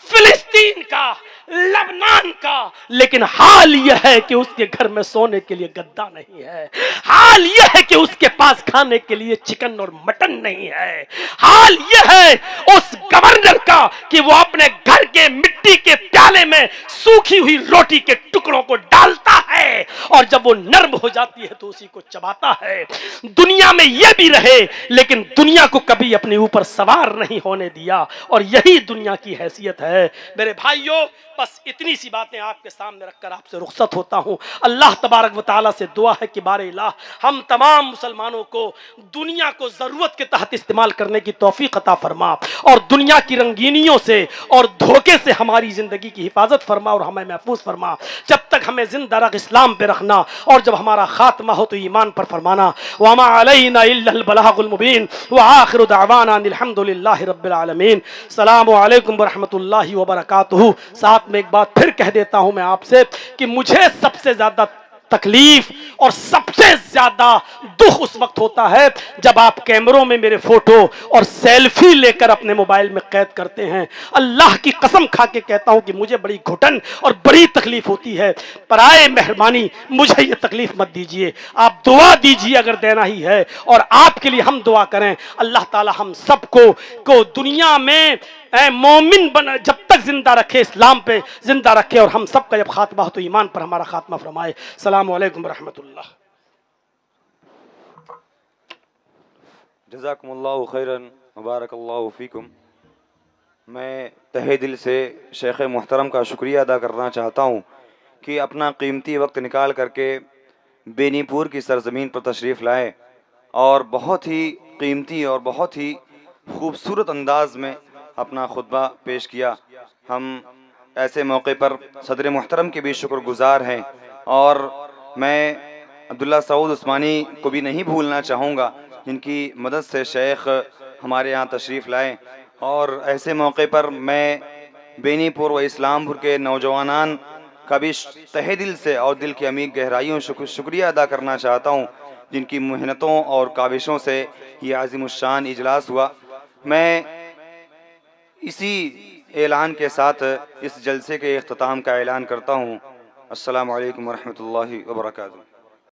S1: फिलिस्तीन का, लबनान का, लेकिन हाल यह है कि उसके घर में सोने के लिए गद्दा नहीं है। हाल यह है कि उसके पास खाने के लिए चिकन और मटन नहीं है। हाल यह है उस गवर्नर का कि वो अपने घर के मिट्टी के प्याले में सूखी हुई रोटी के टुकड़ों को डालता है, और जब वो नर्म हो जाती है तो उसी को चबाता है। दुनिया में यह भी रहे, लेकिन दुनिया को कभी अपने ऊपर सवार नहीं होने दिया, और यही दुनिया की हैसियत है। मेरे भाइयों, बस इतनी सी बातें आपके सामने रखकर आपसे रुखसत होता हूं। अल्लाह तबारक व तआला से दुआ है कि बारे इलाह हम तमाम मुसलमानों को दुनिया को जरूरत के तहत इस्तेमाल करने की तौफीक अता फरमा, और दुनिया की रंगीनियों से और धोखे से हमारी जिंदगी की हिफाजत फरमा और हमें महफूज फरमा। जब तक हमें जिंदा रख इस्लाम पे रखना, और जब हमारा खात्मा हो तो ईमान पर फरमाना। वमा अलैना इल्लल बलागुल मुबीन व आखिरु दावाना अल्हम्दुलिल्लाहि रब्बिल आलमीन। अस्सलामु अलैकुम व रहमतुल्लाहि व बरकातुहू। साथ में एक बात फिर कह देता हूं मैं आपसे कि मुझे सबसे ज्यादा तकलीफ और सबसे ज्यादा दुख उस वक्त होता है जब आप कैमरों में मेरे फोटो और सेल्फी लेकर अपने मोबाइल में कैद करते हैं। अल्लाह की कसम खा के कहता हूं कि मुझे बड़ी घुटन और बड़ी तकलीफ होती है। पर आए मेहरबानी मुझे ये तकलीफ मत दीजिए, आप दुआ दीजिए अगर देना ही है, और आपके लिए हम दुआ करें। अल्लाह ताला हम सबको दुनिया में मोमिन बना जब तक जिंदा रखे, इस्लाम पे जिंदा रखे, और हम सबका जब खात्मा हो तो ईमान पर हमारा खात्मा फरमाए। सलाम अलैकुम रहमतुल्लाह।
S2: जज़ाकुमुल्लाहु खैरन मुबारकल्लाहु फीकुम। मैं तहे दिल से शेख मुहतरम का शुक्रिया अदा करना चाहता हूँ कि अपना कीमती वक्त निकाल करके बेनीपुर की सरज़मीन पर तशरीफ़ लाए, और बहुत ही कीमती और बहुत ही खूबसूरत अंदाज में अपना खुतबा पेश किया। हम ऐसे मौके पर सदर मुहतरम के भी शुक्रगुजार हैं, और मैं अब्दुल्ला सऊद उस्मानी को भी नहीं भूलना चाहूँगा, जिनकी मदद से शेख हमारे यहाँ तशरीफ़ लाए। और ऐसे मौके पर मैं बेनीपुर व इस्लामपुर के नौजवानान का भी तहे दिल से और दिल की अमीर गहराइयों से शुक्रिया अदा करना चाहता हूँ, जिनकी मेहनतों और काविशों से ये आज़िमुश्शान इजलास हुआ। मैं इसी ऐलान के साथ इस जलसे के इख्तिताम का ऐलान करता हूँ। अस्सलामु अलैकुम व रहमतुल्लाहि व बरकातुहू।